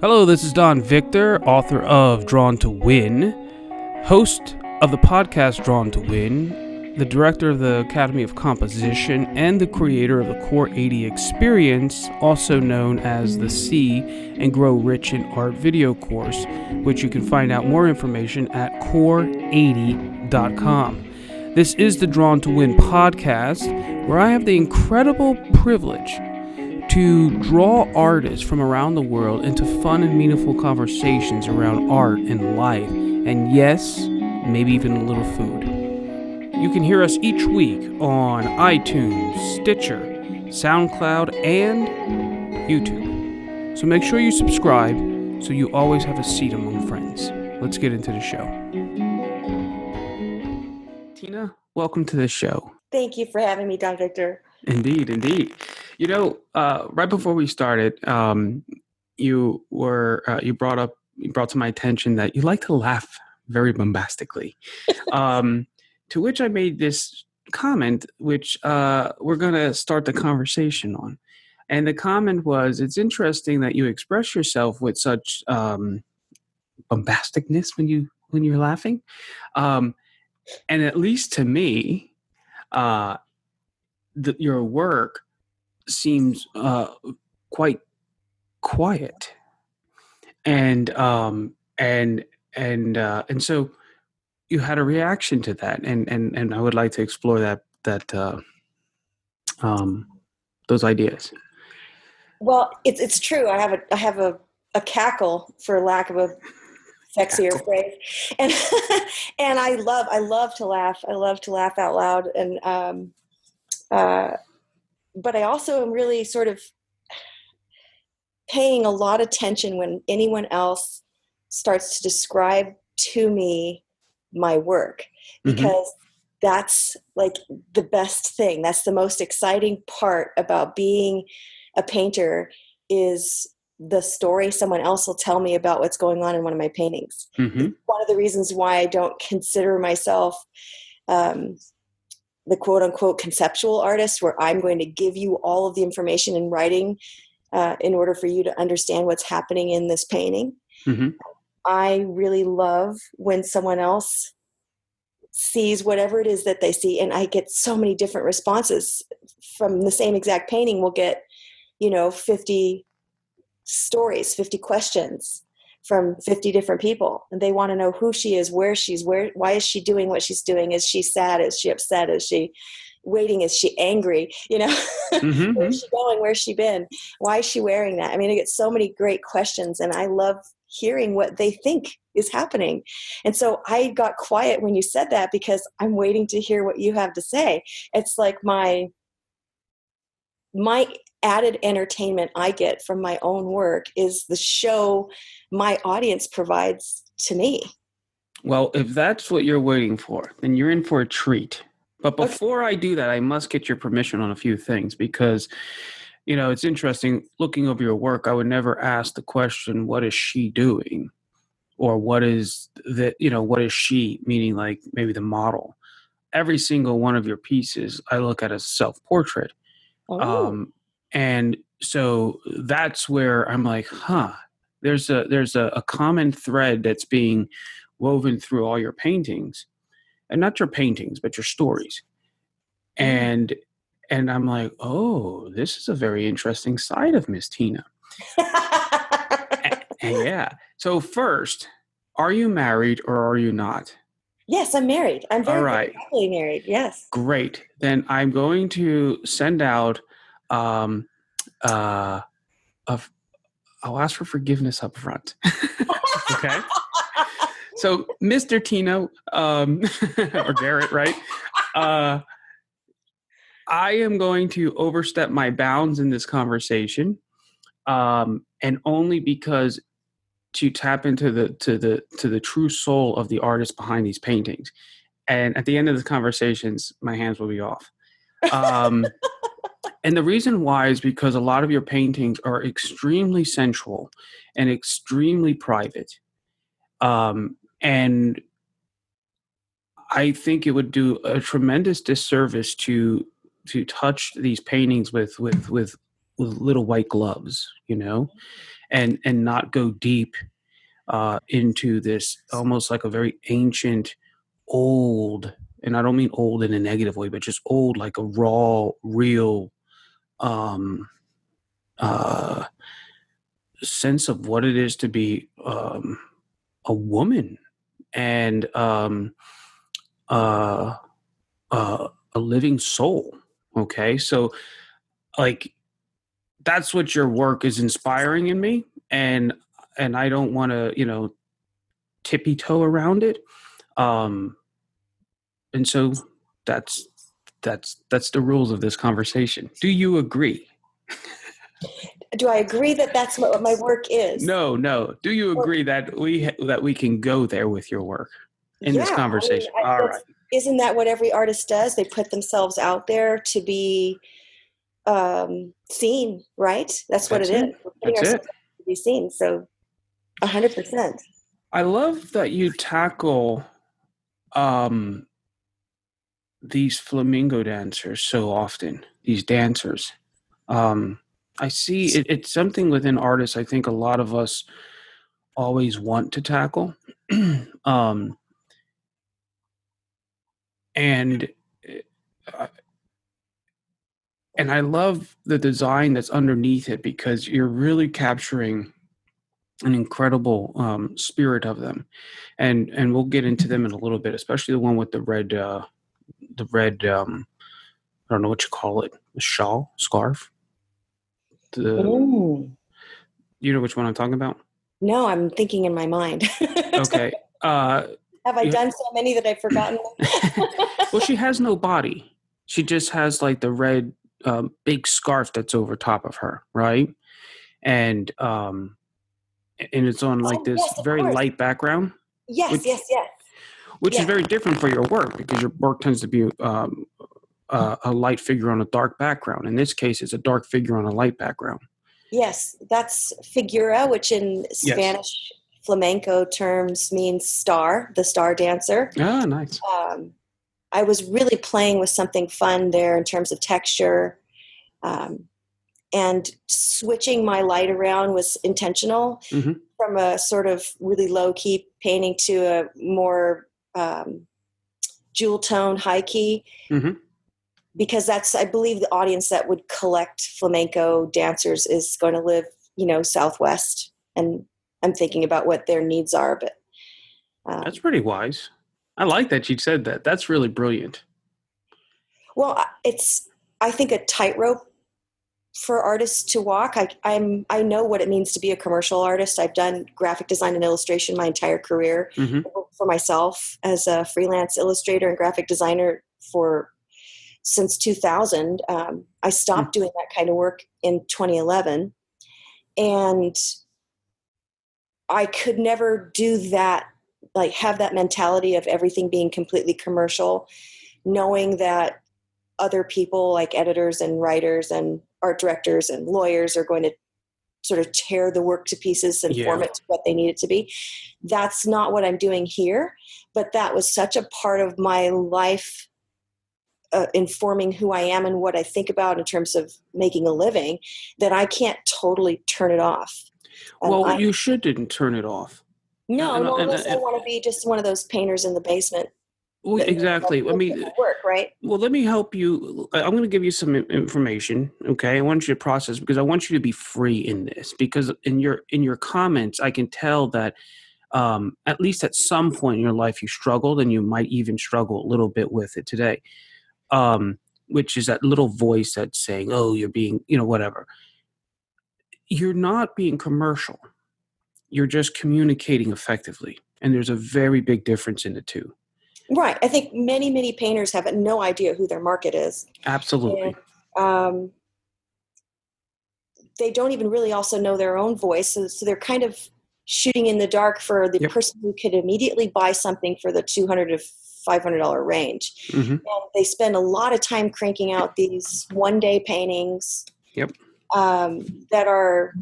Hello, this is Don Victor, author of Drawn to Win, host of the podcast Drawn to Win, the director of the Academy of Composition, and the creator of the Core 80 Experience, also known as the See and Grow Rich in Art video course, which you can find out more information at core80.com. This is the Drawn to Win podcast, where I have the incredible privilege to draw artists from around the world into fun and meaningful conversations around art and life, and yes, maybe even a little food. You can hear us each week on iTunes, Stitcher, SoundCloud, and YouTube. So make sure you subscribe so you always have a seat among friends. Let's get into the show. Tina, welcome to the show. Thank you for having me, Don Victor. Indeed, indeed. You know, right before we started, you brought to my attention that you like to laugh very bombastically. To which I made this comment, which we're going to start the conversation on. And the comment was, it's interesting that you express yourself with such bombasticness when you're laughing. And at least to me, your work seems quite quiet, and so you had a reaction to that, and I would like to explore those ideas. Well, it's true. I have a cackle, for lack of a sexier phrase, and and I love to laugh. I love to laugh out loud, and but I also am really sort of paying a lot of attention when anyone else starts to describe to me my work, because that's like the best thing. That's the most exciting part about being a painter, is the story someone else will tell me about what's going on in one of my paintings. One of the reasons why I don't consider myself the quote unquote conceptual artist, where I'm going to give you all of the information in writing in order for you to understand what's happening in this painting. I really love when someone else sees whatever it is that they see, and I get so many different responses from the same exact painting. We'll get, 50 stories, 50 questions from 50 different people, and they want to know who she is, why is she doing what she's doing? Is she sad? Is she upset? Is she waiting? Is she angry? Where's she going? Where's she been? Why is she wearing that? I mean, I get so many great questions, and I love hearing what they think is happening. And so I got quiet when you said that, because I'm waiting to hear what you have to say. It's like my added entertainment I get from my own work is the show my audience provides to me. Well, if that's what you're waiting for, then you're in for a treat. But before I do that, I must get your permission on a few things, because, it's interesting looking over your work. I would never ask the question, what is she doing? Or what is she, meaning like maybe the model. Every single one of your pieces, I look at as self-portrait. And so that's where I'm like, there's a common thread that's being woven through all your paintings, and not your paintings, but your stories. And I'm like, oh, this is a very interesting side of Miss Tina. and yeah. So first, are you married or are you not? Yes, I'm married. I'm very happily married. Yes. Great. Then I'm going to send out, I'll ask for forgiveness up front. Okay. So, Mr. Tino, or Garrett, right? I am going to overstep my bounds in this conversation, and only because to tap into the true soul of the artist behind these paintings. And at the end of the conversations, my hands will be off. And the reason why is because a lot of your paintings are extremely sensual and extremely private. And I think it would do a tremendous disservice to touch these paintings with little white gloves, and not go deep into this almost like a very ancient, old, and I don't mean old in a negative way, but just old, like a raw, real um, uh, sense of what it is to be a woman and uh, a living soul. Okay, so like that's what your work is inspiring in me, and I don't want to tippy toe around it. Um, and so that's that's the rules of this conversation. Do you agree? Do I agree that that's what my work is? No. Do you agree that we can go there with your work in this Yeah, conversation? All right. Isn't that what every artist does? They put themselves out there to be seen, right? That's what it is. We're putting That's it. ourselves out to be seen. So 100%. I love that you tackle these flamingo dancers so often, these dancers. I see it's something within artists I think a lot of us always want to tackle. um, and uh, and I love the design that's underneath it because you're really capturing an incredible spirit of them, and we'll get into them in a little bit, especially the one with the red I don't know what you call it, the shawl, scarf. You know which one I'm talking about? No, I'm thinking in my mind. Okay. Have I done so many that I've forgotten? Well, she has no body. She just has like the red big scarf that's over top of her, right? And it's on like this very light background. Yes. Which is very different for your work because your work tends to be a light figure on a dark background. In this case, it's a dark figure on a light background. Yes, that's figura, which in Spanish flamenco terms means star, the star dancer. Ah, nice. I was really playing with something fun there in terms of texture. And switching my light around was intentional from a sort of really low-key painting to a more jewel tone, high key. Because that's, I believe, the audience that would collect flamenco dancers is going to live, Southwest. And I'm thinking about what their needs are. But that's pretty wise. I like that you said that. That's really brilliant. Well, it's, I think, a tightrope for artists to walk. I know what it means to be a commercial artist. I've done graphic design and illustration my entire career. I worked for myself as a freelance illustrator and graphic designer since 2000. I stopped doing that kind of work in 2011, and I could never do that, like have that mentality of everything being completely commercial, knowing that other people like editors and writers and art directors and lawyers are going to sort of tear the work to pieces and form it to what they need it to be. That's not what I'm doing here, but that was such a part of my life, informing who I am and what I think about in terms of making a living, that I can't totally turn it off. Well, you shouldn't turn it off. No, unless I want to be just one of those painters in the basement. Well, exactly. I mean, work, right? Well, let me help you. I'm going to give you some information. Okay, I want you to process because I want you to be free in this. Because in your comments, I can tell that at least at some point in your life you struggled, and you might even struggle a little bit with it today. Which is that little voice that's saying, "Oh, you're being, whatever." You're not being commercial. You're just communicating effectively, and there's a very big difference in the two. Right. I think many, many painters have no idea who their market is. Absolutely. And, they don't even really also know their own voice. So they're kind of shooting in the dark for the person who could immediately buy something for the $200 to $500 range. And they spend a lot of time cranking out these one-day paintings that are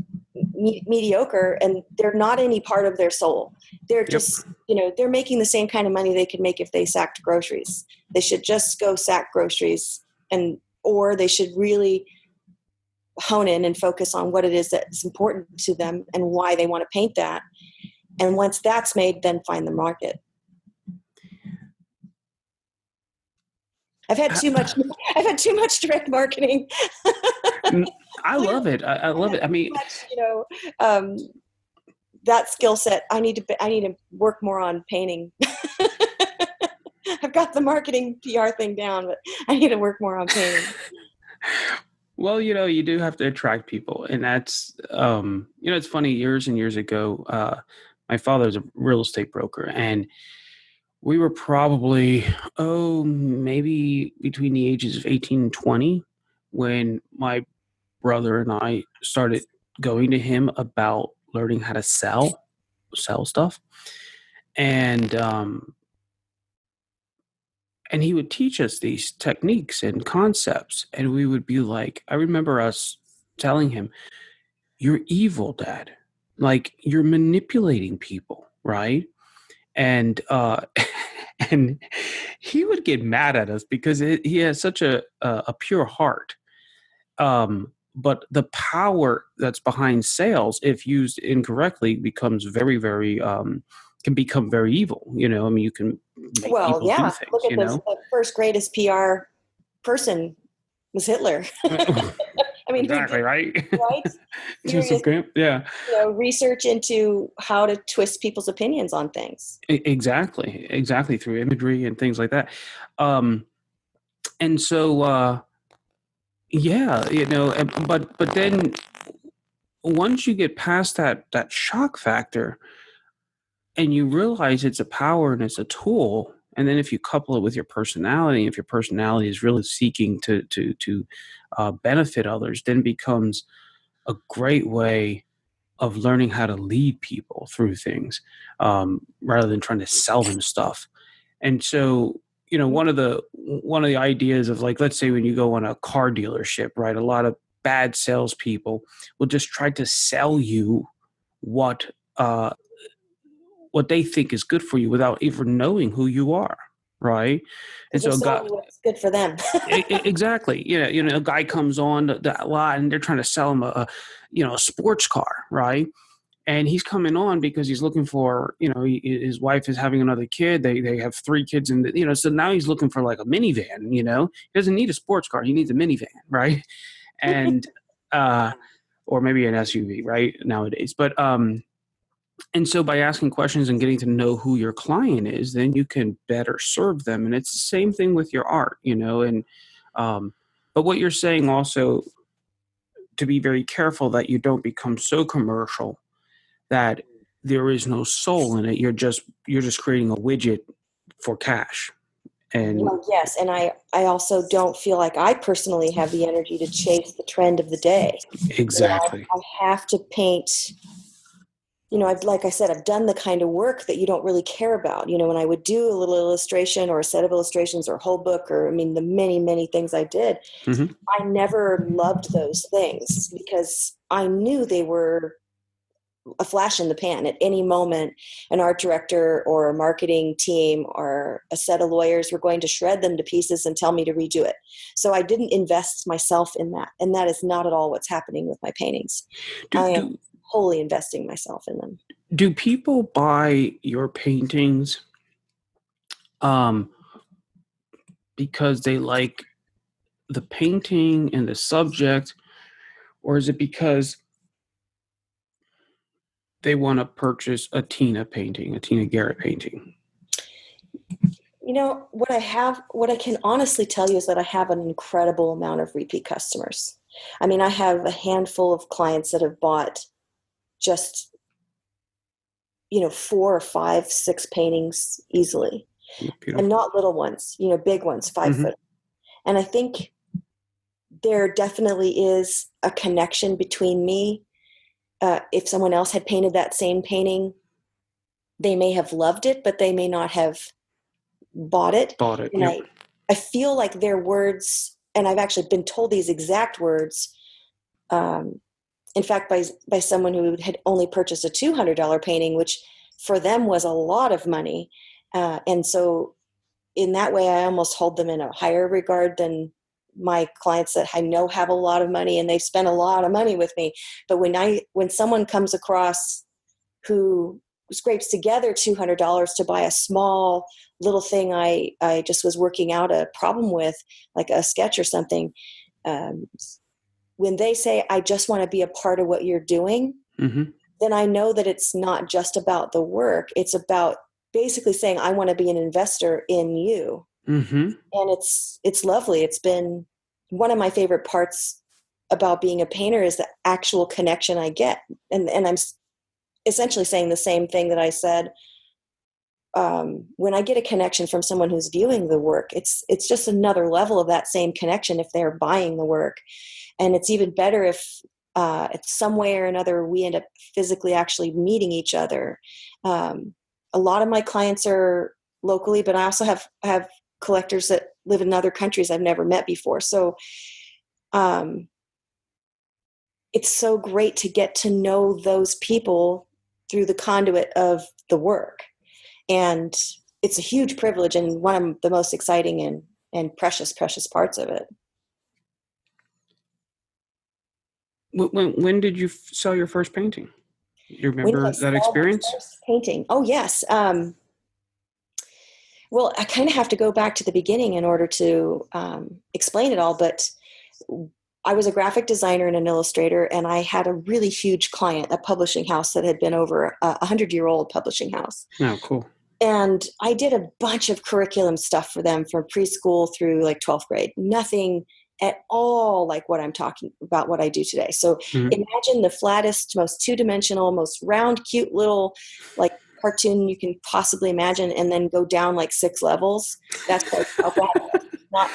mediocre, and they're not any part of their soul. They're just, they're making the same kind of money they could make if they sacked groceries. They should just go sack groceries, or they should really hone in and focus on what it is that's important to them and why they want to paint that. And once that's made, then find the market. I've had too much direct marketing. I love it. I love it. I mean, that skill set, I need to work more on painting. I've got the marketing PR thing down, but I need to work more on painting. Well, you do have to attract people, and that's, it's funny, years and years ago, my father was a real estate broker, and we were probably, maybe between the ages of 18 and 20 when my brother and I started going to him about learning how to sell stuff. And he would teach us these techniques and concepts. And we would be like, I remember us telling him, "You're evil, Dad. Like, you're manipulating people, right?" And and he would get mad at us because he has such a pure heart. But the power that's behind sales, if used incorrectly, becomes very, very can become very evil. I mean, you can make people do things. Look at the first greatest PR person was Hitler. I mean, exactly, right? Serious, yeah. Research into how to twist people's opinions on things. Exactly, through imagery and things like that. And so, but then once you get past that shock factor, and you realize it's a power and it's a tool, and then if you couple it with your personality, if your personality is really seeking to benefit others, then it becomes a great way of learning how to lead people through things, rather than trying to sell them stuff. And so, one of the ideas of, like, let's say when you go on a car dealership, right? A lot of bad salespeople will just try to sell you what they think is good for you without even knowing who you are, right? And so, what's good for them. Exactly. A guy comes on the lot and they're trying to sell him a sports car, right? And he's coming on because he's looking for, his wife is having another kid. They have 3 kids, and so now he's looking for like a minivan. He doesn't need a sports car; he needs a minivan, right? And or maybe an SUV, right, nowadays. But and so by asking questions and getting to know who your client is, then you can better serve them. And it's the same thing with your art, and but what you're saying also, to be very careful that you don't become so commercial that there is no soul in it. You're just creating a widget for cash. And yes, and I also don't feel like I personally have the energy to chase the trend of the day. Exactly. I have to paint. Like I said, I've done the kind of work that you don't really care about. When I would do a little illustration or a set of illustrations or a whole book, or the many, many things I did, mm-hmm. I never loved those things because I knew they were a flash in the pan. At any moment, an art director or a marketing team or a set of lawyers were going to shred them to pieces and tell me to redo it. So I didn't invest myself in that. And that is not at all what's happening with my paintings. I am wholly investing myself in them. Do people buy your paintings because they like the painting and the subject, or is it because they want to purchase a Tina Garrett painting? What I can honestly tell you is that I have an incredible amount of repeat customers. I have a handful of clients that have bought just, 4 or 5, 6 paintings easily. Beautiful. And not little ones, big ones, 5 foot. And I think there definitely is a connection between me. If someone else had painted that same painting, they may have loved it, but they may not have bought it. And yep. I feel like their words, and I've actually been told these exact words, in fact, by someone who had only purchased a $200 painting, which for them was a lot of money. And so in that way, I almost hold them in a higher regard than my clients that I know have a lot of money and they've spent a lot of money with me. But when someone comes across who scrapes together $200 to buy a small little thing I just was working out a problem with, like a sketch or something, when they say, I just want to be a part of what you're doing, then I know that it's not just about the work. It's about basically saying, I want to be an investor in you. And it's lovely. It's been one of my favorite parts about being a painter is the actual connection I get. And I'm essentially saying the same thing that I said. When I get a connection from someone who's viewing the work, it's just another level of that same connection if they're buying the work. And it's even better if it's some way or another we end up physically actually meeting each other. A lot of my clients are locally, but I also have collectors that live in other countries I've never met before. So it's so great to get to know those people through the conduit of the work. And it's a huge privilege and one of the most exciting and precious parts of it. When did you sell your first painting? You remember that experience? Painting. Oh, yes. Well, I kind of have to go back to the beginning in order to explain it all. But I was a graphic designer and an illustrator, and I had a really huge client, a publishing house that had been over 100-year-old publishing house. Oh, cool. And I did a bunch of curriculum stuff for them from preschool through like 12th grade. Nothing at all like what I'm talking about, what I do today. So imagine the flattest, most two-dimensional, most round, cute little like cartoon you can possibly imagine, and then go down like 6 levels. That's like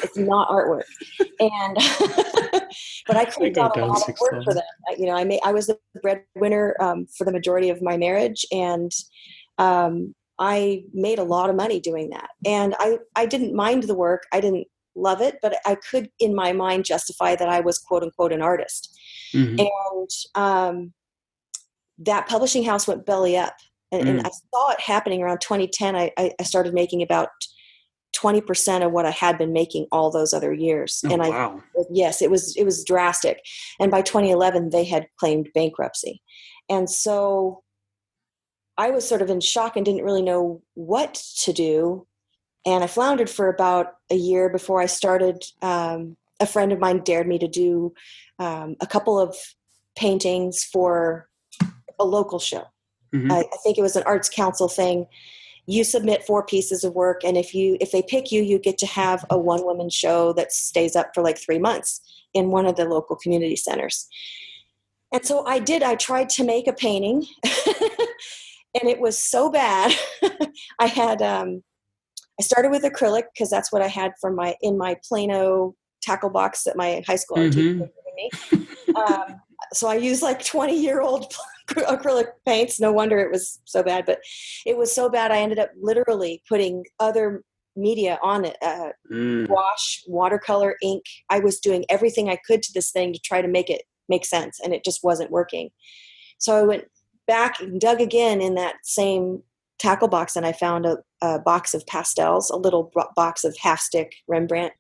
it's not artwork. And but I created a lot of work for them. I was the breadwinner for the majority of my marriage, and I made a lot of money doing that. And I didn't mind the work. I didn't love it, but I could in my mind justify that I was quote unquote an artist. And that publishing house went belly up. And I saw it happening around 2010. I started making about 20% of what I had been making all those other years. Oh, wow. Yes, it was drastic. And by 2011, they had claimed bankruptcy. And so I was sort of in shock and didn't really know what to do. And I floundered for about a year before I started. A friend of mine dared me to do a couple of paintings for a local show. I think it was an Arts Council thing. You submit 4 pieces of work, and if they pick you, you get to have a one-woman show that stays up for like 3 months in one of the local community centers. And so I did. I tried to make a painting, and it was so bad. I started with acrylic because that's what I had in my Plano tackle box that my high school art teacher was giving me. So I used like 20-year-old acrylic paints. No wonder it was so bad, but it was so bad I ended up literally putting other media on it, wash, watercolor, ink. I was doing everything I could to this thing to try to make it make sense, and it just wasn't working. So I went back and dug again in that same tackle box, and I found a box of pastels, a little box of half-stick Rembrandt.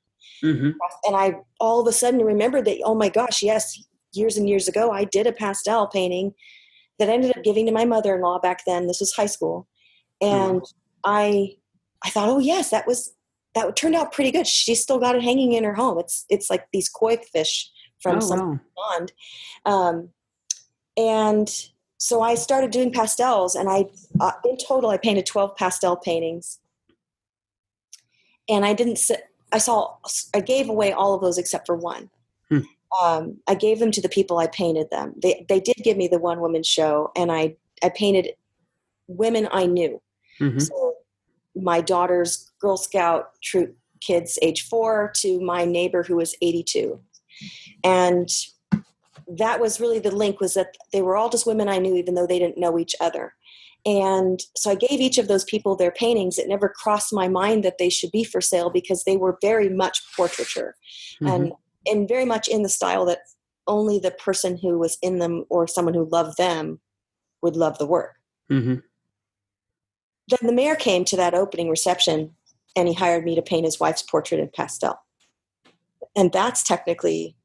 And I all of a sudden remembered that, oh my gosh, yes, years and years ago, I did a pastel painting that I ended up giving to my mother-in-law back then. This was high school. And I thought, oh yes, that turned out pretty good. She's still got it hanging in her home. It's like these koi fish from some pond. And so I started doing pastels, and in total, I painted 12 pastel paintings. And I gave away all of those except for one. I gave them to the people I painted them. They did give me the one-woman show, and I painted women I knew. So my daughter's Girl Scout troop kids, age 4, to my neighbor who was 82. And that was really the link, was that they were all just women I knew, even though they didn't know each other. And so I gave each of those people their paintings. It never crossed my mind that they should be for sale, because they were very much portraiture and very much in the style that only the person who was in them or someone who loved them would love the work. Then the mayor came to that opening reception, and he hired me to paint his wife's portrait in pastel. And that's technically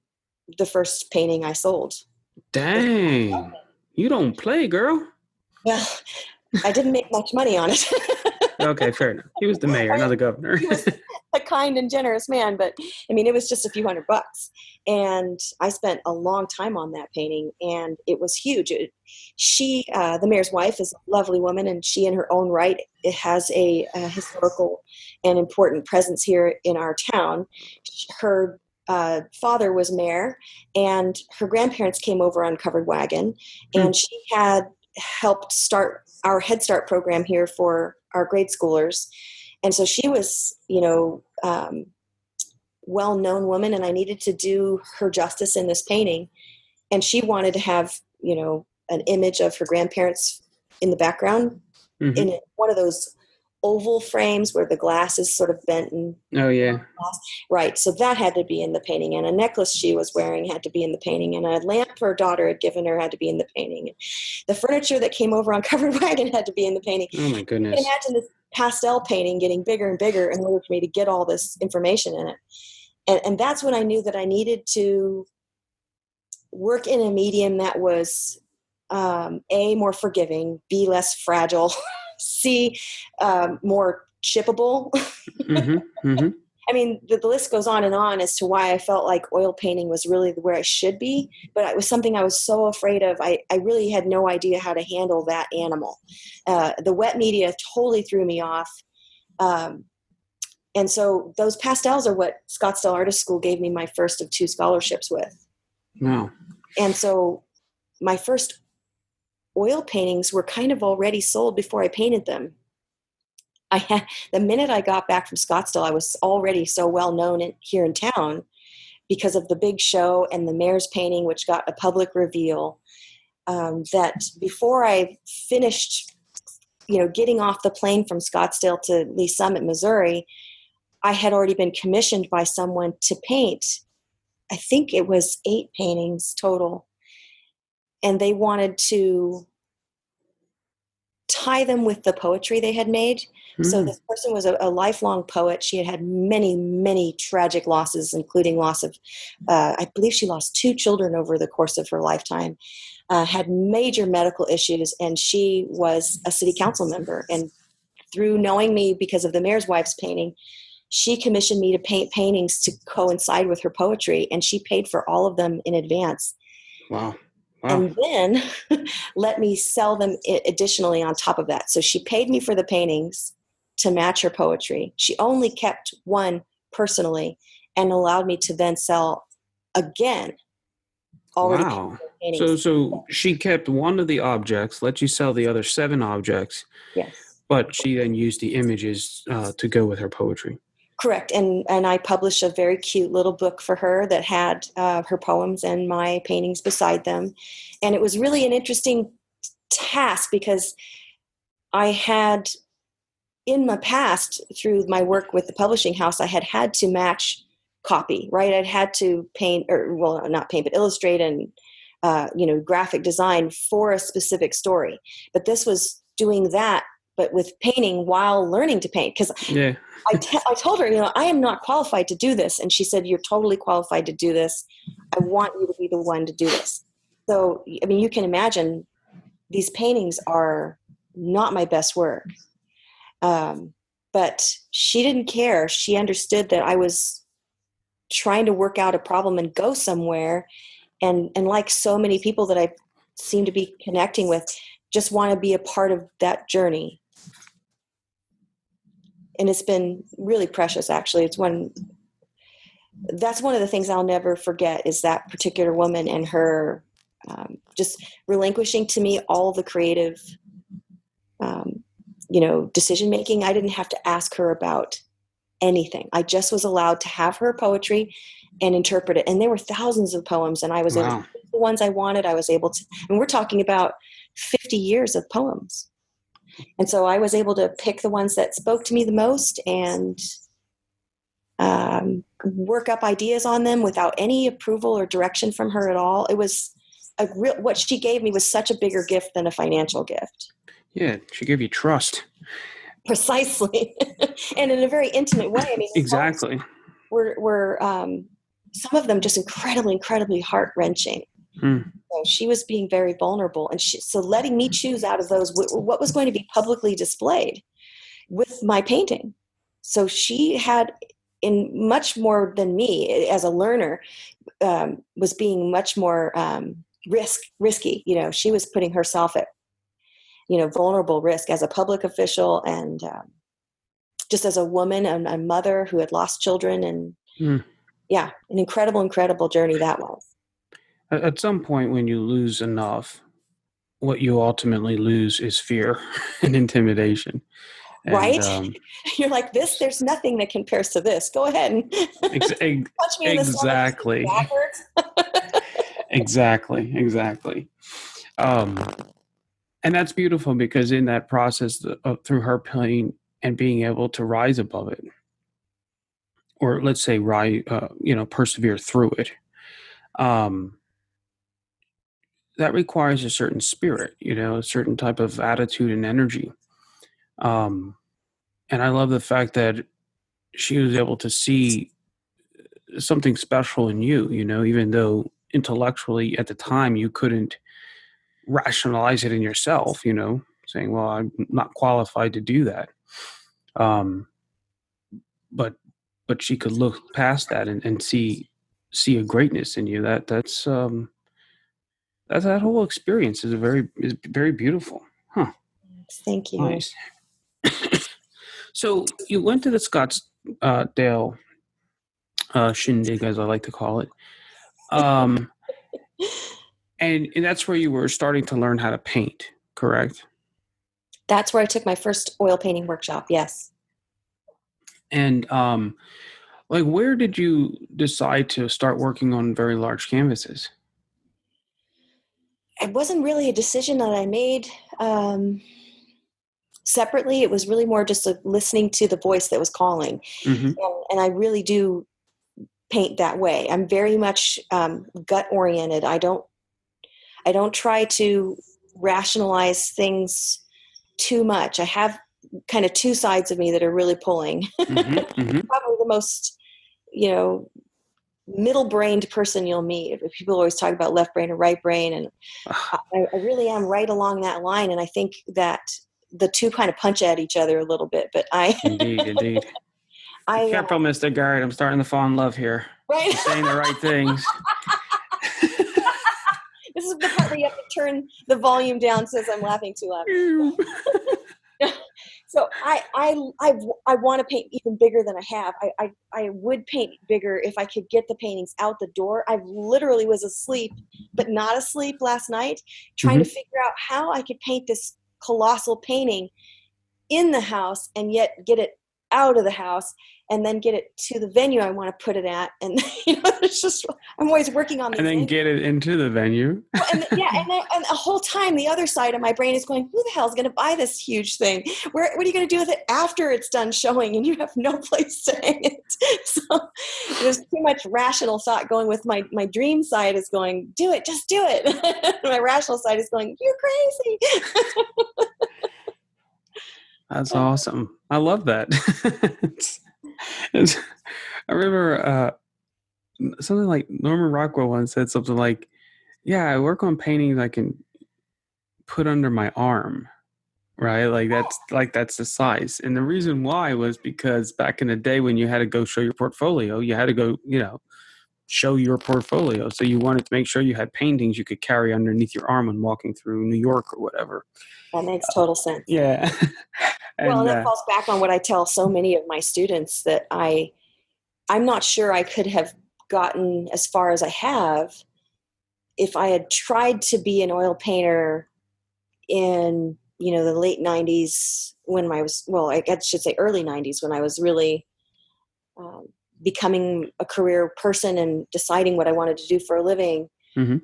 the first painting I sold. Dang. You don't play, girl. Well, I didn't make much money on it. Okay, fair enough. He was the mayor, not the governor. He was a kind and generous man, but I mean, it was just a few $100. And I spent a long time on that painting, and it was huge. The mayor's wife, is a lovely woman, and she, in her own right, it has a historical and important presence here in our town. Her father was mayor, and her grandparents came over on covered wagon, and she had helped start our Head Start program here for our grade schoolers. And so she was, well-known woman, and I needed to do her justice in this painting. And she wanted to have, an image of her grandparents in the background in one of those oval frames where the glass is sort of bent. And oh, yeah. Right. So that had to be in the painting. And a necklace she was wearing had to be in the painting. And a lamp her daughter had given her had to be in the painting. The furniture that came over on covered wagon had to be in the painting. Oh, my goodness. You can imagine this pastel painting getting bigger and bigger in order for me to get all this information in it. And that's when I knew that I needed to work in a medium that was A, more forgiving, B, less fragile, C, more shippable. I mean, the list goes on and on as to why I felt like oil painting was really where I should be, but it was something I was so afraid of. I really had no idea how to handle that animal. The wet media totally threw me off. And so those pastels are what Scottsdale Artist School gave me my first of 2 scholarships with. Wow. And so my first oil paintings were kind of already sold before I painted them. The minute I got back from Scottsdale, I was already so well known here in town because of the big show and the mayor's painting, which got a public reveal, that before I finished, getting off the plane from Scottsdale to Lee Summit, Missouri, I had already been commissioned by someone to paint. I think it was 8 paintings total. And they wanted to tie them with the poetry they had made. So this person was a lifelong poet. She had many, many tragic losses, including loss of, I believe she lost 2 children over the course of her lifetime, had major medical issues, and she was a city council member. And through knowing me because of the mayor's wife's painting, she commissioned me to paint paintings to coincide with her poetry, and she paid for all of them in advance. Wow. And then let me sell them additionally on top of that. So she paid me for the paintings to match her poetry. She only kept one personally and allowed me to then sell again. Wow. So she kept one of the objects, let you sell the other 7 objects. Yes. But she then used the images to go with her poetry. Correct. And I published a very cute little book for her that had her poems and my paintings beside them. And it was really an interesting task because I had, in my past, through my work with the publishing house, I had to match copy, right? I'd had to paint, or well, not paint, but illustrate and, graphic design for a specific story. But this was doing that, but with painting while learning to paint. Because I told her, I am not qualified to do this. And she said, you're totally qualified to do this. I want you to be the one to do this. So, I mean, you can imagine these paintings are not my best work. But she didn't care. She understood that I was trying to work out a problem and go somewhere. And like so many people that I seem to be connecting with, just want to be a part of that journey. And it's been really precious, actually. That's one of the things I'll never forget is that particular woman and her just relinquishing to me all the creative, decision-making. I didn't have to ask her about anything. I just was allowed to have her poetry and interpret it. And there were thousands of poems, and I was able to pick the ones I wanted. I was able to, and we're talking about 50 years of poems. And so I was able to pick the ones that spoke to me the most and work up ideas on them without any approval or direction from her at all. It was what she gave me was such a bigger gift than a financial gift. Yeah, she gave you trust. Precisely. And in a very intimate way. I mean, exactly. We're some of them just incredibly heart-wrenching. So she was being very vulnerable, and so letting me choose out of those what was going to be publicly displayed with my painting. So she had, in much more than me as a learner, was being much more risky. She was putting herself at vulnerable risk as a public official, and just as a woman and a mother who had lost children, and an incredible journey that was. At some point when you lose enough, what you ultimately lose is fear and intimidation. Right? You're like, there's nothing that compares to this. Go ahead and punch me in the exactly. Exactly. And that's beautiful, because in that process through her pain and being able to rise above it, or let's say persevere through it, that requires a certain spirit, a certain type of attitude and energy. And I love the fact that she was able to see something special in you, even though intellectually at the time you couldn't rationalize it in yourself, saying, well, I'm not qualified to do that. But she could look past that and see a greatness in you. That's that whole experience is very beautiful. Huh. Thank you. Nice. So you went to the Scottsdale shindig, as I like to call it. And that's where you were starting to learn how to paint, correct? That's where I took my first oil painting workshop, yes. And where did you decide to start working on very large canvases? It wasn't really a decision that I made separately. It was really more just listening to the voice that was calling. Mm-hmm. And I really do paint that way. I'm very much gut oriented. I don't try to rationalize things too much. I have kind of two sides of me that are really pulling. Mm-hmm. Probably the most, middle-brained person you'll meet. People always talk about left brain or right brain, and I really am right along that line. And I think that the two kind of punch at each other a little bit. But Indeed. Be careful, Mr. Garrett. I'm starting to fall in love here. Right? You're saying the right things. This is the part where you have to turn the volume down, says I'm laughing too loud. So I want to paint even bigger than I have. I would paint bigger if I could get the paintings out the door. I literally was asleep, but not asleep last night, trying to figure out how I could paint this colossal painting in the house and yet get it out of the house and then get it to the venue I want to put it at. And it's just, I'm always working on the and then get it into the venue. and the whole time the other side of my brain is going, who the hell is going to buy this huge thing? What are you going to do with it after it's done showing and you have no place to hang it? So there's too much rational thought going with my dream side is going, do it, just do it. My rational side is going, you're crazy. That's awesome. I love that. I remember something like Norman Rockwell once said something like, yeah, I work on paintings I can put under my arm, right? That's the size. And the reason why was because back in the day when you had to go show your portfolio, you had to go, show your portfolio. So you wanted to make sure you had paintings you could carry underneath your arm when walking through New York or whatever. That makes total sense. Yeah. And that falls back on what I tell so many of my students, that I'm not sure I could have gotten as far as I have if I had tried to be an oil painter in, the late 90s when I was, I should say early 90s, when I was really becoming a career person and deciding what I wanted to do for a living. Mm-hmm.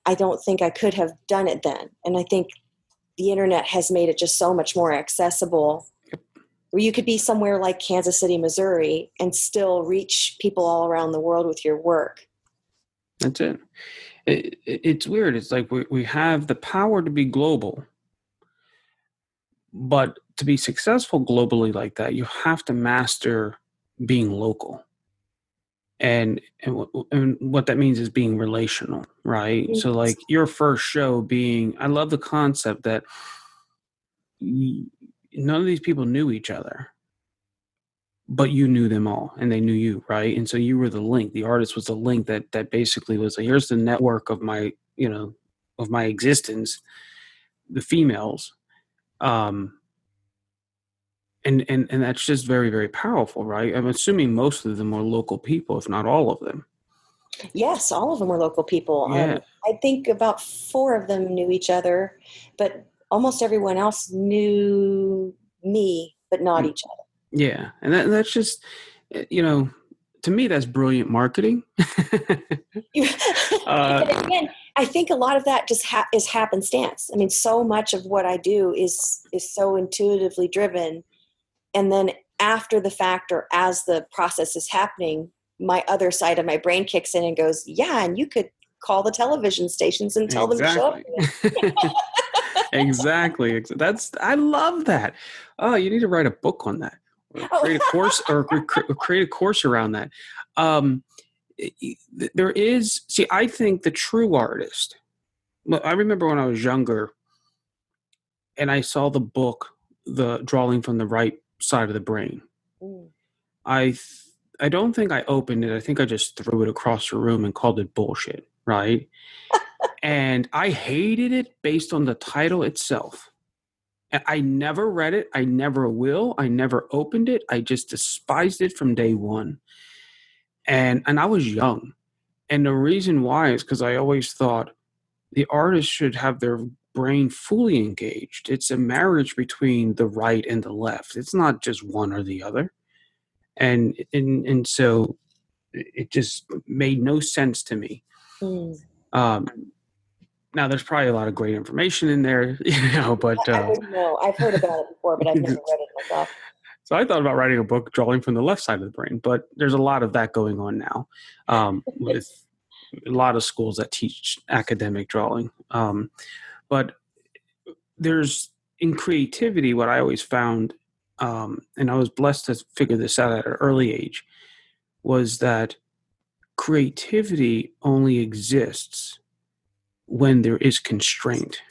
I don't think I could have done it then. And I think the internet has made it just so much more accessible, where you could be somewhere like Kansas City, Missouri, and still reach people all around the world with your work. That's it. It's weird. It's like we have the power to be global, but to be successful globally like that, you have to master being local. and what that means is being relational, right? So like your first show being, I love the concept that none of these people knew each other, but you knew them all and they knew you, right? And so you were the link. The artist was the link that basically was like, here's the network of my, of my existence, the females. And that's just very, very powerful, right? I'm assuming most of them are local people, if not all of them. Yes, all of them were local people. Yeah. I think about 4 of them knew each other, but almost everyone else knew me, but not each other. Yeah. And that's just, to me, that's brilliant marketing. But again, I think a lot of that just is happenstance. I mean, so much of what I do is so intuitively driven. And then after the fact, or as the process is happening, my other side of my brain kicks in and goes, yeah, and you could call the television stations and tell them to show up. Exactly. I love that. Oh, you need to write a book on that, or create a course, or create a course around that. I think the true artist, I remember when I was younger and I saw the book, The Drawing from the Right Side of the Brain. Mm. I don't think I opened it. I think I just threw it across the room and called it bullshit, right? And I hated it based on the title itself. I never read it. I never will. I never opened it. I just despised it from day one. And I was young. And the reason why is because I always thought the artist should have their brain fully engaged. It's a marriage between the right and the left. It's not just one or the other. And so it just made no sense to me. Mm. Now there's probably a lot of great information in there, but I wouldn't know. I've heard about it before, but I've never read it myself. So I thought about writing a book, Drawing from the Left Side of the Brain, but there's a lot of that going on now, with a lot of schools that teach academic drawing. But there's, in creativity, what I always found, and I was blessed to figure this out at an early age, was that creativity only exists when there is constraint.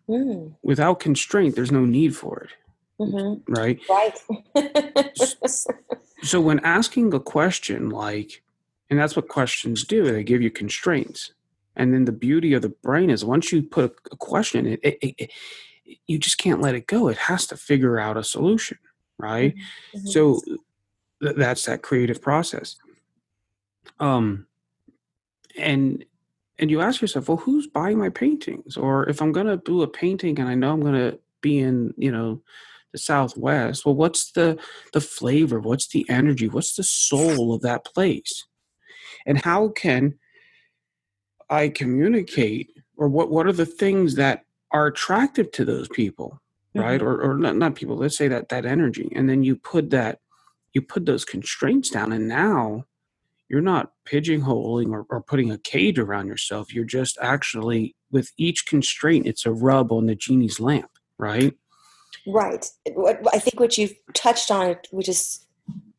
Mm. Without constraint, there's no need for it. Mm-hmm. Right? So when asking a question and that's what questions do, they give you constraints. And then the beauty of the brain is once you put a question, you just can't let it go. It has to figure out a solution, right? Mm-hmm. So that's that creative process. And you ask yourself, well, who's buying my paintings? Or if I'm going to do a painting and I know I'm going to be in, the Southwest, well, what's the flavor? What's the energy? What's the soul of that place? And how can I communicate, or what are the things that are attractive to those people, right? Mm-hmm. Or not people, let's say that energy. And then you put those constraints down, and now you're not pigeonholing or putting a cage around yourself. You're just actually, with each constraint, it's a rub on the genie's lamp, right? Right. I think what you've touched on, which is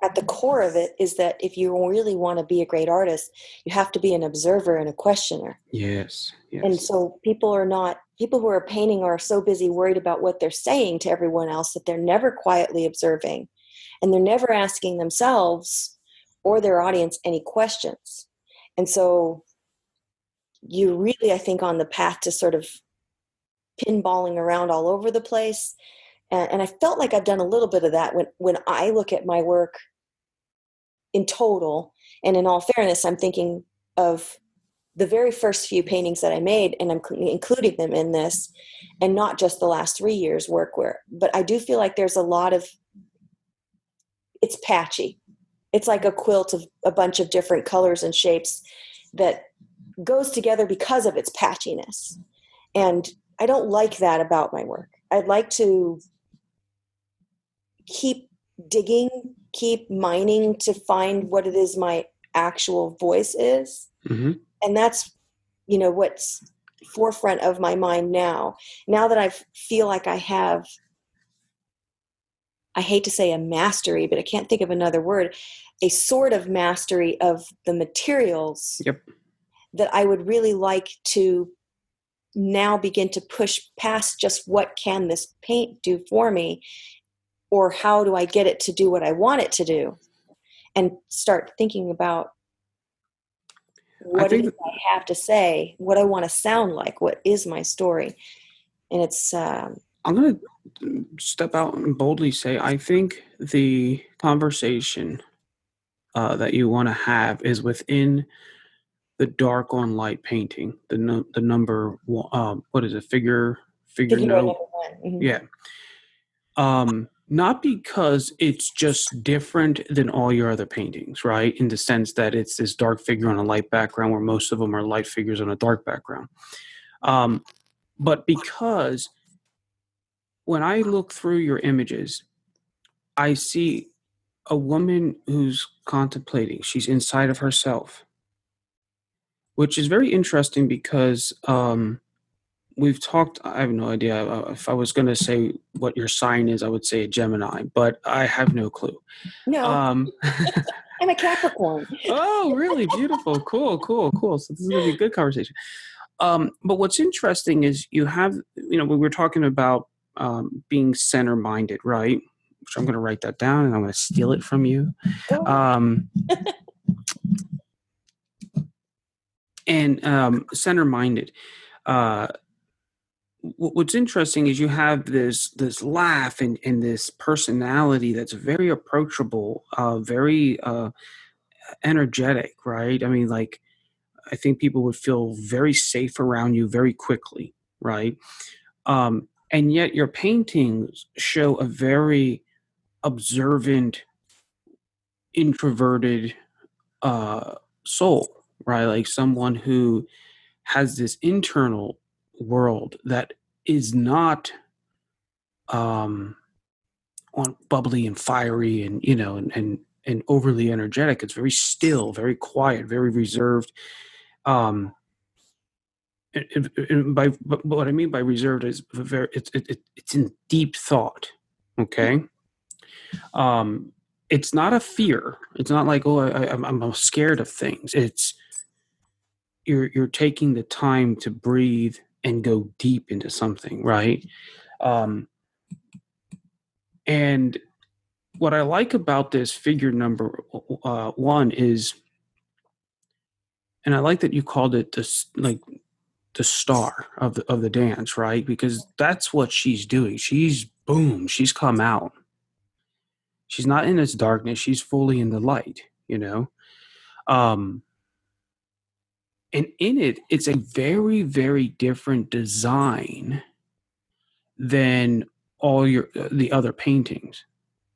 at the core of it, is that if you really want to be a great artist, you have to be an observer and a questioner. Yes. And so people who are painting are so busy worried about what they're saying to everyone else that they're never quietly observing, and they're never asking themselves or their audience any questions. And so you're really, I think, on the path to sort of pinballing around all over the place. And I felt like I've done a little bit of that when I look at my work in total. And in all fairness, I'm thinking of the very first few paintings that I made, and I'm including them in this, and not just the last 3 years' work. But I do feel like there's a lot of, it's patchy. It's like a quilt of a bunch of different colors and shapes that goes together because of its patchiness. And I don't like that about my work. I'd like to keep digging, keep mining to find what it is my actual voice is. Mm-hmm. And that's, what's forefront of my mind now that I feel like I have I hate to say a mastery, but I can't think of another word, a sort of mastery of the materials. Yep. That I would really like to now begin to push past just what can this paint do for me, or how do I get it to do what I want it to do, and start thinking about I what it think is I have to say, what I want to sound like, what is my story. And it's I'm going to step out and boldly say, I think the conversation that you want to have is within the dark on light painting, the number, what is it? Figure figure out note. number one. Mm-hmm. Yeah. Not because it's just different than all your other paintings, right? In the sense that it's this dark figure on a light background, where most of them are light figures on a dark background. But because when I look through your images, I see a woman who's contemplating. She's inside of herself, which is very interesting because we've talked. I have no idea. If I was going to say what your sign is, I would say a Gemini, but I have no clue. No, I'm a Capricorn. Oh, really? Beautiful. Cool. So this is going to be a good conversation. But what's interesting is you have, we were talking about being center-minded, right? Which I'm going to write that down and I'm going to steal it from you. And center-minded. What's interesting is you have this laugh and this personality that's very approachable, very energetic, right? I mean, like, I think people would feel very safe around you very quickly, right? And yet your paintings show a very observant, introverted soul, right? Like someone who has this internal world that is not on bubbly and fiery and and overly energetic. It's very still, very quiet, very reserved. And but what I mean by reserved is it's in deep thought. Okay. It's not a fear. It's not like, oh, I'm scared of things. It's you're taking the time to breathe and go deep into something, right? And what I like about this figure number one is, and I like that you called it this, like, the star of the dance, right? Because that's what she's doing. She's come out. She's not in this darkness. She's fully in the light, Um, and in it, it's a very, very different design than all the other paintings.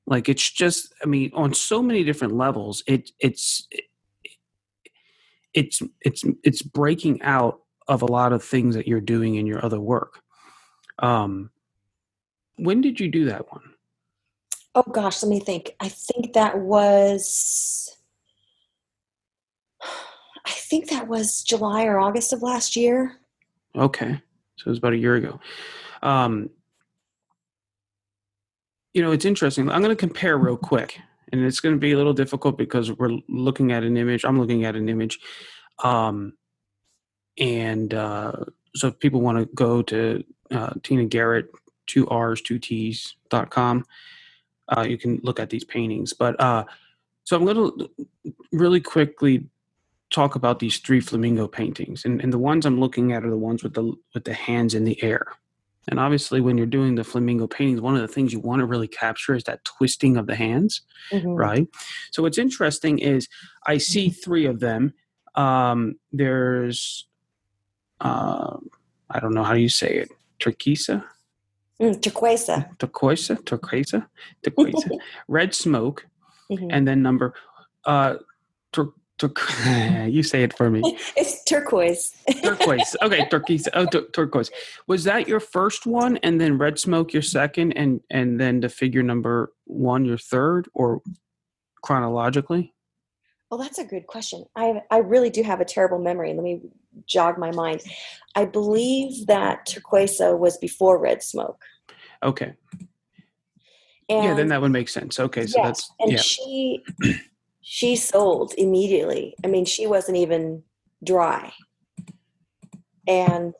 Like, it's just, I mean, on so many different levels, it's breaking out of a lot of things that you're doing in your other work. When did you do that one? Oh gosh, let me think. I think that was July or August of last year. Okay. So it was about a year ago. It's interesting. I'm going to compare real quick, and it's going to be a little difficult because we're looking at an image. I'm looking at an image. So if people want to go to Tina Garrett, 2Rs, 2Ts.com, you can look at these paintings. But so I'm going to really quickly talk about these three flamingo paintings. And the ones I'm looking at are the ones with the hands in the air. And obviously, when you're doing the flamingo paintings, one of the things you want to really capture is that twisting of the hands, right? So what's interesting is I see three of them. There's, I don't know how you say it, turquesa? Turquesa, red smoke, and then number, you say it for me. It's turquoise. Turquoise. Okay, turquoise. Oh, turquoise. Was that your first one, and then red smoke your second, and then the figure number one your third, or chronologically? Well, that's a good question. I really do have a terrible memory. Let me jog my mind. I believe that turquoise was before red smoke. Okay. Yeah, then And that would make sense. Okay, so yes, that's, and yeah. she sold immediately. I mean, she wasn't even dry. And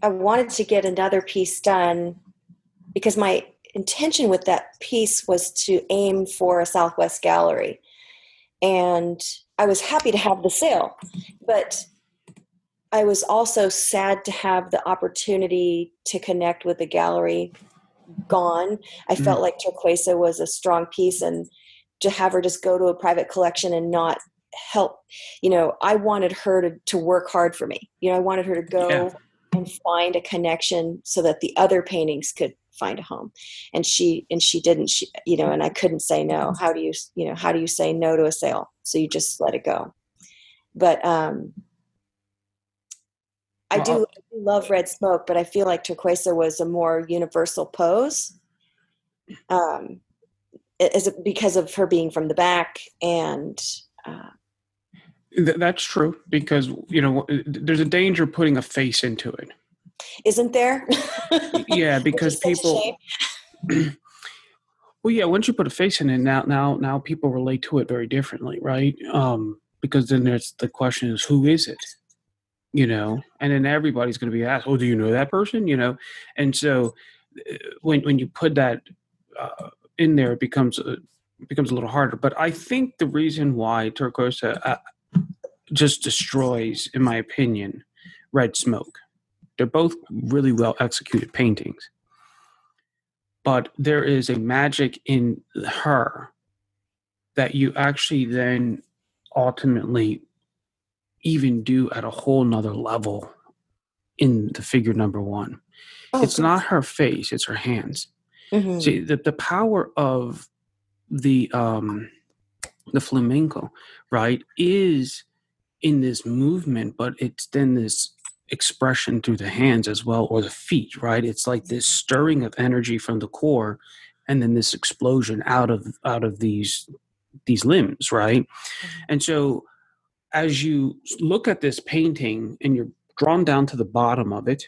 I wanted to get another piece done because my intention with that piece was to aim for a Southwest gallery. And I was happy to have the sale, but I was also sad to have the opportunity to connect with the gallery gone. I felt like Turquesa was a strong piece, and to have her just go to a private collection and not help, I wanted her to work hard for me. I wanted her to Yeah. go and find a connection so that the other paintings could find a home. And she didn't, and I couldn't say no. How do you say no to a sale? So you just let it go. But I do love red smoke, but I feel like Turquesa was a more universal pose. Is it because of her being from the back and That's true, because there's a danger putting a face into it. isn't there? Yeah, Which because is such a people well, yeah, once you put a face in it, now people relate to it very differently, right? Because then there's the question is, who is it? And then everybody's going to be asked, oh, do you know that person? And so when you put that in there, it becomes a little harder. But I think the reason why Turquoise just destroys, in my opinion, Red Smoke. They're both really well executed paintings, but there is a magic in her that you actually then ultimately even do at a whole nother level in the figure number one. oh It's good. not her face, it's her hands. Mm-hmm. See, the power of the flamenco, right, is in this movement, but it's then this expression through the hands as well, or the feet, right? It's like this stirring of energy from the core, and then this explosion out of these limbs, right? And so as you look at this painting and you're drawn down to the bottom of it,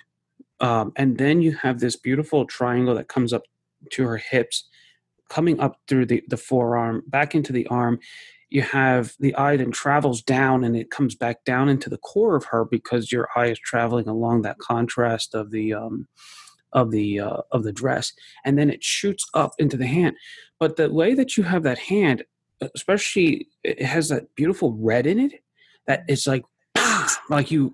and then you have this beautiful triangle that comes up to her hips, coming up through the forearm, back into the arm. You have the eye then travels down and it comes back down into the core of her, because your eye is traveling along that contrast of the dress, and then it shoots up into the hand. But the way that you have that hand, especially, it has that beautiful red in it that it's like like you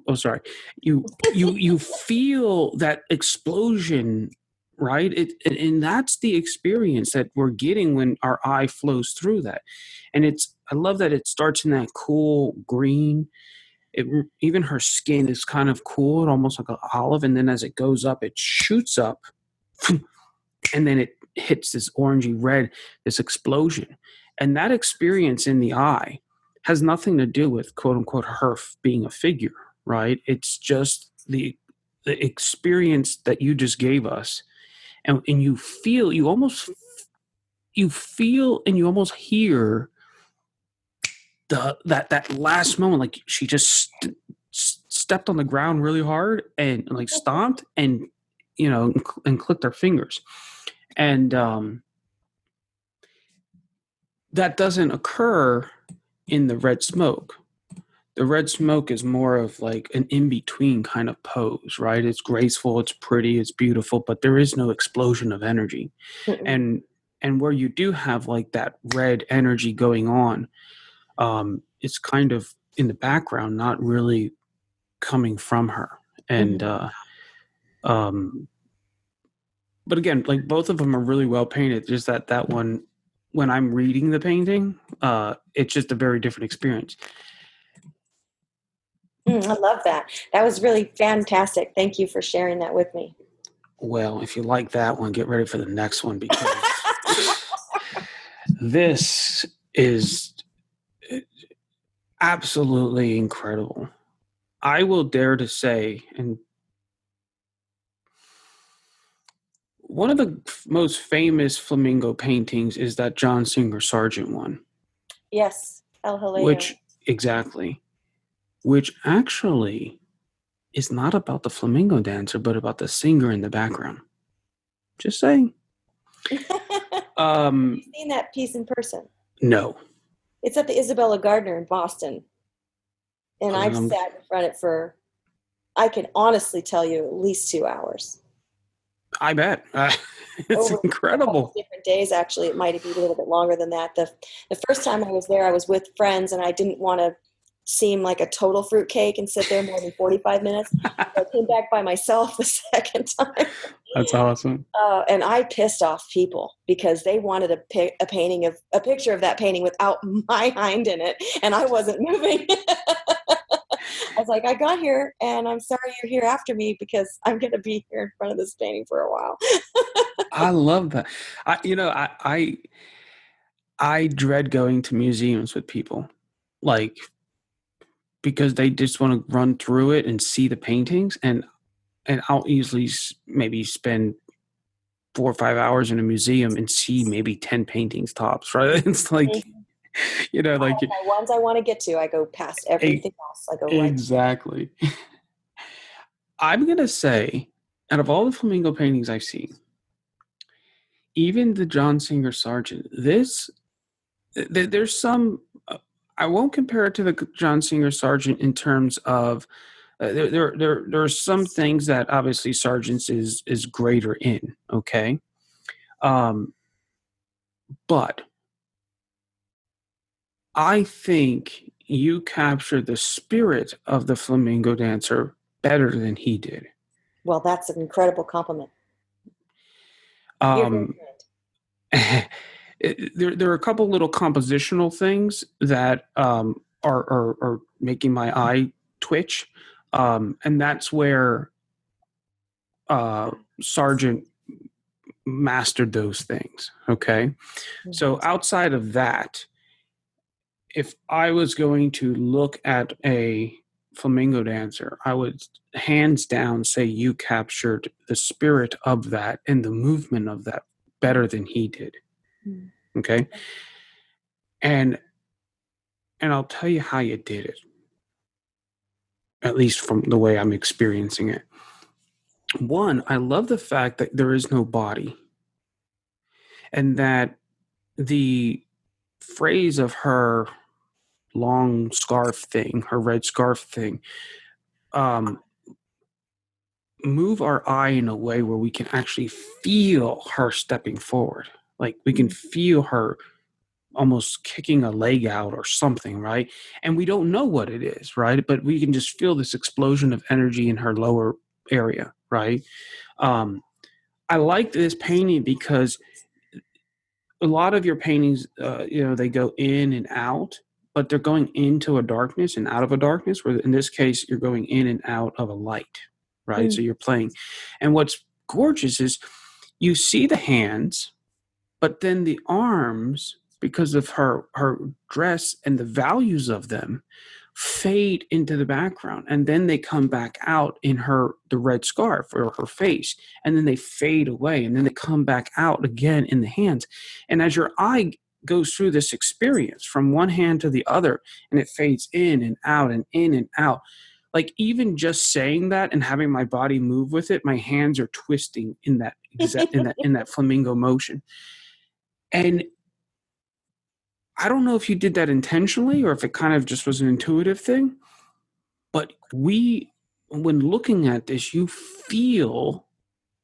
feel that explosion, right? And that's the experience that we're getting when our eye flows through that. And I love that it starts in that cool green. Even her skin is kind of cool, almost like an olive, and then as it goes up, it shoots up, and then it hits this orangey red, this explosion. And that experience in the eye has nothing to do with quote unquote her being a figure, right? It's just the experience that you just gave us. And you feel, and you almost hear that last moment, like she just stepped on the ground really hard and like stomped and and clicked her fingers. And that doesn't occur in the red smoke. The red smoke is more of like an in-between kind of pose, right? It's graceful, it's pretty, it's beautiful, but there is no explosion of energy. Mm-mm. And where you do have like that red energy going on, it's kind of in the background, not really coming from her. And um but again, like both of them are really well painted. Just that one, when I'm reading the painting, it's just a very different experience. I love that. That was really fantastic. Thank you for sharing that with me. Well, if you like that one, get ready for the next one, because this is absolutely incredible. I will dare to say, and one of the most famous flamingo paintings is that John Singer Sargent one. Yes, El Jaleo. Which, exactly, which actually is not about the flamingo dancer, but about the singer in the background. Just saying. Have you seen that piece in person? No. It's at the Isabella Gardner in Boston. And I've sat in front of it for, I can honestly tell you, at least 2 hours. I bet. It's Over incredible. Different days, actually. It might be a little bit longer than that. The first time I was there, I was with friends, and I didn't want to seem like a total fruitcake and sit there more than 45 minutes. So I came back by myself the second time. That's awesome. And I pissed off people because they wanted a picture of that painting without my hind in it, and I wasn't moving. I was like, I got here, and I'm sorry you're here after me because I'm going to be here in front of this painting for a while. I love that. I dread going to museums with people, like, because they just want to run through it and see the paintings, and I'll easily maybe spend 4 or 5 hours in a museum and see maybe 10 paintings tops, right? It's like, like the ones I want to get to, I go past everything else. I go right. Exactly. I'm going to say, out of all the flamingo paintings I've seen, even the John Singer Sargent, there's some, I won't compare it to the John Singer Sargent in terms of, there are some things that obviously Sargent's is greater in, okay? But I think you captured the spirit of the flamenco dancer better than he did. Well, that's an incredible compliment. There are a couple little compositional things that are making my eye twitch, and that's where Sargent mastered those things. Okay, so outside of that, if I was going to look at a flamenco dancer, I would hands down say you captured the spirit of that and the movement of that better than he did. Okay. And I'll tell you how you did it, at least from the way I'm experiencing it. One, I love the fact that there is no body, and that the phrase of her long scarf thing, her red scarf thing, move our eye in a way where we can actually feel her stepping forward. Like we can feel her almost kicking a leg out or something, right? And we don't know what it is, right? But we can just feel this explosion of energy in her lower area, right? I like this painting because a lot of your paintings, they go in and out, but they're going into a darkness and out of a darkness, where in this case, you're going in and out of a light, right? So you're playing. And what's gorgeous is you see the hands, but then the arms, because of her dress and the values of them, fade into the background, and then they come back out in the red scarf or her face, and then they fade away, and then they come back out again in the hands. And as your eye goes through this experience from one hand to the other, and it fades in and out and in and out, like even just saying that and having my body move with it, my hands are twisting in that in that flamingo motion. And I don't know if you did that intentionally or if it kind of just was an intuitive thing, but when looking at this, you feel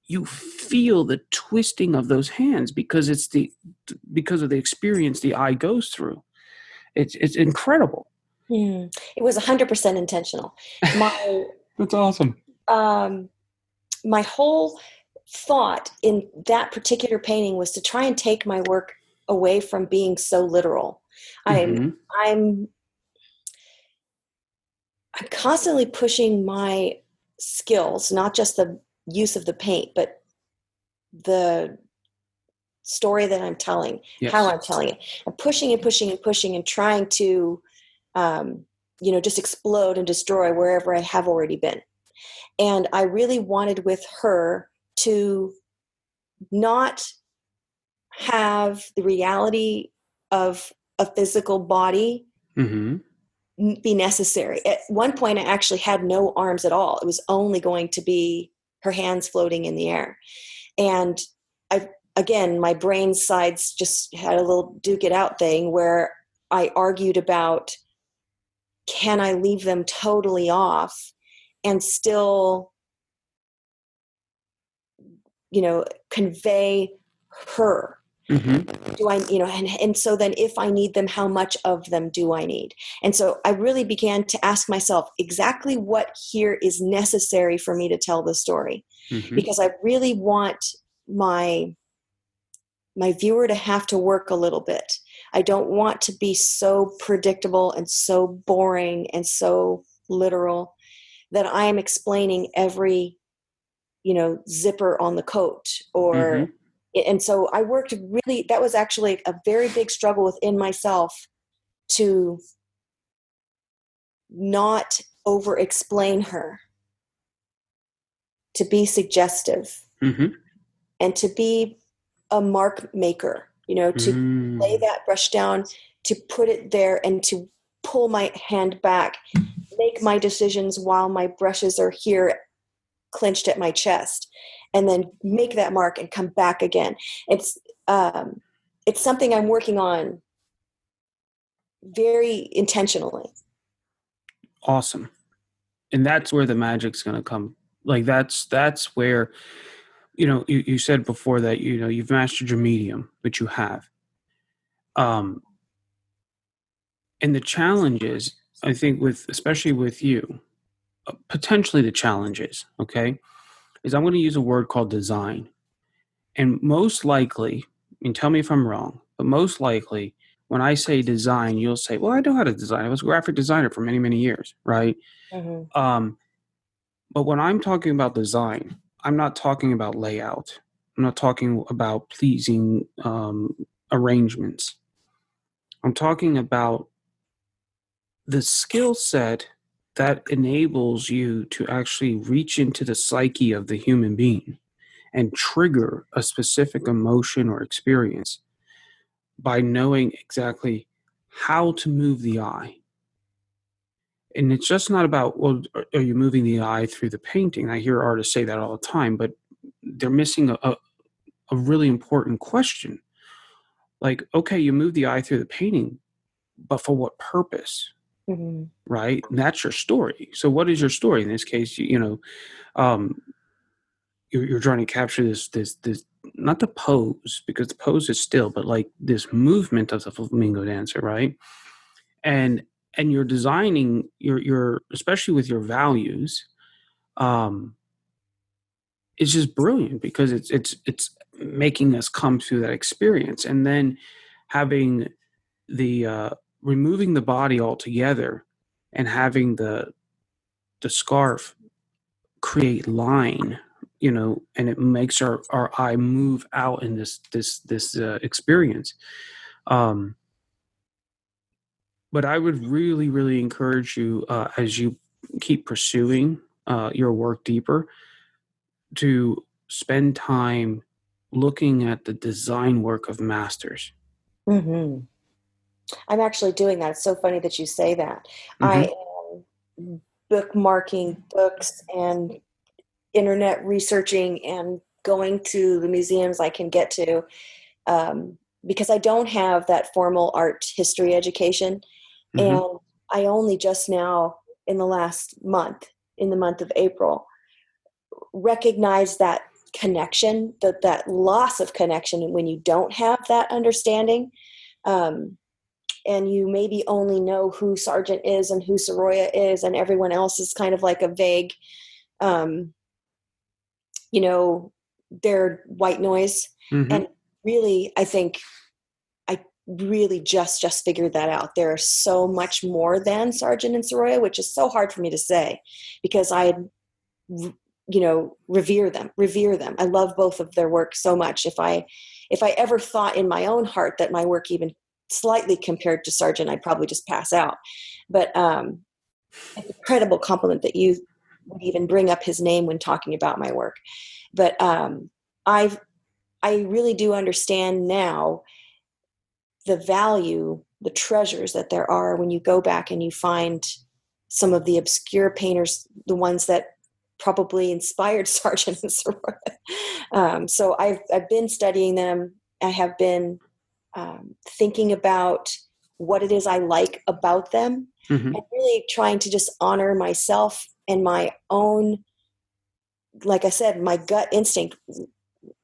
the twisting of those hands because because of the experience the eye goes through. It's incredible. It was 100% intentional. That's awesome. My whole thought in that particular painting was to try and take my work away from being so literal. I'm constantly pushing my skills, not just the use of the paint, but the story that I'm telling, how I'm telling it. I'm pushing and pushing and pushing and trying to, just explode and destroy wherever I have already been. And I really wanted with her to not have the reality of a physical body be necessary. At one point, I actually had no arms at all. It was only going to be her hands floating in the air. And I again, my brain sides just had a little duke it out thing where I argued about, can I leave them totally off and still, convey her? Do I, and so then if I need them, how much of them do I need? And so I really began to ask myself exactly what here is necessary for me to tell the story, because I really want my viewer to have to work a little bit. I don't want to be so predictable and so boring and so literal that I am explaining every, zipper on the coat or, and so I worked really, that was actually a very big struggle within myself to not over explain her, to be suggestive, and to be a mark maker, to lay that brush down, to put it there and to pull my hand back, make my decisions while my brushes are here clenched at my chest, and then make that mark and come back again. It's something I'm working on very intentionally. Awesome. And that's where the magic's going to come. Like that's where, you said before that, you've mastered your medium, which you have. And the challenge is, I think especially with you, potentially the challenge is, okay, is I'm going to use a word called design. And most likely, and tell me if I'm wrong, but most likely when I say design, you'll say, well, I know how to design. I was a graphic designer for many, many years, right? But when I'm talking about design, I'm not talking about layout. I'm not talking about pleasing arrangements. I'm talking about the skill set that enables you to actually reach into the psyche of the human being and trigger a specific emotion or experience by knowing exactly how to move the eye. And it's just not about, well, are you moving the eye through the painting? I hear artists say that all the time, but they're missing a really important question. Like, okay, you move the eye through the painting, but for what purpose? Right? And that's your story. So what is your story? In this case, you're trying to capture this, not the pose, because the pose is still, but like this movement of the flamingo dancer, right? And you're designing your especially with your values, it's just brilliant because it's making us come through that experience, and then having the removing the body altogether and having the scarf create line, and it makes our eye move out in this experience. But I would really, really encourage you, as you keep pursuing your work deeper, to spend time looking at the design work of masters. I'm actually doing that. It's so funny that you say that. I am bookmarking books and internet researching and going to the museums I can get to, because I don't have that formal art history education. And I only just now, in the last month, in the month of April, recognize that connection, that loss of connection when you don't have that understanding. And you maybe only know who Sargent is and who Soroya is, and everyone else is kind of like a vague, they're white noise. And really, I think I really just figured that out. There are so much more than Sargent and Soroya, which is so hard for me to say because I revere them. I love both of their work so much. If I ever thought in my own heart that my work even slightly compared to Sargent, I'd probably just pass out. But it's an incredible compliment that you would even bring up his name when talking about my work. But I really do understand now the value, the treasures that there are when you go back and you find some of the obscure painters, the ones that probably inspired Sergeant and Sorority. So I've been studying them. I have been thinking about what it is I like about them, and really trying to just honor myself and my own, like I said, my gut instinct.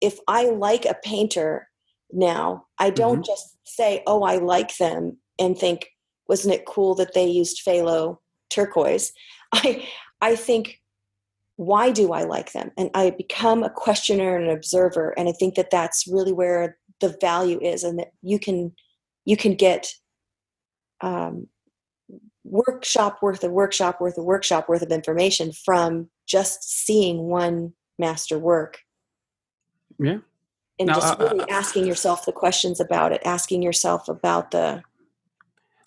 If I like a painter now, I don't just say, oh, I like them and think, wasn't it cool that they used phthalo turquoise? I think, why do I like them? And I become a questioner and an observer. And I think that that's really where the value is, and that you can get workshop worth of information from just seeing one master work. Yeah. And Now, just really asking yourself the questions about it, asking yourself about the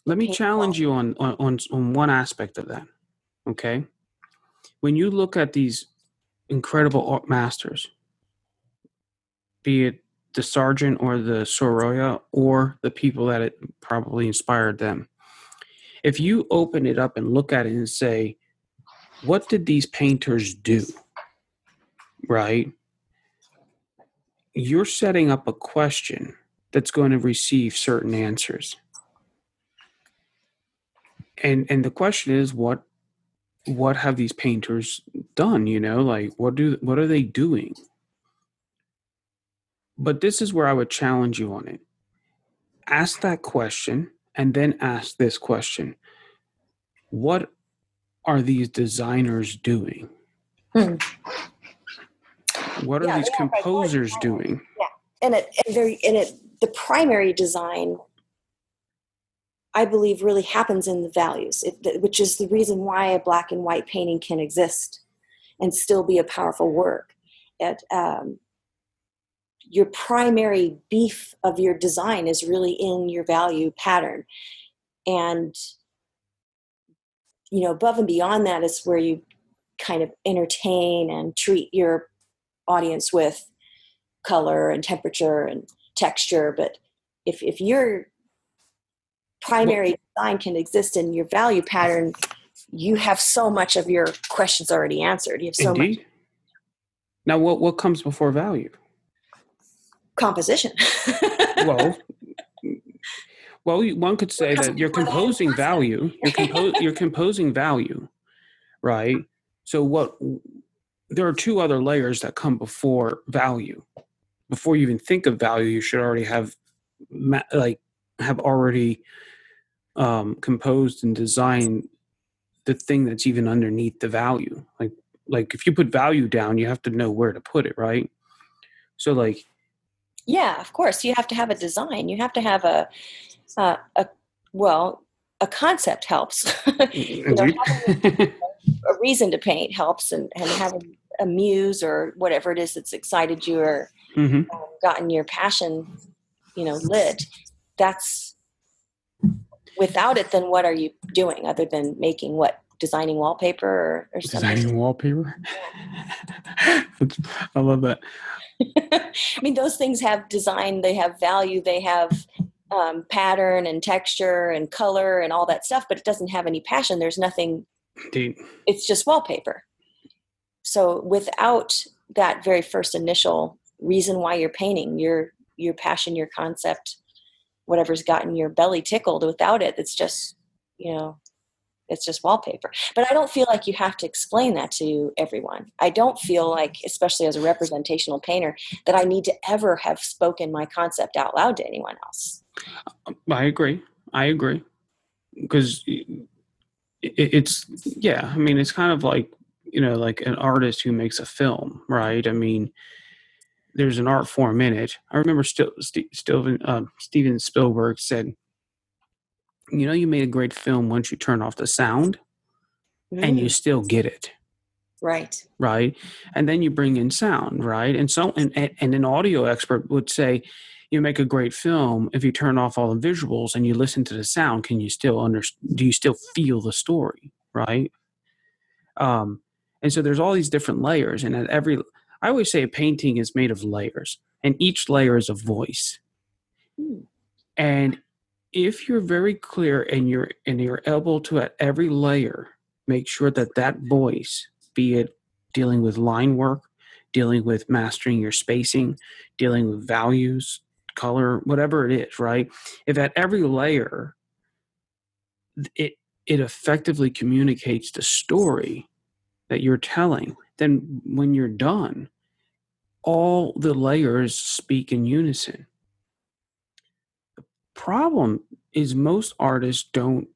let me challenge you on one aspect of that. Okay. When you look at these incredible art masters, be it the sergeant or the Soroya or the people that it probably inspired them, if you open it up and look at it and say, what did these painters do? Right? You're setting up a question that's going to receive certain answers. And the question is, what have these painters done? Like what are they doing? But this is where I would challenge you on it. Ask that question and then ask this question. What are these designers doing? What are these composers doing? Yeah. The primary design, I believe, really happens in the values, which is the reason why a black and white painting can exist and still be a powerful work. Your primary beef of your design is really in your value pattern. And, above and beyond that is where you kind of entertain and treat your audience with color and temperature and texture. But if your primary design can exist in your value pattern, you have so much of your questions already answered. You have so Indeed. much. Now, what comes before value? Composition. well, one could say that you're composing value. You're composing value, right? So there are two other layers that come before value. Before you even think of value, you should already have already composed and designed the thing that's even underneath the value. Like if you put value down, you have to know where to put it, right? So yeah, of course, you have to have a design. You have to have a concept helps. Having a reason to paint helps, and having a muse or whatever it is that's excited you or gotten your passion, lit. That's, without it, then what are you doing other than designing wallpaper or something? Designing wallpaper? I love that. I mean, those things have design, they have value, they have pattern and texture and color and all that stuff, but it doesn't have any passion. There's nothing. Indeed. It's just wallpaper. So without that very first initial reason why you're painting, your passion, your concept, whatever's gotten your belly tickled, without it, it's just, it's just wallpaper. But I don't feel like you have to explain that to everyone. I don't feel like, especially as a representational painter, that I need to ever have spoken my concept out loud to anyone else. I agree. Because it's kind of like, like an artist who makes a film, right? I mean, there's an art form in it. I remember Steven Spielberg said, you made a great film once you turn off the sound and you still get it. Right. Right. And then you bring in sound, right? And so, and an audio expert would say, you make a great film if you turn off all the visuals and you listen to the sound. Can you still do you still feel the story, right? And so there's all these different layers, and I always say a painting is made of layers, and each layer is a voice. And if you're very clear and you're able to, at every layer, make sure that voice, be it dealing with line work, dealing with mastering your spacing, dealing with values, color, whatever it is, right? If at every layer it effectively communicates the story that you're telling, then when you're done, all the layers speak in unison. The problem is most artists don't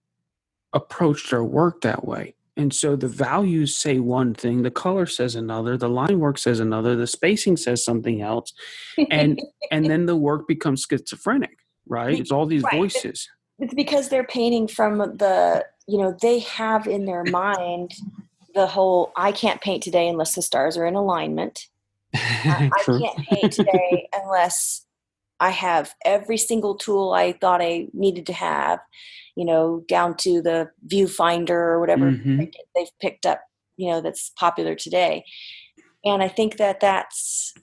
approach their work that way. And so the values say one thing, the color says another, the line work says another, the spacing says something else, and then the work becomes schizophrenic, right? It's all these voices. It's because they're painting from they have in their mind the whole, I can't paint today unless the stars are in alignment. I can't paint today unless I have every single tool I thought I needed to have, down to the viewfinder or whatever they've picked up, that's popular today. And I think that that's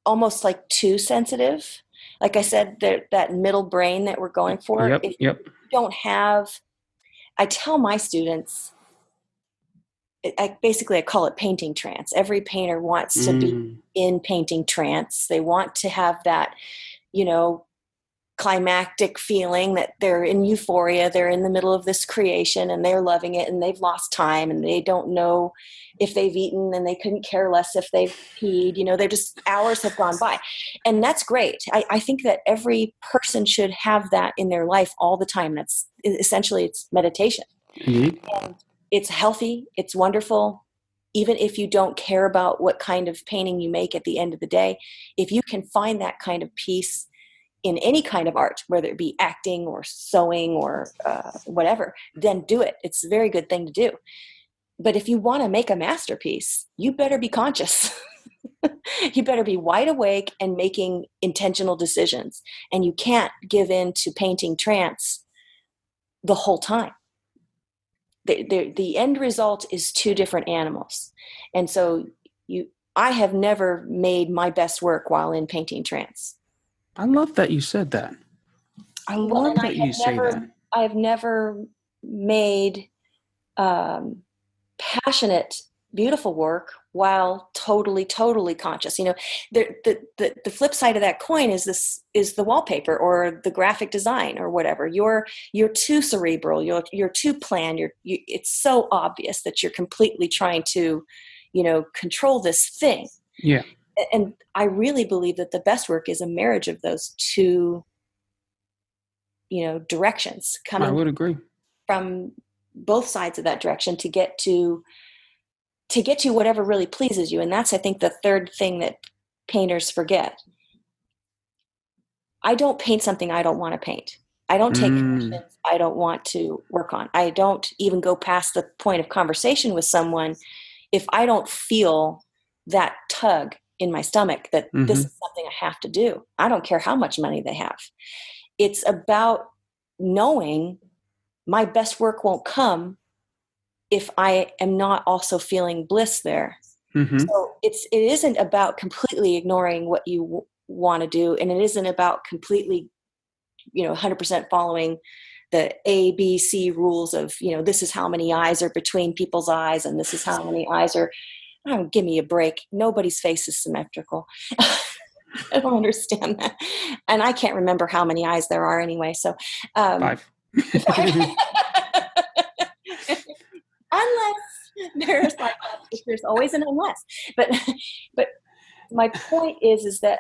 almost like too sensitive. Like I said, that middle brain that we're going for. Yep. You don't have, I tell my students, I call it painting trance. Every painter wants to be in painting trance. They want to have that, climactic feeling that they're in euphoria. They're in the middle of this creation and they're loving it, and they've lost time and they don't know if they've eaten, and they couldn't care less if they've peed. They're just, hours have gone by, and that's great. I think that every person should have that in their life all the time. That's essentially, it's meditation. Mm-hmm. And it's healthy. It's wonderful. Even if you don't care about what kind of painting you make at the end of the day, if you can find that kind of peace in any kind of art, whether it be acting or sewing or whatever, then do it. It's a very good thing to do. But if you want to make a masterpiece, you better be conscious. You better be wide awake and making intentional decisions. And you can't give in to painting trance the whole time. The end result is two different animals. And so I have never made my best work while in painting trance. I love that you said that. I love that you say that. I have never made passionate, beautiful work while totally conscious. The flip side of that coin is the wallpaper or the graphic design or whatever. You're too cerebral. You're too planned. It's so obvious that you're completely trying to, control this thing. Yeah. And I really believe that the best work is a marriage of those two, directions coming. I would agree. From both sides of that direction to get to whatever really pleases you. And that's, I think, the third thing that painters forget. I don't paint something I don't want to paint. I don't take commissions I don't want to work on. I don't even go past the point of conversation with someone if I don't feel that tug in my stomach that this is something I have to do. I don't care how much money they have. It's about knowing my best work won't come if I am not also feeling bliss there. So it isn't about completely ignoring what you want to do. And it isn't about completely, 100% following the ABC rules of, this is how many eyes are between people's eyes. And this is how many eyes are, oh, give me a break. Nobody's face is symmetrical. I don't understand that. And I can't remember how many eyes there are anyway. So, 5. Unless there's always an unless. But my point is that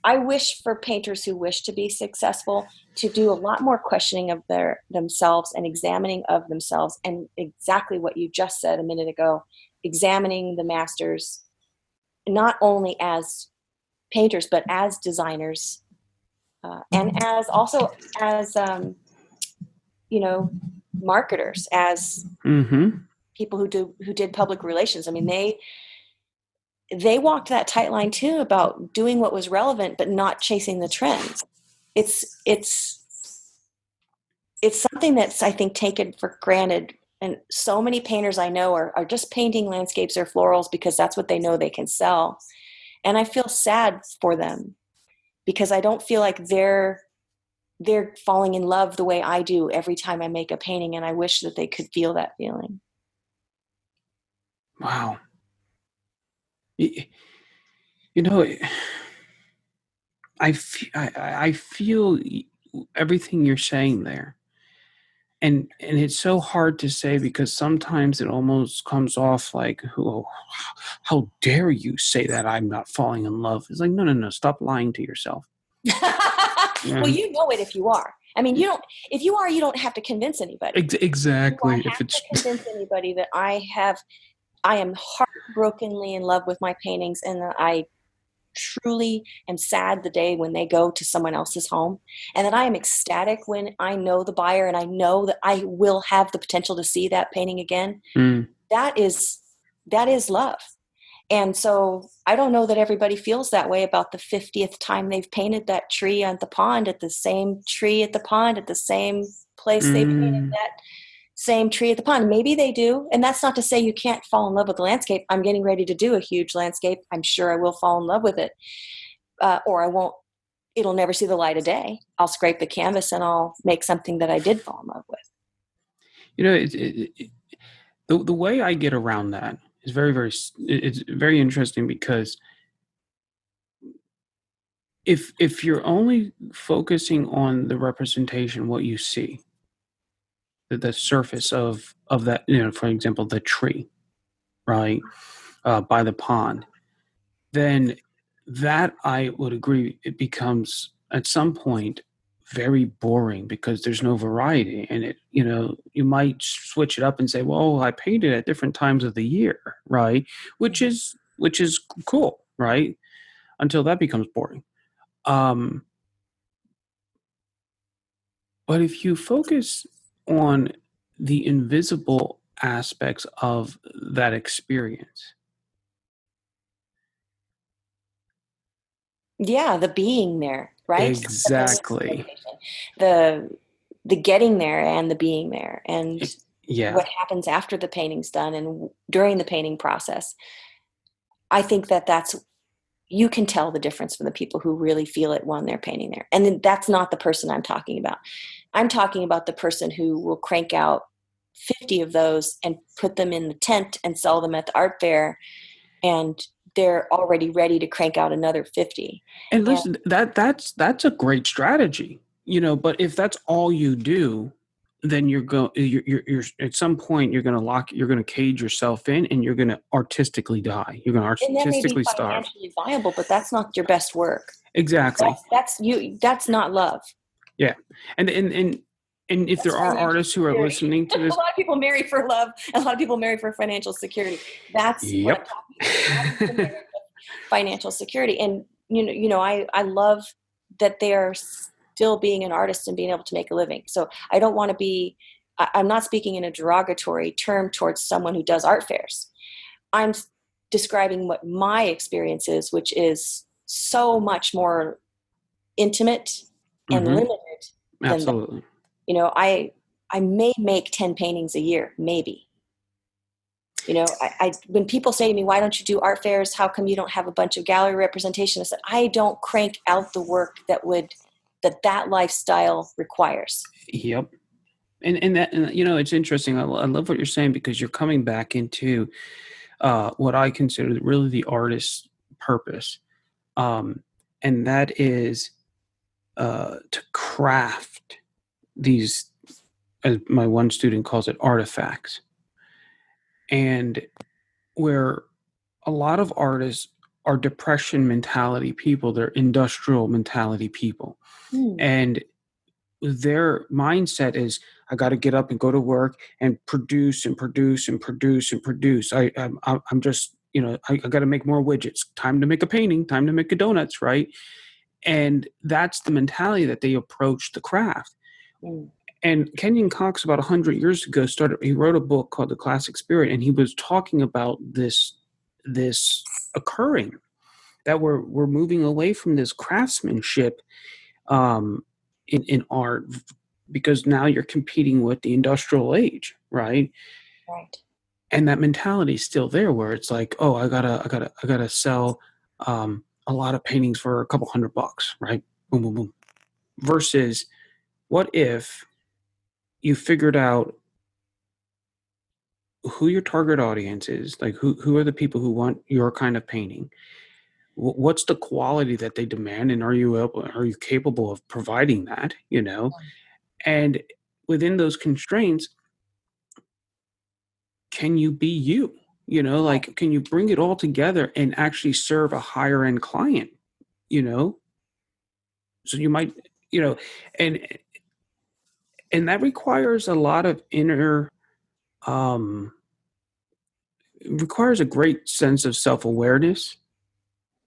I wish for painters who wish to be successful to do a lot more questioning of themselves and examining of themselves, and exactly what you just said a minute ago, examining the masters, not only as painters, but as designers, and as marketers, as people who did public relations. I mean, they walked that tight line too about doing what was relevant, but not chasing the trends. It's something that's, I think, taken for granted. And so many painters I know are just painting landscapes or florals because that's what they know they can sell. And I feel sad for them because I don't feel like they're falling in love the way I do every time I make a painting. And I wish that they could feel that feeling. Wow. Y- You know, I feel everything you're saying there. And it's so hard to say because sometimes it almost comes off like, oh, how dare you say that I'm not falling in love? It's like, no, no, no, stop lying to yourself. Well, Yeah. you know it if you are. I mean, you don't. If you are, you don't have to convince anybody. Do I Exactly. If have to it's convince anybody that I am heartbrokenly in love with my paintings, and that I truly am sad the day when they go to someone else's home, and that I am ecstatic when I know the buyer and I know that I will have the potential to see that painting again. mm, That is love. And so I don't know that everybody feels that way about the 50th time they've painted that tree at the pond, at the same tree at the pond, at the same place they painted mm, that same tree at the pond. Maybe they do. And that's not to say you can't fall in love with the landscape. I'm getting ready to do a huge landscape. I'm sure I will fall in love with it. Or I won't, it'll never see the light of day. I'll scrape the canvas and I'll make something that I did fall in love with. you know, the way I get around that is it's very interesting because if you're only focusing on the representation, what you see, the surface of that, for example, the tree, right, by the pond, then that I would agree it becomes at some point very boring because there's no variety and you might switch it up and say, well, I painted at different times of the year, right, which is cool, right, until that becomes boring. um but if you focus on the invisible aspects of that experience. Yeah, the being there, right? The Exactly. manifestation, the the getting there and the being there, and Yeah. what happens after the painting's done and during the painting process. I think that that's you can tell the difference from the people who really feel it when they're painting there. And then that's not the person I'm talking about. I'm talking about the person who will crank out 50 of those and put them in the tent and sell them at the art fair, and they're already ready to crank out another 50. And And listen, that's a great strategy, but if that's all you do, then you're at some point you're gonna cage yourself in and you're gonna artistically die. You're gonna and that may be artistically starve. financially viable, but that's not your best work. Exactly. That's not love. Yeah. And if That's there are financial artists who are security. listening to A this, lot of people marry for love, and a lot of people marry for financial security. That's what I'm yep. talking about. A lot of people marry for financial security. And I love that they are still being an artist and being able to make a living. So I don't want to be I'm not speaking in a derogatory term towards someone who does art fairs. I'm describing what my experience is, which is so much more intimate and Hmm. limited than that. Absolutely. I may make 10 paintings a year, maybe. I when people say to me, why don't you do art fairs, how come you don't have a bunch of gallery representation, I said, I don't crank out the work that lifestyle requires. Yep. And it's interesting. I love what you're saying because you're coming back into what I consider really the artist's purpose, um, and that is to craft these, as my one student calls it, artifacts. And where a lot of artists are depression mentality people, they're industrial mentality people, Hmm. and their mindset is, I got to get up and go to work and produce and produce and produce and produce. I'm just, I got to make more widgets. Time to make a painting. Time to make a donuts, right? And that's the mentality that they approach the craft. Hmm. And Kenyon Cox, about 100 years ago, he wrote a book called The Classic Spirit, and he was talking about this occurring, that we're moving away from this craftsmanship, um, in art, because now you're competing with the industrial age, right? Right. And that mentality is still there, where it's like, oh, I gotta sell a lot of paintings for a couple $100, right? Boom, boom, boom. Versus, what if you figured out who your target audience is, like who are the people who want your kind of painting. What's the quality that they demand, and are you capable of providing that? And within those constraints, can you be you? Like, can you bring it all together and actually serve a higher end client? you know so you might, and that requires a lot of inner, um requires a great sense of self-awareness,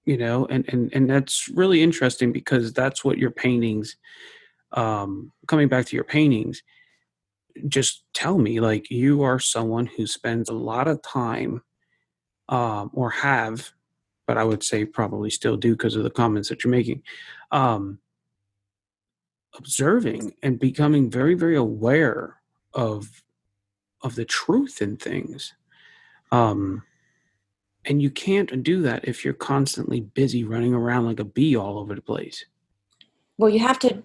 and that's really interesting, because that's what your paintings, coming back to your paintings, just tell me, like, you are someone who spends a lot of time, or have, but I would say probably still do because of the comments that you're making, um, observing and becoming very, very aware of the truth in things. Um, and you can't do that if you're constantly busy running around like a bee all over the place. Well, you have to,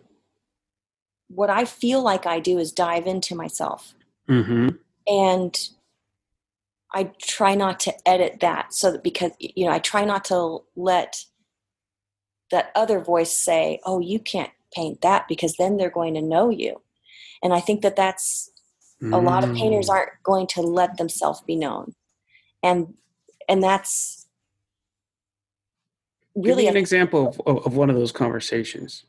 what I feel like I do is dive into myself. Mm-hmm. And I try not to edit that, so that, because, I try not to let that other voice say, oh, you can't paint that, because then they're going to know you. And I think that that's, a lot of painters aren't going to let themselves be known. And that's really... Give me an example of one of those conversations.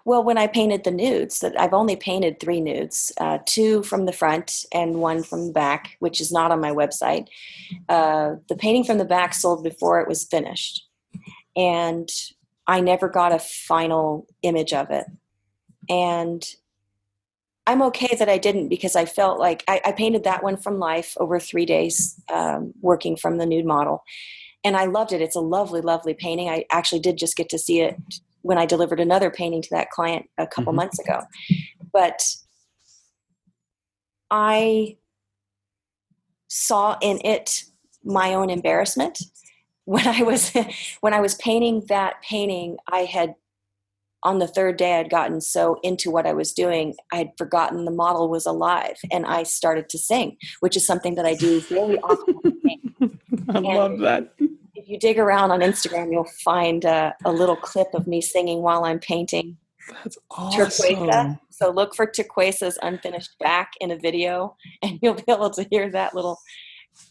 Well, when I painted the nudes, that I've only painted 3 nudes, 2 from the front and 1 from the back, which is not on my website. The painting from the back sold before it was finished, and I never got a final image of it. And I'm okay that I didn't, because I felt like I painted that one from life over 3 days, working from the nude model. And I loved it. It's a lovely, lovely painting. I actually did just get to see it when I delivered another painting to that client a couple months ago. But I saw in it my own embarrassment. When I was painting that painting, I had, on the 3rd day, I'd gotten so into what I was doing, I had forgotten the model was alive, and I started to sing, which is something that I do very often. I love that. If you dig around on Instagram, you'll find a little clip of me singing while I'm painting. That's awesome. Turquesa. So look for Turquesa's Unfinished Back in a video, and you'll be able to hear that little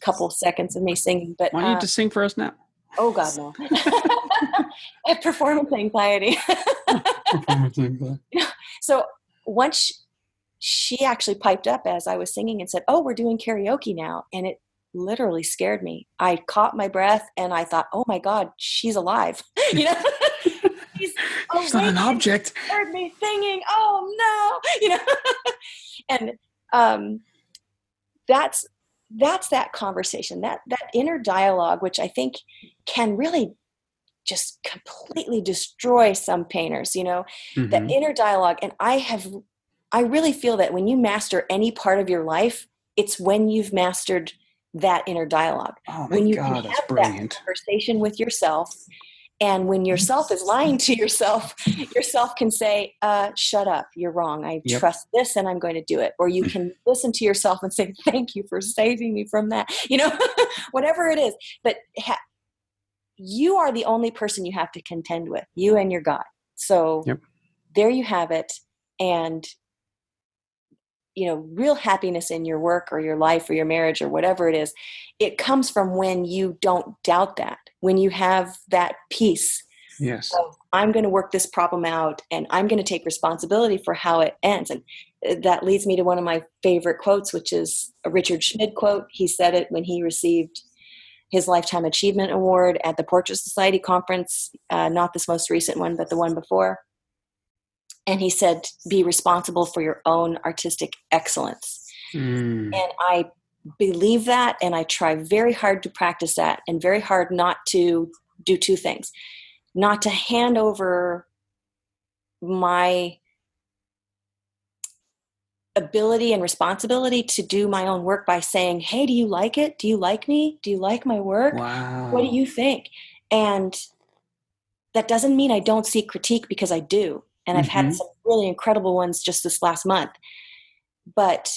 couple seconds of me singing. But why don't you just sing for us now? Oh God, no! I have performance anxiety. So once she actually piped up as I was singing and said, "Oh, we're doing karaoke now," and it literally scared me. I caught my breath and I thought, "Oh my God, she's alive!" She's not an object. Heard me singing. Oh no! And that's that conversation, that inner dialogue, which I think can really just completely destroy some painters. That inner dialogue. And I really feel that when you master any part of your life, it's when you've mastered that inner dialogue. Oh my when you God, can that's have brilliant. that conversation with yourself, and when yourself is lying to yourself can say, shut up, you're wrong. I trust this and I'm going to do it. Or you can listen to yourself and say, thank you for saving me from that, whatever it is. But you are the only person you have to contend with, you and your God. So there you have it. And real happiness in your work or your life or your marriage or whatever it is, it comes from when you don't doubt that, when you have that peace. Yes. Of, I'm going to work this problem out and I'm going to take responsibility for how it ends. And that leads me to one of my favorite quotes, which is a Richard Schmid quote. He said it when he received his Lifetime Achievement Award at the Portrait Society conference, not this most recent one, but the one before. And he said, be responsible for your own artistic excellence. And I believe that, and I try very hard to practice that, and very hard not to do 2 things. Not to hand over my ability and responsibility to do my own work by saying, hey, do you like it? Do you like me? Do you like my work? Wow. What do you think? And that doesn't mean I don't seek critique, because I do. And I've had some really incredible ones just this last month. But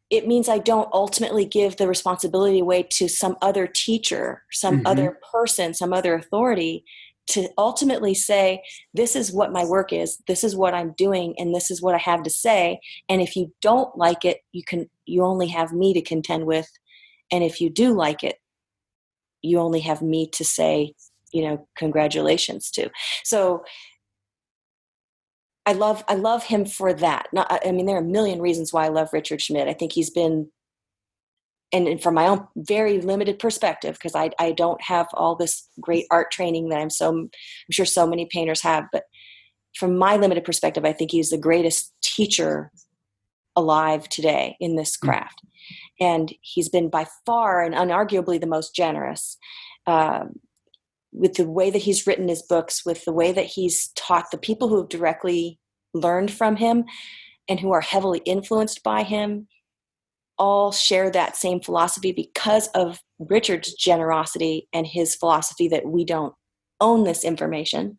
it means I don't ultimately give the responsibility away to some other teacher, some other person, some other authority to ultimately say, this is what my work is, this is what I'm doing, and this is what I have to say. And if you don't like it, you only have me to contend with. And if you do like it, you only have me to say, congratulations to. So I love him for that. There are a million reasons why I love Richard Schmid. I think he's been, and from my own very limited perspective, because I don't have all this great art training that I'm sure so many painters have, but from my limited perspective, I think he's the greatest teacher alive today in this craft. And he's been by far and unarguably the most generous with the way that he's written his books, with the way that he's taught the people who have directly learned from him and who are heavily influenced by him, all share that same philosophy because of Richard's generosity and his philosophy that we don't own this information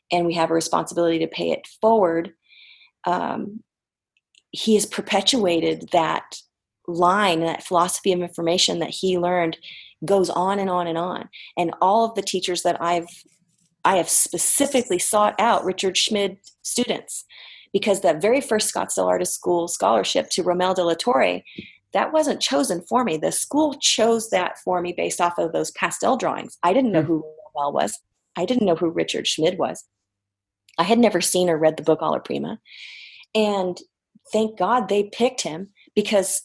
and we have a responsibility to pay it forward. He has perpetuated that line, that philosophy of information that he learned goes on and on and on. And all of the teachers that I have specifically sought out Richard Schmid students, because that very first Scottsdale Artist School scholarship to Romel de la Torre, that wasn't chosen for me. The school chose that for me based off of those pastel drawings. I didn't know who Romel was. I didn't know who Richard Schmid was. I had never seen or read the book Alla Prima. And thank God they picked him, because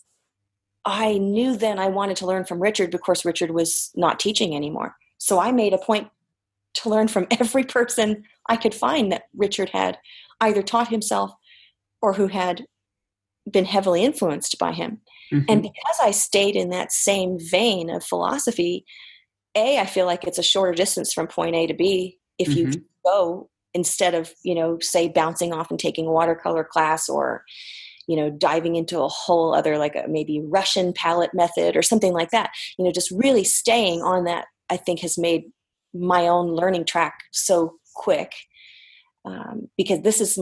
I knew then I wanted to learn from Richard. Of course, Richard was not teaching anymore. So I made a point to learn from every person I could find that Richard had either taught himself or who had been heavily influenced by him. And because I stayed in that same vein of philosophy, I feel like it's a shorter distance from point A to B if you go, instead of, say, bouncing off and taking a watercolor class, or diving into a whole other, like maybe Russian palette method or something like that. Just really staying on that, I think, has made my own learning track so quick. Because this is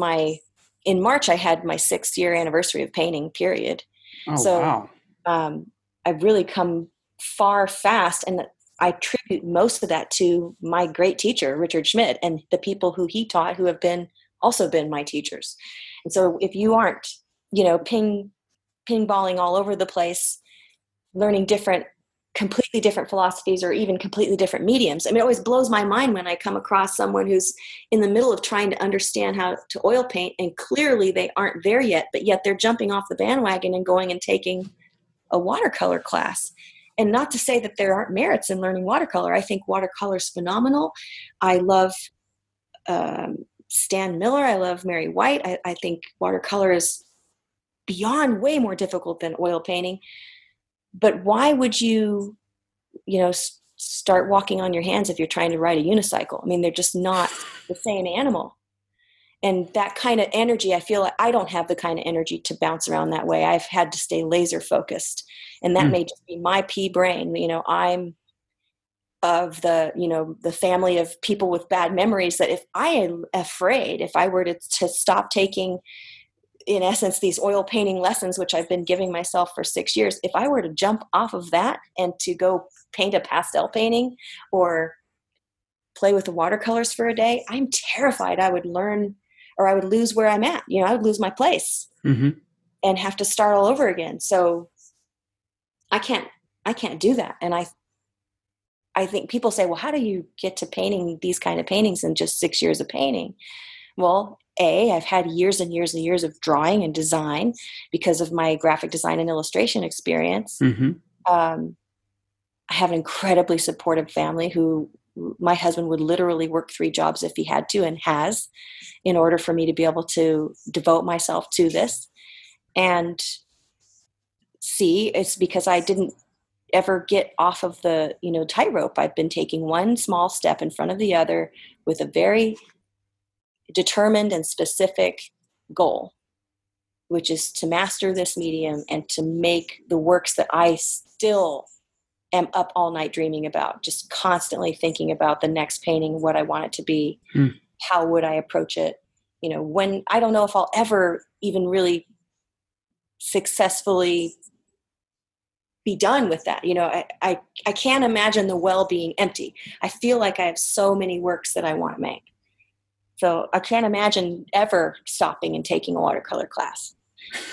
in March, I had my 6th year anniversary of painting, period. Oh, so, wow. I've really come far fast, and I attribute most of that to my great teacher, Richard Schmid, and the people who he taught who have also been my teachers. And so if you aren't, ping-balling all over the place, learning completely different philosophies or even completely different mediums. It always blows my mind when I come across someone who's in the middle of trying to understand how to oil paint, and clearly they aren't there yet, but yet they're jumping off the bandwagon and going and taking a watercolor class. And not to say that there aren't merits in learning watercolor. I think watercolor is phenomenal. I love Stan Miller. I love Mary White. I think watercolor is beyond way more difficult than oil painting. But why would you, start walking on your hands if you're trying to ride a unicycle? They're just not the same animal. And that kind of energy, I feel like I don't have the kind of energy to bounce around that way. I've had to stay laser focused. And that may just be my pea brain. I'm of the family of people with bad memories, that if I am afraid, if I were to stop taking, in essence, these oil painting lessons, which I've been giving myself for 6 years, if I were to jump off of that and to go paint a pastel painting or play with the watercolors for a day, I'm terrified I would learn, or I would lose where I'm at. I would lose my place and have to start all over again. So I can't do that. And I think people say, well, how do you get to painting these kind of paintings in just 6 years of painting? Well, I've had years and years and years of drawing and design because of my graphic design and illustration experience. I have an incredibly supportive family who my husband would literally work 3 jobs if he had to, and has, in order for me to be able to devote myself to this. And it's because I didn't ever get off of the, tightrope. I've been taking one small step in front of the other with a very determined and specific goal, which is to master this medium and to make the works that I still am up all night dreaming about, just constantly thinking about the next painting, what I want it to be, how would I approach it? When I don't know if I'll ever even really successfully be done with that. I can't imagine the well being empty. I feel like I have so many works that I want to make. So I can't imagine ever stopping and taking a watercolor class.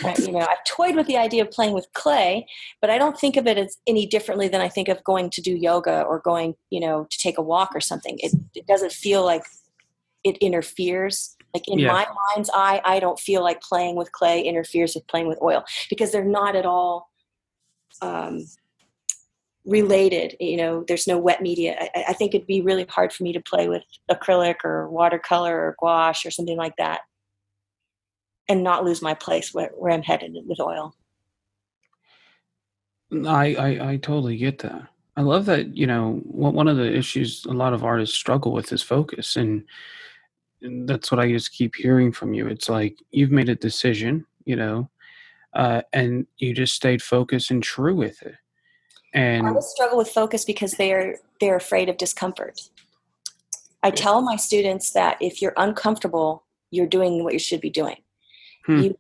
I've toyed with the idea of playing with clay, but I don't think of it as any differently than I think of going to do yoga or going, to take a walk or something. It doesn't feel like it interferes. Like in my mind's eye, I don't feel like playing with clay interferes with playing with oil, because they're not at all related. There's no wet media. I think it'd be really hard for me to play with acrylic or watercolor or gouache or something like that and not lose my place where I'm headed with oil. I totally get that. I love that, one of the issues a lot of artists struggle with is focus. And that's what I just keep hearing from you. It's like you've made a decision, and you just stayed focused and true with it. And artists struggle with focus because they're afraid of discomfort. I tell my students that if you're uncomfortable, you're doing what you should be doing. I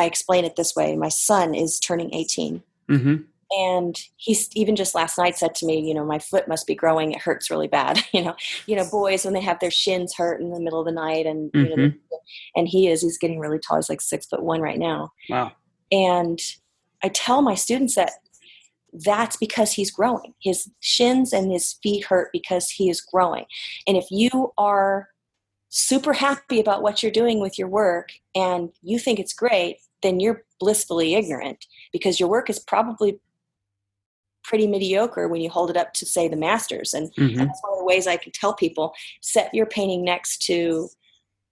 explain it this way. My son is turning 18. Mm-hmm. And he's even just last night said to me, my foot must be growing. It hurts really bad. Boys, when they have their shins hurt in the middle of the night, and, and he's getting really tall. He's like 6'1" right now. Wow. And I tell my students that that's because he's growing. His shins and his feet hurt because he is growing. And if you are super happy about what you're doing with your work and you think it's great, then you're blissfully ignorant, because your work is probably pretty mediocre when you hold it up to, say, the masters. And that's one of the ways I can tell people, set your painting next to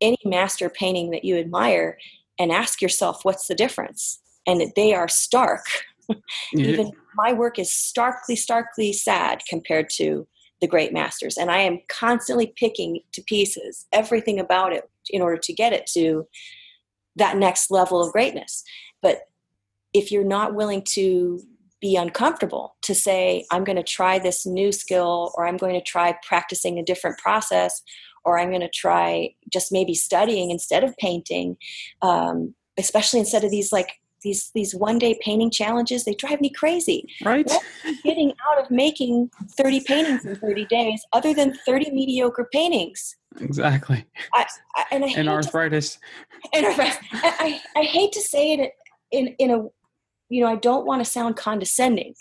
any master painting that you admire and ask yourself, what's the difference? And they are stark. Even my work is starkly sad compared to the great masters. And I am constantly picking to pieces everything about it in order to get it to that next level of greatness. But if you're not willing to be uncomfortable, to say, I'm going to try this new skill, or I'm going to try practicing a different process, or I'm going to try just maybe studying instead of painting, especially instead of these one-day painting challenges, they drive me crazy. Right. What are you getting out of making 30 paintings in 30 days other than 30 mediocre paintings? Exactly. And arthritis. I hate to say it in a, I don't want to sound condescending,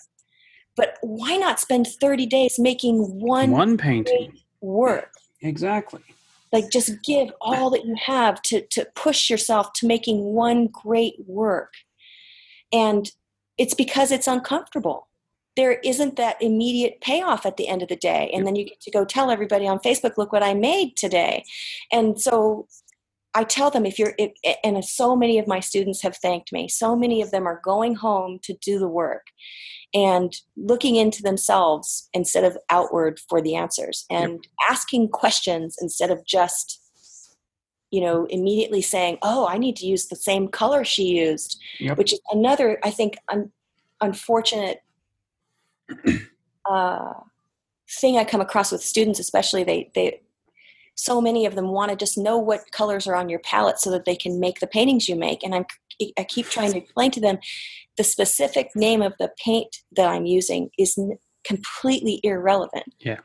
but why not spend 30 days making one painting work? Exactly. Like, just give all that you have to push yourself to making one great work. And it's because it's uncomfortable. There isn't that immediate payoff at the end of the day. And then you get to go tell everybody on Facebook, look what I made today. And so I tell them, and so many of my students have thanked me. So many of them are going home to do the work and looking into themselves instead of outward for the answers, and asking questions instead of just, immediately saying, oh, I need to use the same color she used, which is another, I think, unfortunate thing I come across with students, especially they so many of them want to just know what colors are on your palette so that they can make the paintings you make. And I keep trying to explain to them the specific name of the paint that I'm using is completely irrelevant. Yeah.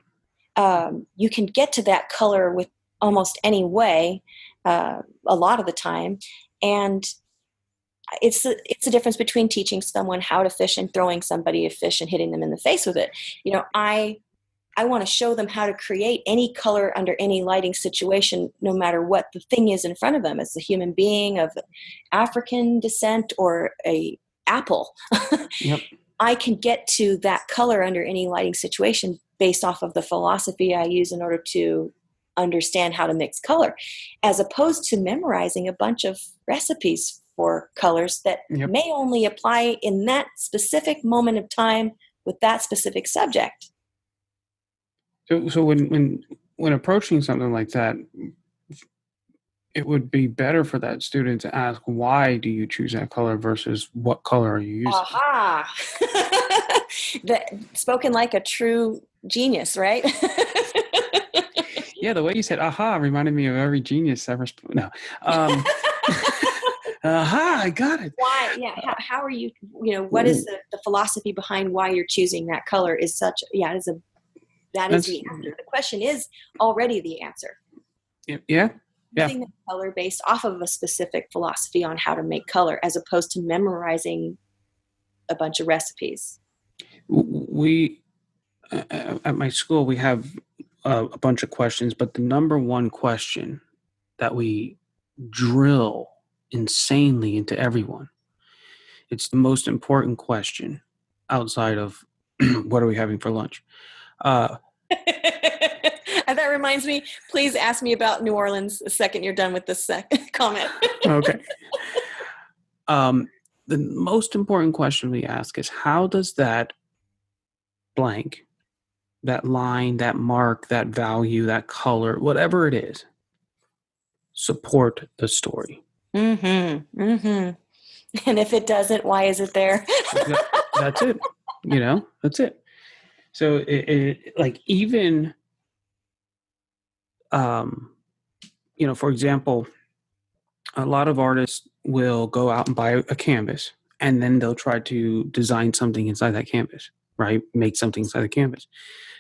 You can get to that color with almost any way, a lot of the time. And it's the difference between teaching someone how to fish and throwing somebody a fish and hitting them in the face with it. I want to show them how to create any color under any lighting situation, no matter what the thing is in front of them. As a human being of African descent or a apple, I can get to that color under any lighting situation based off of the philosophy I use in order to understand how to mix color, as opposed to memorizing a bunch of recipes for colors that may only apply in that specific moment of time with that specific subject. So when approaching something like that, it would be better for that student to ask, why do you choose that color versus what color are you using? Aha! Spoken like a true genius, right? Yeah, the way you said "aha" reminded me of every genius ever. No. Aha, I got it. Why? Yeah. How are you? What is the philosophy behind why you're choosing that color? Is such. Yeah. That is the answer. The question is already the answer. Yeah. Using the color based off of a specific philosophy on how to make color, as opposed to memorizing a bunch of recipes. We at my school we have a bunch of questions, but the number one question that we drill insanely into everyone, it's the most important question outside of what are we having for lunch. That reminds me, please ask me about New Orleans the second you're done with this comment. Okay. The most important question we ask is, how does that blank, that line, that mark, that value, that color, whatever it is, support the story? Mm-hmm. Mm-hmm. And if it doesn't, why is it there? That's it. That's it. So it like even, for example, a lot of artists will go out and buy a canvas, and then they'll try to design something inside that canvas, right? Make something inside the canvas,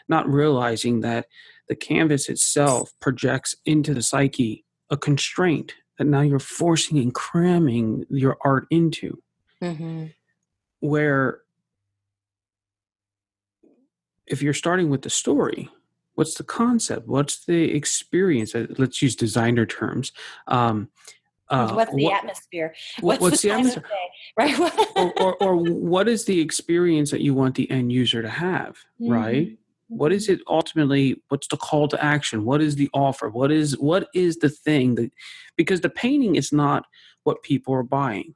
not realizing that the canvas itself projects into the psyche a constraint that now you're forcing and cramming your art into. Mm-hmm. Where if you're starting with the story, what's the concept? What's the experience? Let's use designer terms. What's the atmosphere? What's the atmosphere? Right? or what is the experience that you want the end user to have, right? Mm-hmm. What is it ultimately? What's the call to action? What is the offer? What is the thing that, because the painting is not what people are buying.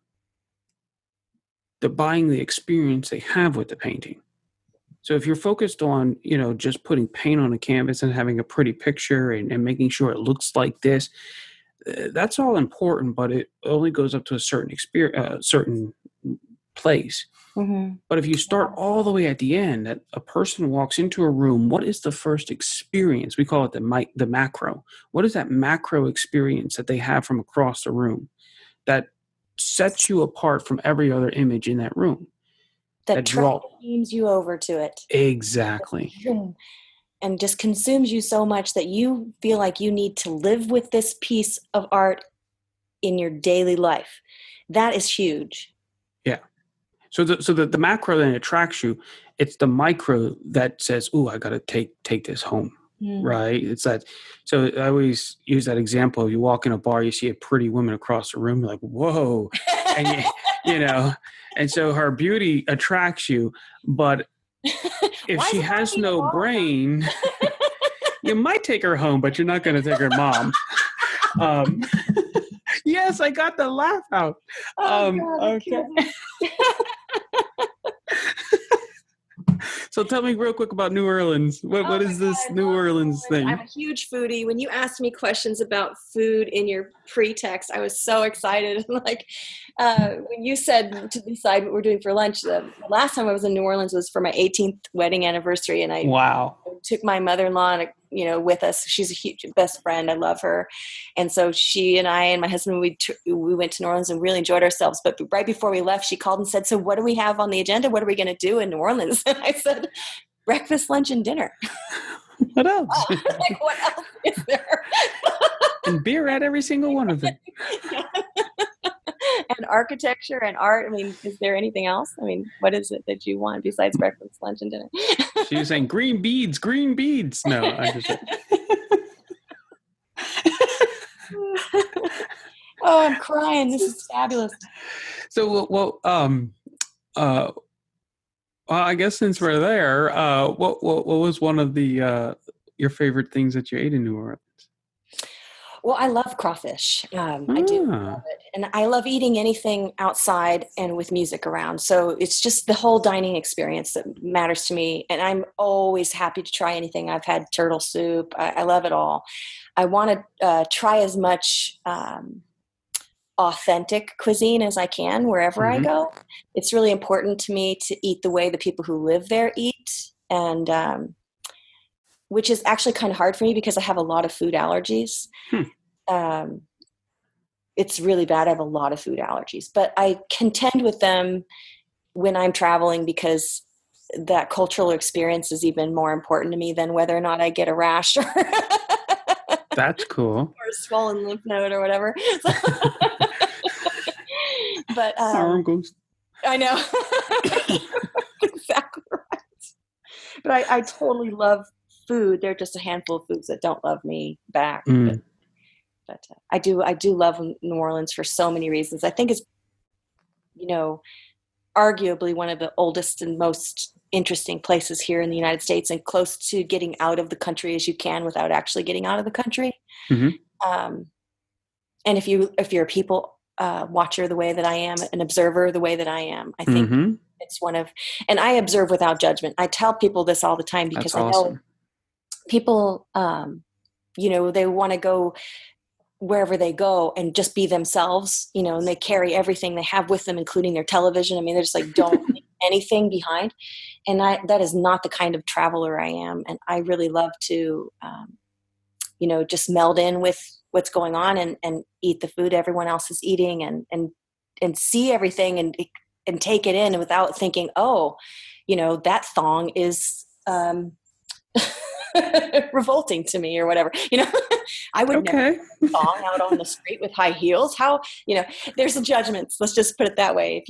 They're buying the experience they have with the painting. So if you're focused on, just putting paint on a canvas and having a pretty picture and making sure it looks like this, that's all important, but it only goes up to a certain experience, certain place. Mm-hmm. But if you start all the way at the end, that a person walks into a room, what is the first experience? We call it the macro. What is that macro experience that they have from across the room that sets you apart from every other image in that room? That dreams you over to it. Exactly. And just consumes you so much that you feel like you need to live with this piece of art in your daily life. That is huge. Yeah. So the macro then attracts you. It's the micro that says, "Ooh, I got to take this home." Right? It's that. So I always use that example. You walk in a bar, you see a pretty woman across the room, you're like, "Whoa," and and so her beauty attracts you. But if she has no brain, you might take her home, but you're not going to take her mom. Yes, I got the laugh out. Okay. So tell me real quick about New Orleans. What is this New Orleans thing? I'm a huge foodie. When you asked me questions about food in your pretext, I was so excited. When you said to decide what we're doing for lunch, the last time I was in New Orleans was for my 18th wedding anniversary, and I took my mother-in-law, with us. She's a huge best friend. I love her, and so she and I and my husband we went to New Orleans and really enjoyed ourselves. But right before we left, she called and said, "So what do we have on the agenda? What are we going to do in New Orleans?" And I said, "Breakfast, lunch, and dinner." What else? What else is there? And beer at every single one of them. And architecture and art. I mean, is there anything else? I mean, what is it that you want besides breakfast, lunch, and dinner? She was saying green beads. No, I just. Oh, I'm crying. This is fabulous. So, I guess since we're there, what was one of the your favorite things that you ate in New Orleans? Well, I love crawfish. I do love it. And I love eating anything outside and with music around. So it's just the whole dining experience that matters to me. And I'm always happy to try anything. I've had turtle soup. I love it all. I want to try as much authentic cuisine as I can wherever I go. It's really important to me to eat the way the people who live there eat. And which is actually kind of hard for me because I have a lot of food allergies. it's really bad. I have a lot of food allergies, but I contend with them when I'm traveling because that cultural experience is even more important to me than whether or not I get a rash or That's cool. or a swollen lymph node or whatever. But Arm goes. I know. Exactly right. But I totally love food. There are just a handful of foods that don't love me back. But I do love New Orleans for so many reasons. I think it's, arguably one of the oldest and most interesting places here in the United States, and close to getting out of the country as you can without actually getting out of the country. And if you're a people watcher the way that I am, an observer the way that I am, I think it's and I observe without judgment. I tell people this all the time because I know people, they want to go wherever they go and just be themselves, and they carry everything they have with them, including their television. I mean, they're just like, don't leave anything behind. And that is not the kind of traveler I am. And I really love to, just meld in with what's going on and eat the food everyone else is eating and see everything and take it in without thinking, that thong is, revolting to me or whatever. I would never thong out on the street with high heels. How, there's the judgments. Let's just put it that way. If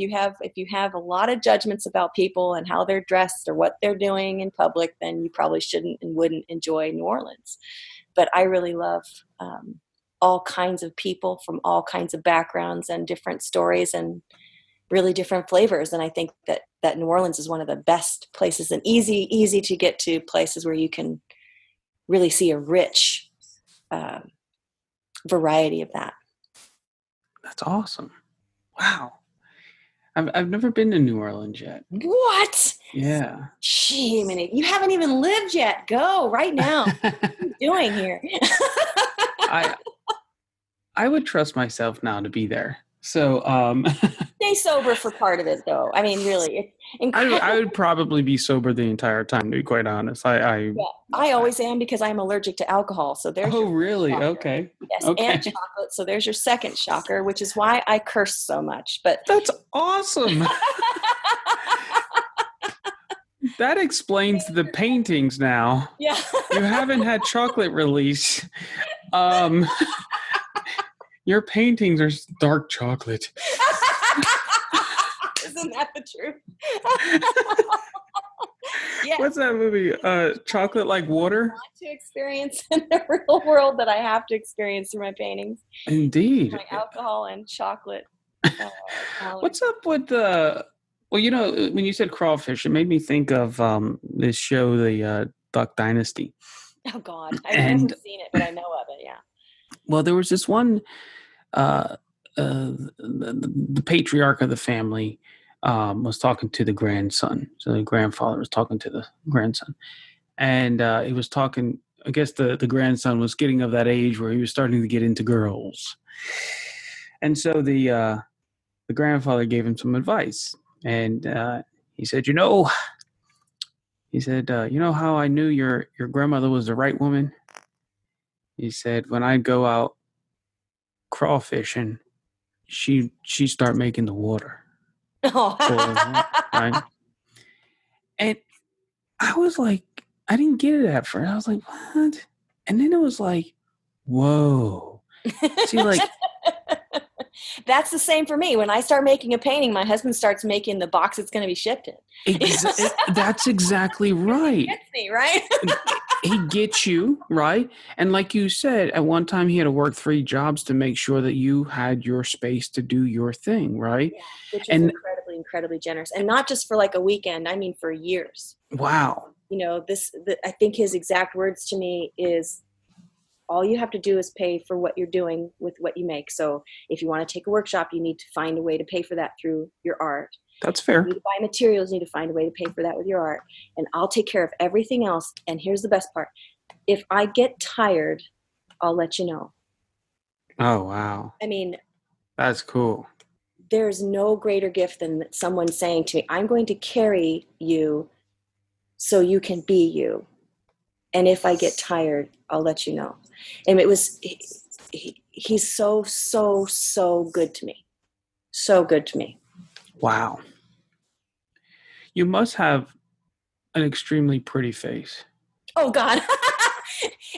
you have a lot of judgments about people and how they're dressed or what they're doing in public, then you probably shouldn't and wouldn't enjoy New Orleans. But I really love all kinds of people from all kinds of backgrounds and different stories and really different flavors. And I think that New Orleans is one of the best places and easy to get to places where you can really see a rich variety of that. That's awesome. Wow. I've never been to New Orleans yet. What? Yeah. Gee, you haven't even lived yet. Go right now. What are you doing here? I would trust myself now to be there. So stay sober for part of it, though. I mean, really, it's incredible. I would probably be sober the entire time, to be quite honest. I always am because I'm allergic to alcohol. So there's really? Shocker. Okay. Yes, okay. And chocolate. So there's your second shocker, which is why I curse so much. But that's awesome. That explains the paintings now. Yeah. You haven't had chocolate release. Your paintings are dark chocolate. Isn't that the truth? Yeah. What's that movie? Chocolate Like Water? I want to experience in the real world that I have to experience through my paintings. Indeed. My alcohol and chocolate. What's up with the... Well, when you said crawfish, it made me think of this show, the Duck Dynasty. Oh, God. I've never seen it, but I know of it, yeah. Well, there was this one... the patriarch of the family was talking to the grandson. So the grandfather was talking to the grandson. And he was talking, I guess the grandson was getting of that age where he was starting to get into girls. And so the grandfather gave him some advice. And he said, you know how I knew your grandmother was the right woman? He said, when I'd go out crawfishing, she start making the water. Oh. Right? And I was like, I didn't get it at first. I was like, what? And then it was like, whoa. See, like, that's the same for me. When I start making a painting, my husband starts making the box it's going to be shipped in. That's exactly right. He gets me, right? He gets you, right? And like you said, at one time he had to work 3 jobs to make sure that you had your space to do your thing, right? Yeah, which is incredibly generous. And not just for like a weekend, I mean for years. Wow. I think his exact words to me is, all you have to do is pay for what you're doing with what you make. So if you want to take a workshop, you need to find a way to pay for that through your art. That's fair. You need to buy materials, you need to find a way to pay for that with your art. And I'll take care of everything else. And here's the best part. If I get tired, I'll let you know. Oh, wow. I mean, that's cool. There's no greater gift than someone saying to me, I'm going to carry you so you can be you. And if I get tired, I'll let you know. And it was, he's so, so, so good to me. So good to me. Wow. You must have an extremely pretty face. Oh God.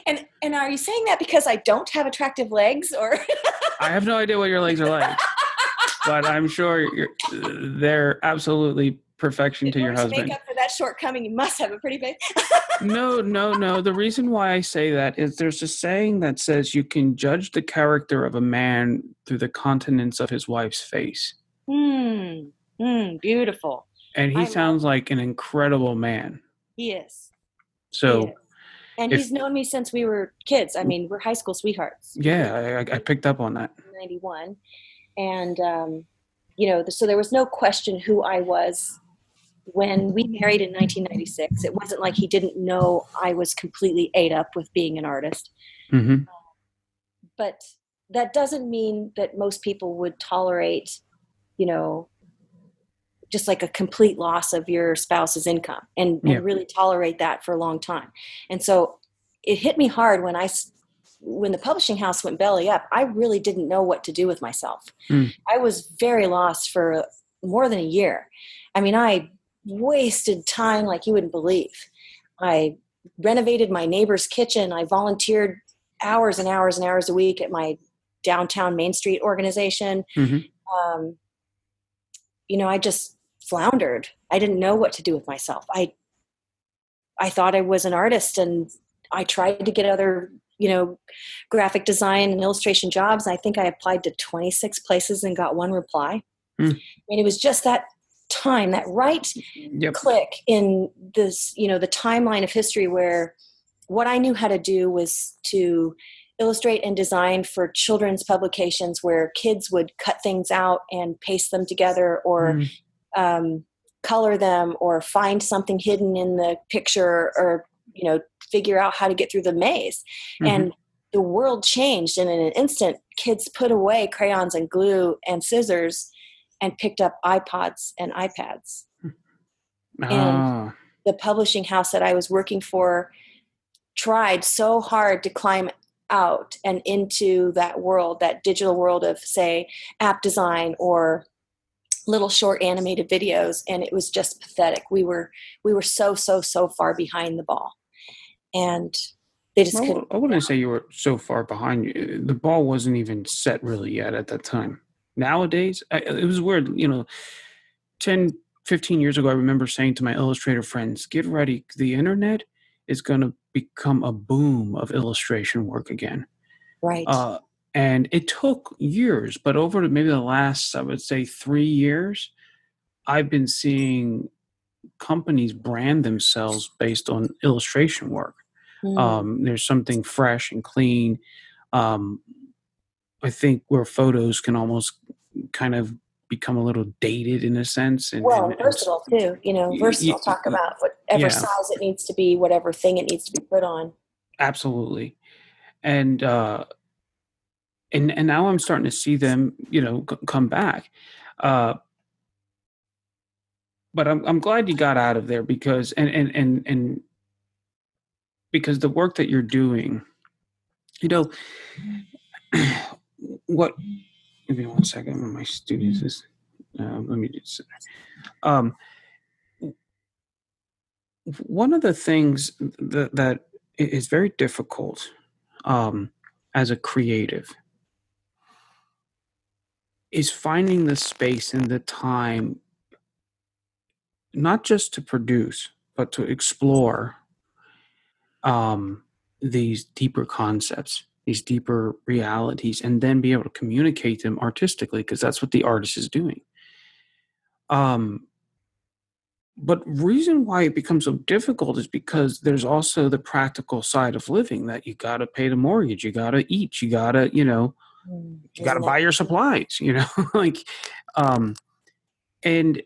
and are you saying that because I don't have attractive legs, or? I have no idea what your legs are like, but I'm sure they're absolutely perfection to your husband. To make up for that shortcoming, you must have a pretty face. No. The reason why I say that is there's a saying that says you can judge the character of a man through the countenance of his wife's face. Beautiful. And he sounds like an incredible man. He is. So, he is. And he's known me since we were kids. I mean, we're high school sweethearts. Yeah, I picked up on that. 91. And, so there was no question who I was when we married in 1996. It wasn't like he didn't know I was completely ate up with being an artist. Mm-hmm. But that doesn't mean that most people would tolerate, just like a complete loss of your spouse's income and really tolerate that for a long time. And so it hit me hard when the publishing house went belly up. I really didn't know what to do with myself. I was very lost for more than a year. I mean, I wasted time like you wouldn't believe. I renovated my neighbor's kitchen. I volunteered hours and hours and hours a week at my downtown Main Street organization. Mm-hmm. I just floundered. I didn't know what to do with myself. I thought I was an artist, and I tried to get other, graphic design and illustration jobs. I think I applied to 26 places and got one reply. And it was just that time, that right click in this, the timeline of history where what I knew how to do was to illustrate and design for children's publications where kids would cut things out and paste them together, or color them, or find something hidden in the picture, or figure out how to get through the maze. And the world changed, and in an instant kids put away crayons and glue and scissors and picked up iPods and iPads. And the publishing house that I was working for tried so hard to climb out and into that world, that digital world of, say, app design or little short animated videos, and it was just pathetic. We were so far behind the ball, and they just couldn't. I wouldn't say you were so far behind. The ball wasn't even set really yet at that time. Nowadays, it was weird. 10, 15 years ago, I remember saying to my illustrator friends, get ready. The internet is going to become a boom of illustration work again. Right. And it took years, but over maybe the last, I would say 3 years, I've been seeing companies brand themselves based on illustration work. There's something fresh and clean. I think where photos can almost kind of become a little dated in a sense. And versatile too. Versatile. Talk about whatever size it needs to be, whatever thing it needs to be put on. Absolutely. And now I'm starting to see them, come back. But I'm glad you got out of there because because the work that you're doing, what? Give me 1 second. One of my students is. Let me just. One of the things that is very difficult as a creative is finding the space and the time, not just to produce, but to explore these deeper concepts, these deeper realities, and then be able to communicate them artistically, because that's what the artist is doing. But reason why it becomes so difficult is because there's also the practical side of living, that you got to pay the mortgage, you got to eat, you got to, you got to buy your supplies, and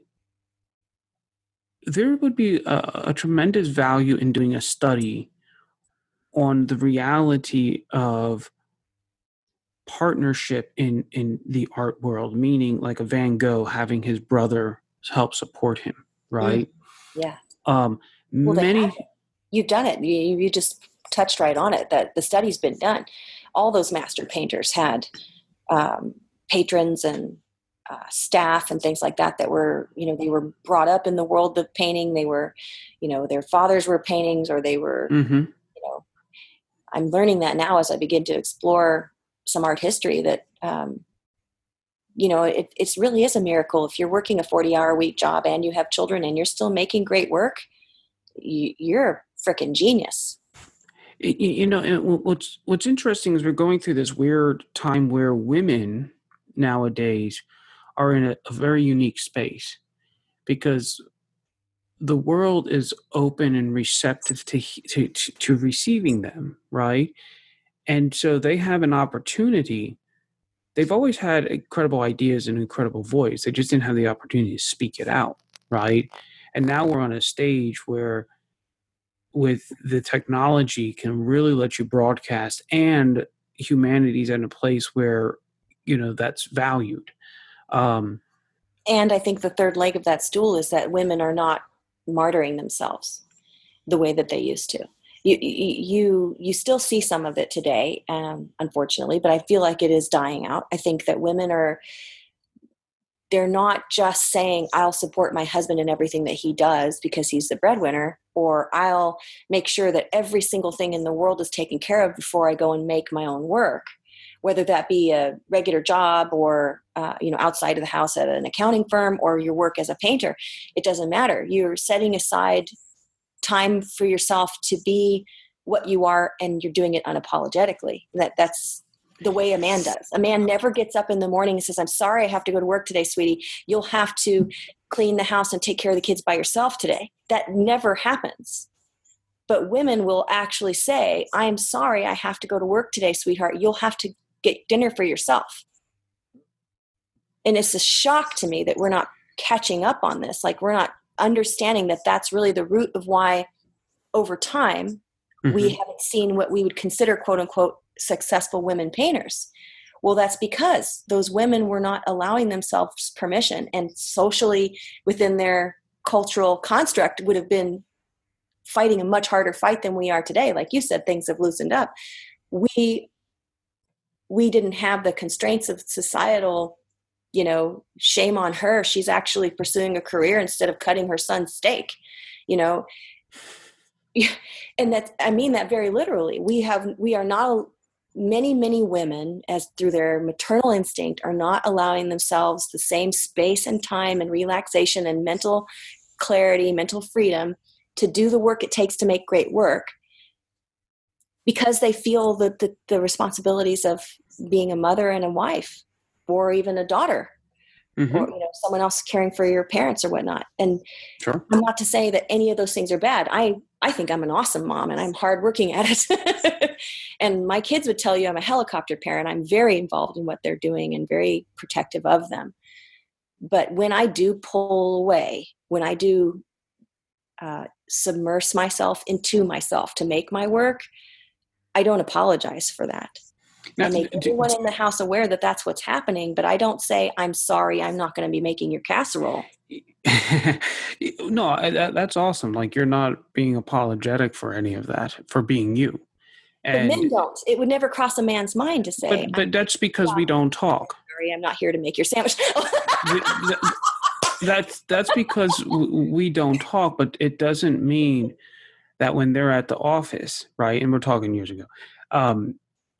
there would be a tremendous value in doing a study on the reality of partnership in the art world, meaning like a Van Gogh having his brother help support him, right? Yeah. Many. You've done it. You just touched right on it, that the study's been done. all those master painters had patrons and staff and things like that were, they were brought up in the world of painting. They were, their fathers were paintings, or they were, I'm learning that now as I begin to explore some art history, that, it really is a miracle. If you're working a 40-hour week job and you have children and you're still making great work, you're a freaking genius. What's interesting is we're going through this weird time where women nowadays are in a very unique space, because the world is open and receptive to receiving them, right? And so they have an opportunity. They've always had incredible ideas and incredible voice. They just didn't have the opportunity to speak it out, right? And now we're on a stage where, with the technology, can really let you broadcast, and humanity's in a place where, that's valued. And I think the third leg of that stool is that women are not martyring themselves the way that they used to. You still see some of it today, unfortunately, but I feel like it is dying out. I think that women they're not just saying, I'll support my husband in everything that he does because he's the breadwinner, or I'll make sure that every single thing in the world is taken care of before I go and make my own work, whether that be a regular job or, outside of the house at an accounting firm, or your work as a painter. It doesn't matter. You're setting aside time for yourself to be what you are, and you're doing it unapologetically. That's the way a man does. A man never gets up in the morning and says, I'm sorry I have to go to work today, sweetie. You'll have to clean the house and take care of the kids by yourself today. That never happens. But women will actually say, I'm sorry I have to go to work today, sweetheart. You'll have to get dinner for yourself. And it's a shock to me that we're not catching up on this. Like, we're not understanding that that's really the root of why over time we haven't seen what we would consider, quote unquote, successful women painters. Well, that's because those women were not allowing themselves permission, and socially within their cultural construct would have been fighting a much harder fight than we are today. Like you said, things have loosened up. We didn't have the constraints of societal, shame on her. She's actually pursuing a career instead of cutting her son's steak, and I mean that very literally. We are not, many women, as through their maternal instinct, are not allowing themselves the same space and time and relaxation and mental clarity, mental freedom to do the work it takes to make great work, because they feel that the responsibilities of being a mother and a wife, or even a daughter, or someone else caring for your parents or whatnot. And sure. I'm not to say that any of those things are bad. I think I'm an awesome mom, and I'm hardworking at it. And my kids would tell you I'm a helicopter parent. I'm very involved in what they're doing and very protective of them. But when I do pull away, when I do submerge myself into myself to make my work, I don't apologize for that. I make everyone in the house aware that that's what's happening, but I don't say, I'm sorry, I'm not going to be making your casserole. No, that's awesome. Like, you're not being apologetic for any of that, for being you. And but men don't. It would never cross a man's mind to say. But that's because we don't talk. Sorry, I'm not here to make your sandwich. That's because we don't talk, but it doesn't mean that when they're at the office, right, and we're talking years ago,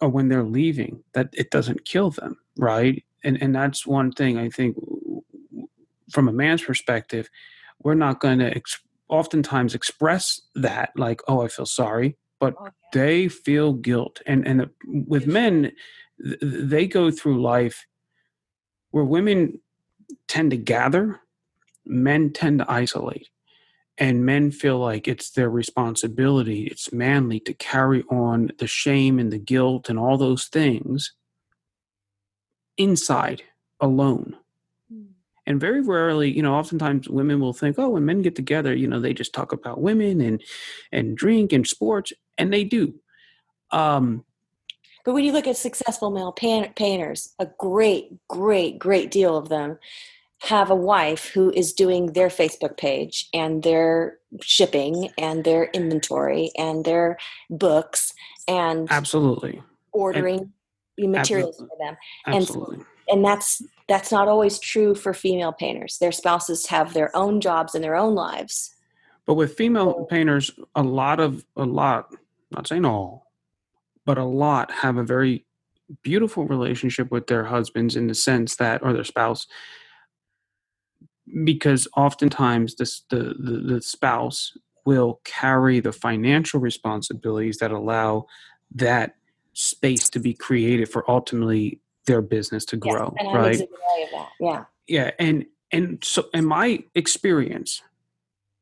or when they're leaving, that it doesn't kill them, right? And that's one thing I think, from a man's perspective, we're not going to oftentimes express that, like, oh, I feel sorry, but they feel guilt. And with men, they go through life where women tend to gather, men tend to isolate. And men feel like it's their responsibility, it's manly to carry on the shame and the guilt and all those things inside, alone. And very rarely, oftentimes women will think, oh, when men get together, they just talk about women and drink and sports, and they do. But when you look at successful male painters, a great, great, great deal of them have a wife who is doing their Facebook page and their shipping and their inventory and their books. And absolutely. ordering materials Absolutely. for them. Absolutely. And that's not always true for female painters. Their spouses have their own jobs and their own lives. But with female painters, a lot, not saying all, but a lot have a very beautiful relationship with their husbands in the sense that, or their spouse, because oftentimes the spouse will carry the financial responsibilities that allow that space to be created for ultimately their business to Yes, grow, and I'm right? exhibit A of that. Yeah. Yeah, and so in my experience,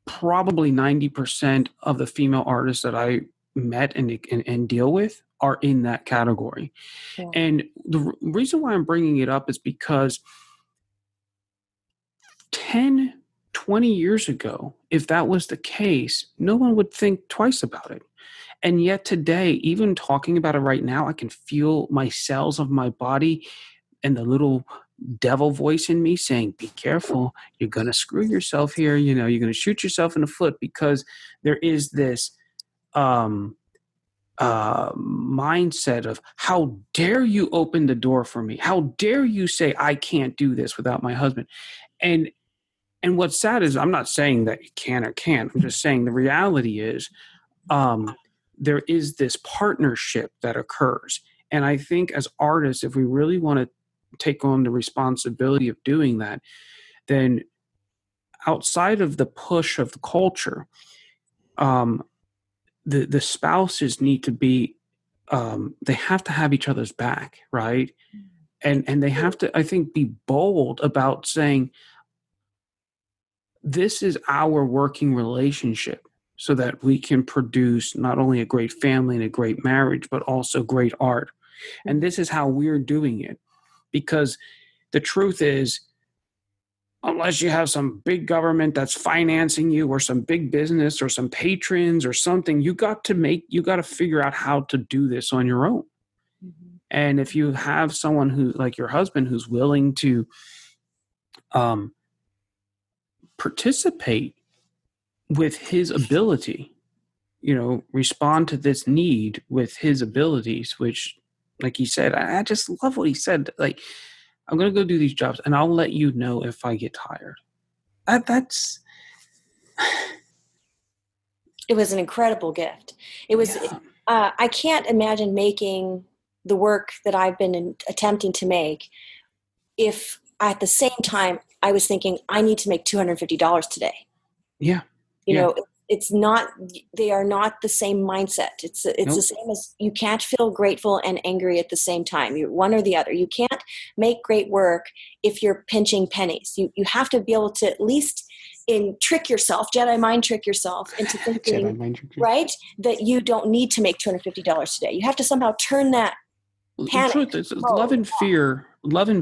probably 90% of the female artists that I met and deal with are in that category. Yeah. And the reason why I'm bringing it up is because 10, 20 years ago, if that was the case, no one would think twice about it. And yet today, even talking about it right now, I can feel my cells of my body and the little devil voice in me saying, be careful, you're going to screw yourself here. You're going to shoot yourself in the foot, because there is this mindset of, how dare you open the door for me? How dare you say I can't do this without my husband? And what's sad is, I'm not saying that you can or can't. I'm just saying the reality is, there is this partnership that occurs. And I think as artists, if we really want to take on the responsibility of doing that, then outside of the push of the culture, the spouses need to be, they have to have each other's back, right? And they have to, I think, be bold about saying, this is our working relationship, so that we can produce not only a great family and a great marriage, but also great art. And this is how we're doing it. Because the truth is, unless you have some big government that's financing you, or some big business, or some patrons or something, you got to figure out how to do this on your own. Mm-hmm. And if you have someone who, like your husband, who's willing to participate with his ability, respond to this need with his abilities, which, like he said, I just love what he said. Like, I'm going to go do these jobs and I'll let you know if I get tired. That's. It was an incredible gift. It was, I can't imagine making the work that I've been attempting to make if at the same time I was thinking, I need to make $250 today. Yeah. You know, it's not, they are not the same mindset. It's nope. The same as, you can't feel grateful and angry at the same time. You're one or the other. You can't make great work if you're pinching pennies. You have to be able to at least trick yourself, Jedi mind trick yourself into thinking, right, that you don't need to make $250 today. You have to somehow turn that panic. The truth is, love and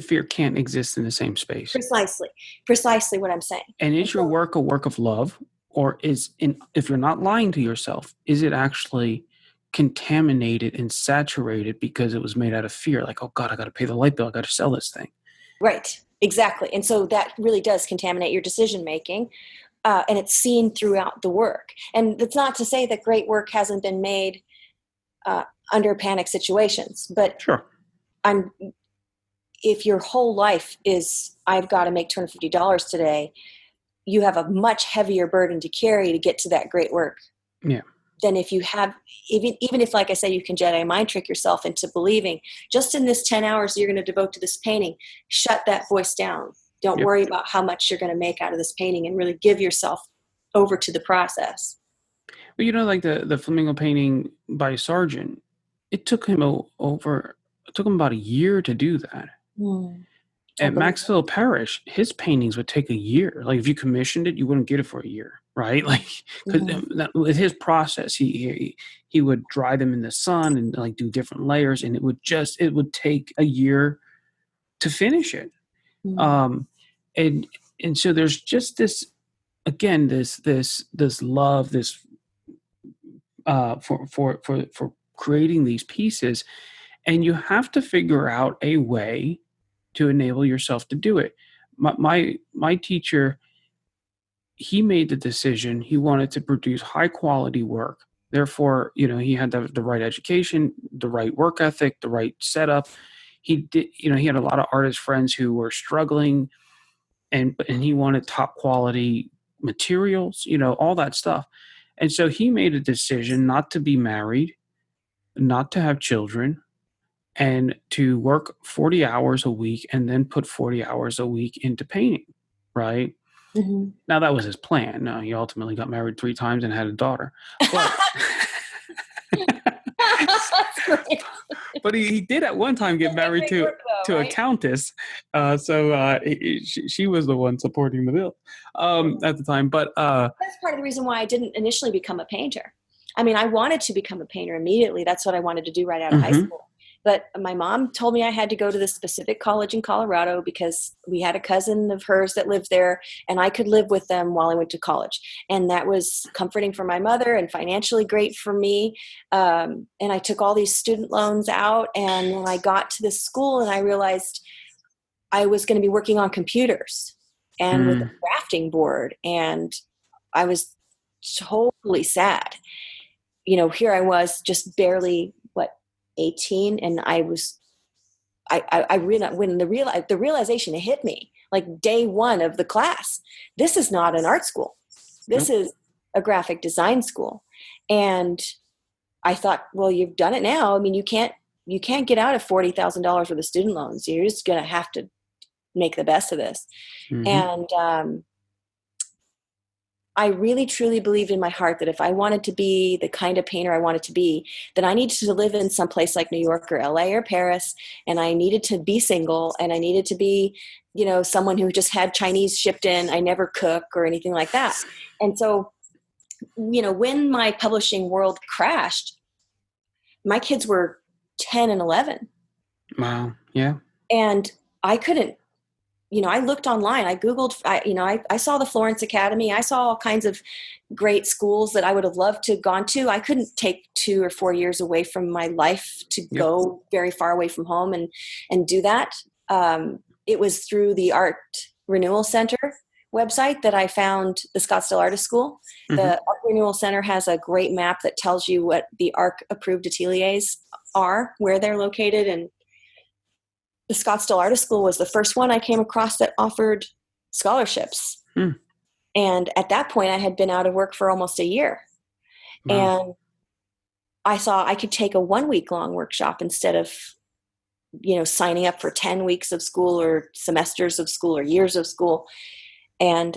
fear can't exist in the same space. Precisely what I'm saying. And is your work a work of love? Or if you're not lying to yourself, is it actually contaminated and saturated because it was made out of fear? Like, oh God, I got to pay the light bill. I got to sell this thing. Right. Exactly. And so that really does contaminate your decision making. And it's seen throughout the work. And it's not to say that great work hasn't been made under panic situations, but sure. If your whole life is, I've got to make $250 today, you have a much heavier burden to carry to get to that great work. Yeah. Than if you have, even if, like I said, you can Jedi mind trick yourself into believing, just in this 10 hours you're going to devote to this painting, shut that voice down. Don't worry about how much you're going to make out of this painting, and really give yourself over to the process. Well, like the flamingo painting by Sargent, it took him about a year to do that. At Maxfield Parrish, his paintings would take a year. Like, if you commissioned it, you wouldn't get it for a year, right? Like, because with his process, he would dry them in the sun and like do different layers, and it would take a year to finish it. And so there's just this, again, this love, this for creating these pieces, and you have to figure out a way to enable yourself to do it. My teacher, he made the decision. He wanted to produce high quality work Therefore, he had the right education, the right work ethic, the right setup. He did, he had a lot of artist friends who were struggling, and he wanted top quality materials, all that stuff. And so he made a decision not to be married, not to have children, and to work 40 hours a week and then put 40 hours a week into painting, right? Mm-hmm. Now, that was his plan. He ultimately got married 3 times and had a daughter. But, but he did at one time get married to a countess. She was the one supporting the bill at the time. But that's part of the reason why I didn't initially become a painter. I mean, I wanted to become a painter immediately. That's what I wanted to do right out of high school. But my mom told me I had to go to this specific college in Colorado because we had a cousin of hers that lived there, and I could live with them while I went to college. And that was comforting for my mother and financially great for me. And I took all these student loans out, and when I got to this school and I realized I was going to be working on computers and with a drafting board, and I was totally sad. Here I was just barely 18, and I realized when the realization hit me, like day one of the class, this is not an art school. This is a graphic design school. And I thought, well, you've done it now. I mean, you can't get out of $40,000 worth of student loans. You're just going to have to make the best of this. And I really, truly believed in my heart that if I wanted to be the kind of painter I wanted to be, then I needed to live in some place like New York or LA or Paris, and I needed to be single, and I needed to be, someone who just had Chinese shipped in. I never cook or anything like that. And so, when my publishing world crashed, my kids were 10 and 11. Wow. Yeah. And I couldn't, I looked online, I Googled, I saw the Florence Academy. I saw all kinds of great schools that I would have loved to have gone to. I couldn't take 2 or 4 years away from my life to go very far away from home and do that. It was through the Art Renewal Center website that I found the Scottsdale Artist School. The Art Renewal Center has a great map that tells you what the ARC approved ateliers are, where they're located, and the Scottsdale Artist School was the first one I came across that offered scholarships. And at that point, I had been out of work for almost a year. Wow. And I saw I could take a 1-week-long workshop instead of, signing up for 10 weeks of school or semesters of school or years of school. And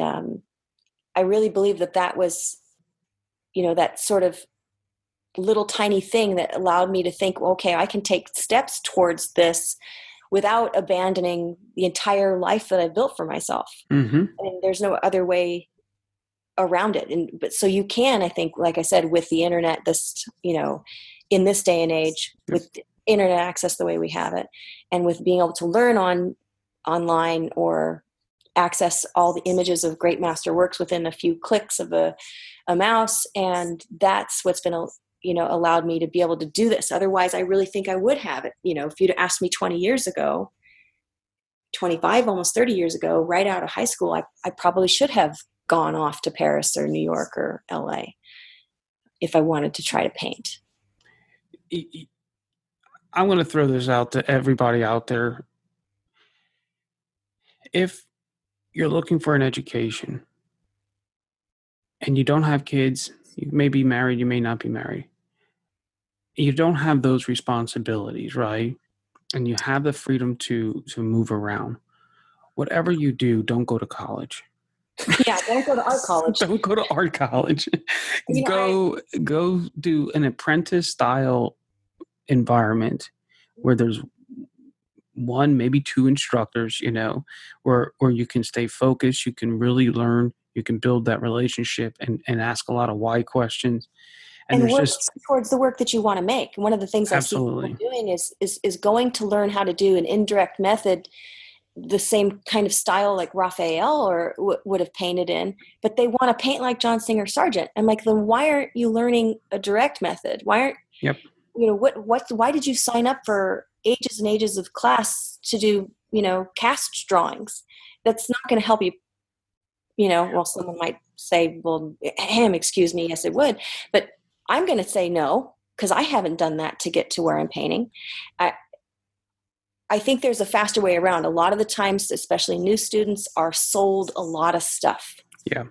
I really believe that was, that sort of little tiny thing that allowed me to think, well, okay, I can take steps towards this without abandoning the entire life that I've built for myself. And there's no other way around it. But so you can, I think, like I said, with the internet, this, in this day and age, with internet access the way we have it, and with being able to learn online or access all the images of great master works within a few clicks of a mouse. And that's what's been allowed me to be able to do this. Otherwise, I really think I would have it. If you'd asked me 20 years ago, 25, almost 30 years ago, right out of high school, I probably should have gone off to Paris or New York or LA if I wanted to try to paint. I'm going to throw this out to everybody out there. If you're looking for an education and you don't have kids, you may be married, you may not be married. You don't have those responsibilities, right? And you have the freedom to move around. Whatever you do, don't go to college. Yeah, don't go to art college. Don't go to art college. Go do an apprentice style environment where there's 1, maybe 2 instructors, where you can stay focused, you can really learn, you can build that relationship and ask a lot of why questions. And work towards the work that you want to make. One of the things I see people doing is going to learn how to do an indirect method, the same kind of style like Raphael or would have painted in, but they want to paint like John Singer Sargent. I'm like, then why aren't you learning a direct method? Why aren't why did you sign up for ages and ages of class to do cast drawings? That's not going to help you. Well, someone might say, well, excuse me. Yes, it would. But I'm going to say no, because I haven't done that to get to where I'm painting. I think there's a faster way around. A lot of the times, especially new students, are sold a lot of stuff. Yeah.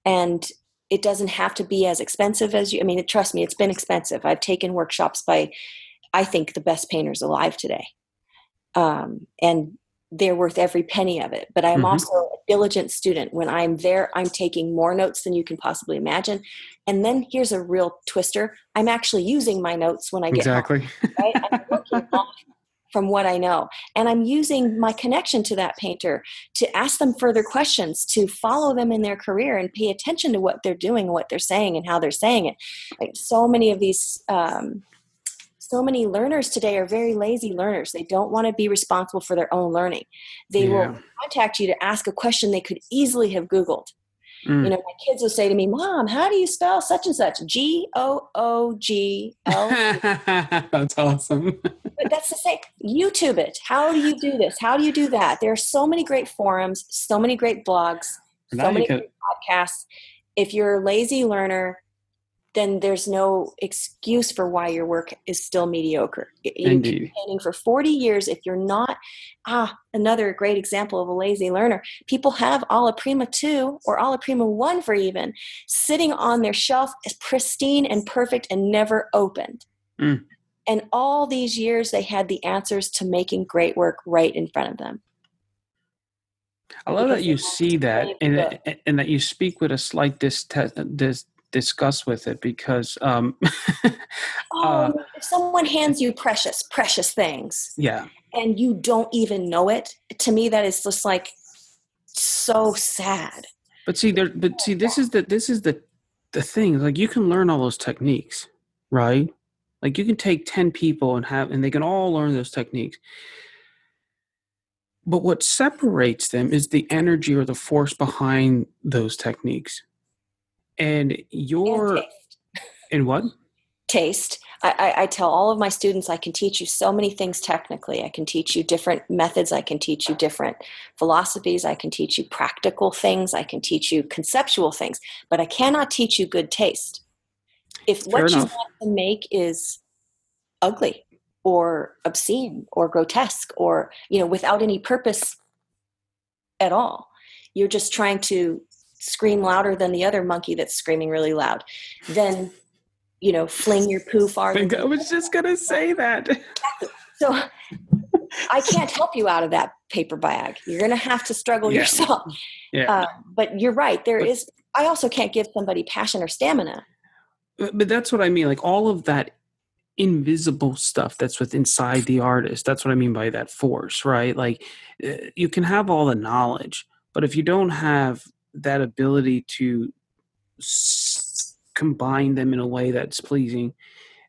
And it doesn't have to be as expensive as you. I mean, trust me, it's been expensive. I've taken workshops by, I think, the best painters alive today. And they're worth every penny of it. But I'm also a diligent student. When I'm there, I'm taking more notes than you can possibly imagine. And then here's a real twister. I'm actually using my notes when I get home. Right? I'm working off from what I know. And I'm using my connection to that painter to ask them further questions, to follow them in their career and pay attention to what they're doing, what they're saying, and how they're saying it. Like so many of these, so many learners today are very lazy learners. They don't want to be responsible for their own learning. They will contact you to ask a question they could easily have Googled. You know, my kids will say to me, Mom, how do you spell such and such? Googl. That's awesome. But that's the same. YouTube it. How do you do this? How do you do that? There are so many great forums, so many great blogs, so many great podcasts. If you're a lazy learner, then there's no excuse for why your work is still mediocre. You can be painting for 40 years if you're not. Another great example of a lazy learner. People have Alla Prima 2 or Alla Prima 1 for even sitting on their shelf as pristine and perfect and never opened. And all these years they had the answers to making great work right in front of them. I love that you see that and that you speak with a slight disgust with it, because if someone hands you precious things, and you don't even know it, to me that is just like so sad. But see, this is the thing. Like, you can learn all those techniques, right? Like, you can take 10 people and they can all learn those techniques. But what separates them is the energy or the force behind those techniques. And in what? Taste. I tell all of my students, I can teach you so many things technically. I can teach you different methods. I can teach you different philosophies. I can teach you practical things. I can teach you conceptual things. But I cannot teach you good taste. If what you want to make is ugly or obscene or grotesque or, without any purpose at all, you're just trying to scream louder than the other monkey that's screaming really loud, then fling your poo farther. I was just gonna say that. So I can't help you out of that paper bag. You're gonna have to struggle yourself. But you're right. I also can't give somebody passion or stamina. But that's what I mean. Like, all of that invisible stuff that's inside the artist. That's what I mean by that force, right? Like, you can have all the knowledge, but if you don't have that ability to combine them in a way that's pleasing,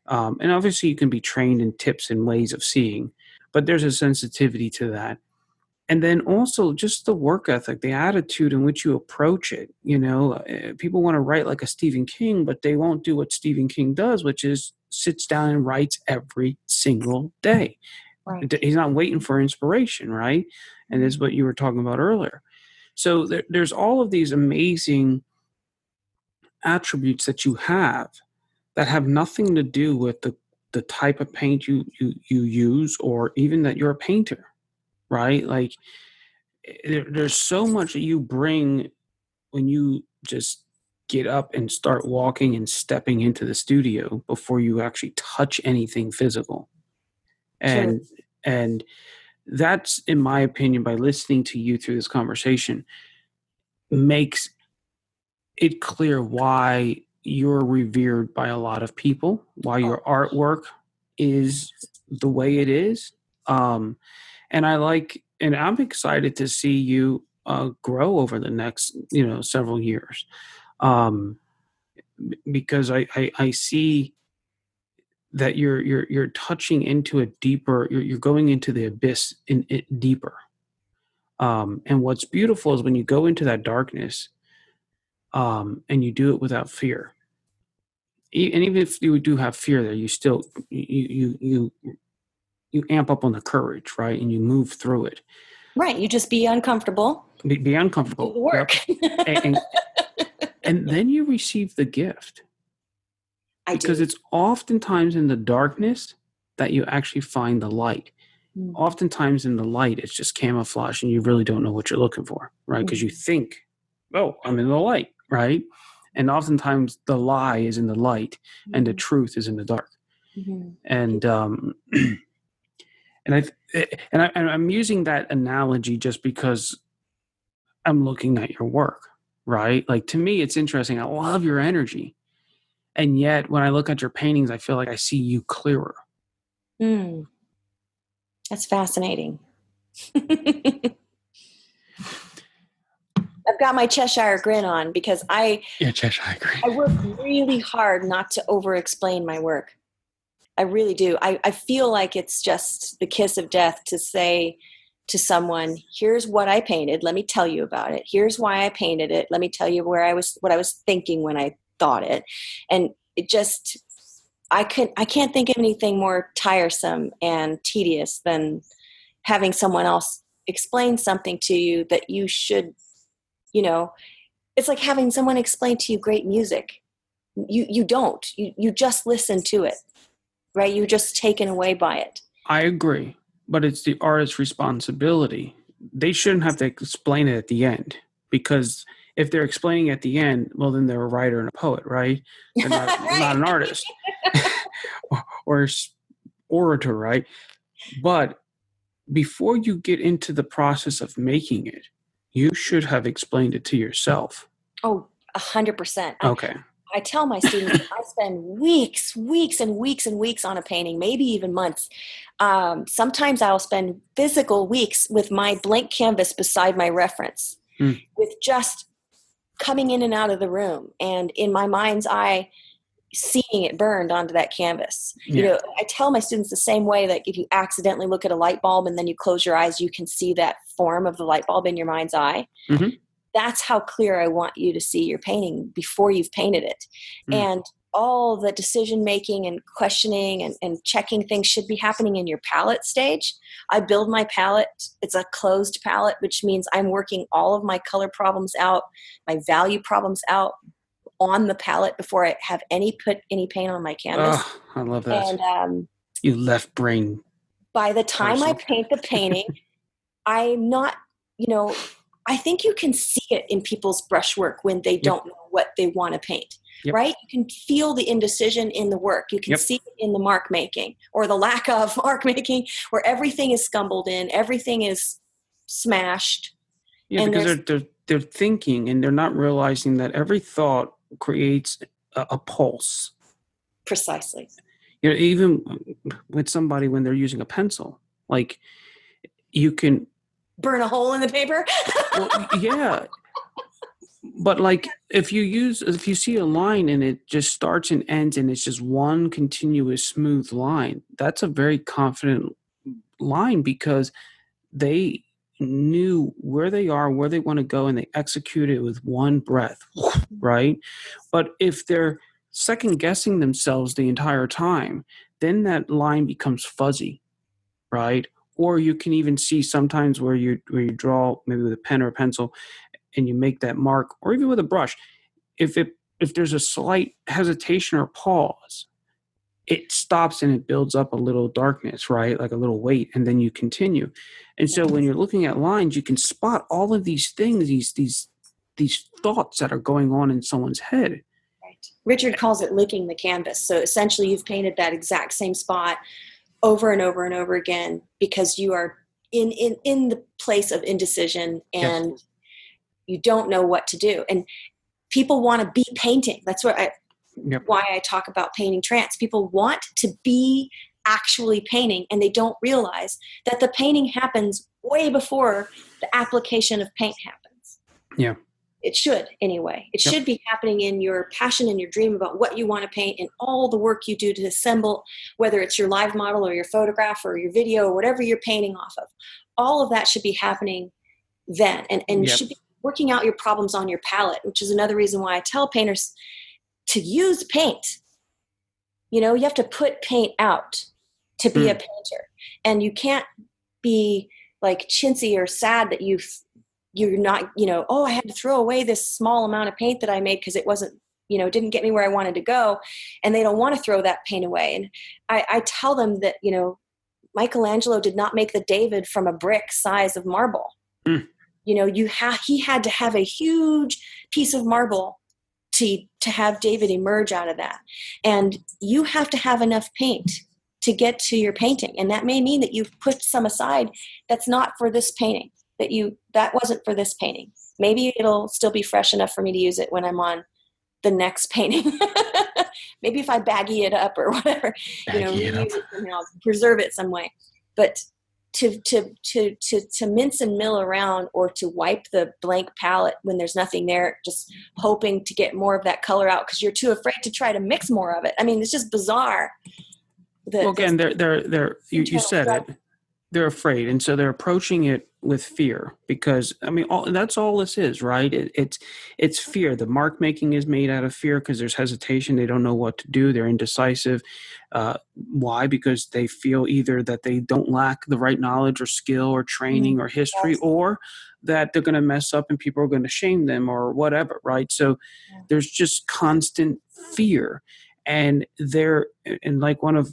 and obviously you can be trained in tips and ways of seeing, but there's a sensitivity to that. And then also just the work ethic, the attitude in which you approach it. People want to write like a Stephen King, but they won't do what Stephen King does, which is sits down and writes every single day. Right. He's not waiting for inspiration, right? And this is what you were talking about earlier. So there's all of these amazing attributes that you have that have nothing to do with the type of paint you use, or even that you're a painter. Right? Like, there's so much that you bring when you just get up and start walking and stepping into the studio before you actually touch anything physical. And that's, in my opinion, by listening to you through this conversation, makes it clear why you're revered by a lot of people, why your artwork is the way it is. And I'm excited to see you grow over the next, several years, because I see that you're touching into a deeper, you're going into the abyss in it deeper. And what's beautiful is when you go into that darkness, and you do it without fear. And even if you do have fear there, you still you amp up on the courage, right? And you move through it. Right. You just be uncomfortable. Be uncomfortable. Do the work. Yep. And then you receive the gift. Because it's oftentimes in the darkness that you actually find the light. Mm-hmm. Oftentimes in the light, it's just camouflage and you really don't know what you're looking for, right? Because you think, oh, I'm in the light, right? And oftentimes the lie is in the light and the truth is in the dark. Mm-hmm. And I'm using that analogy just because I'm looking at your work, right? Like, to me, it's interesting. I love your energy. And yet when I look at your paintings, I feel like I see you clearer. That's fascinating. I've got my Cheshire grin on because Cheshire grin. I work really hard not to over-explain my work. I really do. I feel like it's just the kiss of death to say to someone, here's what I painted. Let me tell you about it. Here's why I painted it. Let me tell you what I was thinking when I thought it. And it just, I can't think of anything more tiresome and tedious than having someone else explain something to you that you should, it's like having someone explain to you great music. You don't, you just listen to it, right? You're just taken away by it. I agree, but it's the artist's responsibility. They shouldn't have to explain it at the end, because if they're explaining at the end, well, then they're a writer and a poet, right? They're not an artist or orator, right? But before you get into the process of making it, you should have explained it to yourself. Oh, 100%. Okay. I tell my students I spend weeks and weeks and weeks on a painting, maybe even months. Sometimes I'll spend physical weeks with my blank canvas beside my reference, with just coming in and out of the room and in my mind's eye seeing it burned onto that canvas. Yeah. I tell my students the same way that if you accidentally look at a light bulb and then you close your eyes, you can see that form of the light bulb in your mind's eye. Mm-hmm. That's how clear I want you to see your painting before you've painted it. And all the decision making and questioning and checking things should be happening in your palette stage. I build my palette. It's a closed palette, which means I'm working all of my color problems out, my value problems out on the palette before I have put any paint on my canvas. Oh, I love that. And you left brain. By the time I paint the painting, I'm not, I think you can see it in people's brushwork when they don't know what they want to paint, right? You can feel the indecision in the work. You can see it in the mark making or the lack of mark making, where everything is scumbled in, everything is smashed. Yeah, and because they're thinking and they're not realizing that every thought creates a pulse. Precisely. Even with somebody when they're using a pencil, like you can burn a hole in the paper. Well, yeah. But like if you see a line and it just starts and ends and it's just one continuous smooth line, that's a very confident line because they knew where they are, where they want to go, and they execute it with one breath, right? But if they're second guessing themselves the entire time, then that line becomes fuzzy, right? Or you can even see sometimes where you draw maybe with a pen or a pencil and you make that mark, or even with a brush, if there's a slight hesitation or pause, it stops and it builds up a little darkness, right? Like a little weight, and then you continue. And so when you're looking at lines, you can spot all of these things, these thoughts that are going on in someone's head. Right. Richard calls it licking the canvas. So essentially you've painted that exact same spot over and over and over again because you are in the place of indecision and you don't know what to do. And people want to be painting. That's why I talk about painting trance. People want to be actually painting, and they don't realize that the painting happens way before the application of paint happens. Yeah. It should, anyway. It should be happening in your passion and your dream about what you want to paint and all the work you do to assemble, whether it's your live model or your photograph or your video or whatever you're painting off of. All of that should be happening then. And you should be working out your problems on your palette, which is another reason why I tell painters to use paint. You have to put paint out to be a painter. And you can't be like chintzy or sad that you're not, I had to throw away this small amount of paint that I made because it wasn't didn't get me where I wanted to go, and they don't want to throw that paint away. And I tell them that, Michelangelo did not make the David from a brick size of marble. Mm. He had to have a huge piece of marble to have David emerge out of that. And you have to have enough paint to get to your painting. And that may mean that you've put some aside that's not for this painting, that wasn't for this painting. Maybe it'll still be fresh enough for me to use it when I'm on the next painting. Maybe if I baggy it up or whatever, reuse it somehow, preserve it some way. But to mince and mill around, or to wipe the blank palette when there's nothing there, just hoping to get more of that color out because you're too afraid to try to mix more of it. I mean, it's just bizarre. You said it. They're afraid, and so they're approaching it with fear, because that's all this is, right? It's fear. The mark making is made out of fear because there's hesitation. They don't know what to do. They're indecisive. Why? Because they feel either that they don't lack the right knowledge or skill or training or history, or that they're going to mess up and people are going to shame them or whatever, right? So there's just constant fear, and like one of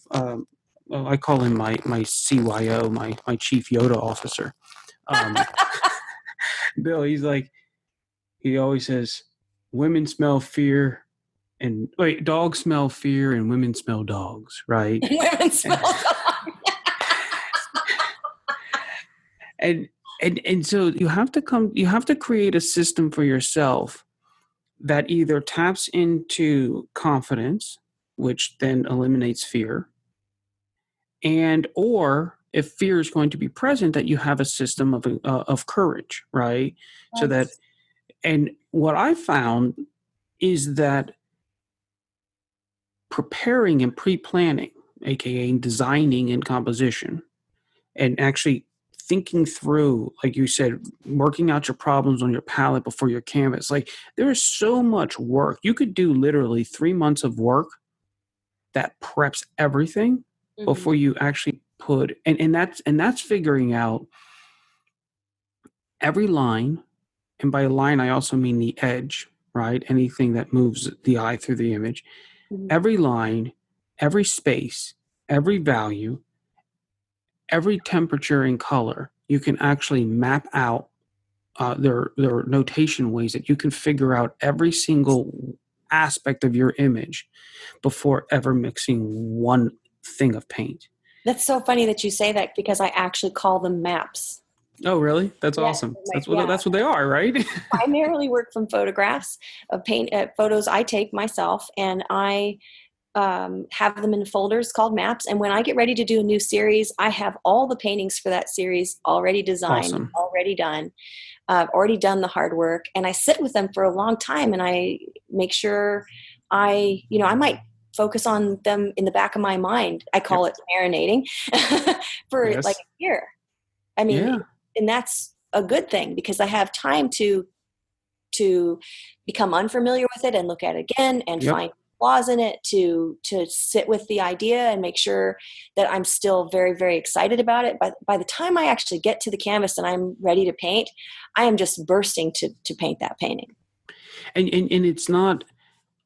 I call him my CYO, my chief Yoda officer. Bill, he always says, women smell fear dogs smell fear and women smell dogs, right? Women smell dogs. And so you have to create a system for yourself that either taps into confidence, which then eliminates fear, or if fear is going to be present, that you have a system of courage, right? Yes. So that, and what I found is that preparing and pre-planning, aka designing and composition, and actually thinking through, like you said, working out your problems on your palette before your canvas. Like, there is so much work. You could do literally 3 months of work that preps everything before you actually put, and that's figuring out every line. And by line, I also mean the edge, right? Anything that moves the eye through the image. Every line, every space, every value, every temperature and color, you can actually map out. There are notation ways that you can figure out every single aspect of your image before ever mixing one thing of paint. That's so funny that you say that, because I actually call them maps. Oh, really? That's awesome. That's what they are, right? Primarily work from photographs of paint, photos I take myself, and I have them in folders called maps. And when I get ready to do a new series, I have all the paintings for that series already designed, already done. I've already done the hard work, and I sit with them for a long time, and I make sure I might focus on them in the back of my mind. I call it marinating for like a year. I mean, and that's a good thing, because I have time to become unfamiliar with it and look at it again and find flaws in it, to sit with the idea and make sure that I'm still very, very excited about it. But by the time I actually get to the canvas and I'm ready to paint, I am just bursting to paint that painting. And it's not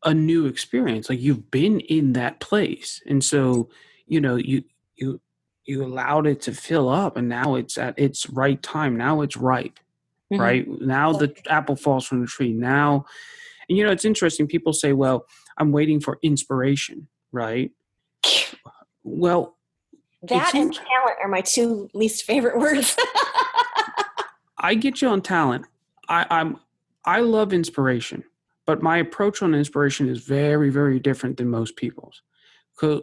a new experience. Like, you've been in that place, and so you allowed it to fill up, and now it's at its right time. Now it's ripe, right? Now the apple falls from the tree. Now, and it's interesting. People say, "Well, I'm waiting for inspiration," right? Well, that and talent are my two least favorite words. I get you on talent. I love inspiration. But my approach on inspiration is very, very different than most people's.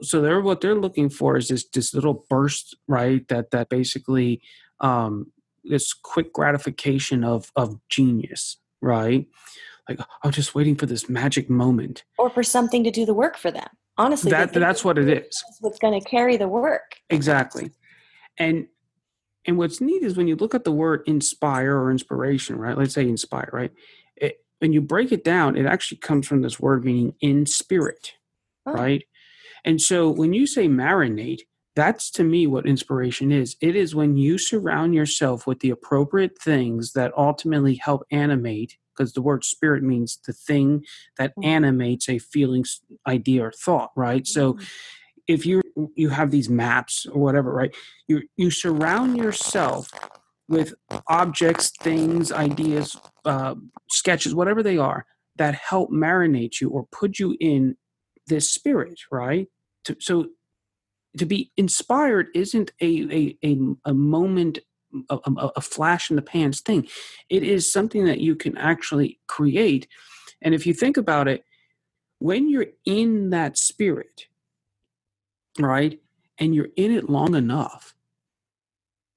So what they're looking for is this little burst, right? That basically this quick gratification of genius, right? Like, I'm just waiting for this magic moment, or for something to do the work for them. Honestly, that's what it is. What's going to carry the work? Exactly. And what's neat is when you look at the word inspire or inspiration, right? Let's say inspire, right? When you break it down, it actually comes from this word meaning in spirit, right? And so when you say marinate, that's to me what inspiration is. It is when you surround yourself with the appropriate things that ultimately help animate because the word spirit means the thing that animates a feeling, idea, or thought, right? So if you have these maps or whatever, right, you surround yourself with objects, things, ideas, sketches, whatever they are, that help marinate you or put you in this spirit, right? So to be inspired isn't a moment, a flash in the pans thing. It is something that you can actually create. And if you think about it, when you're in that spirit, right, and you're in it long enough,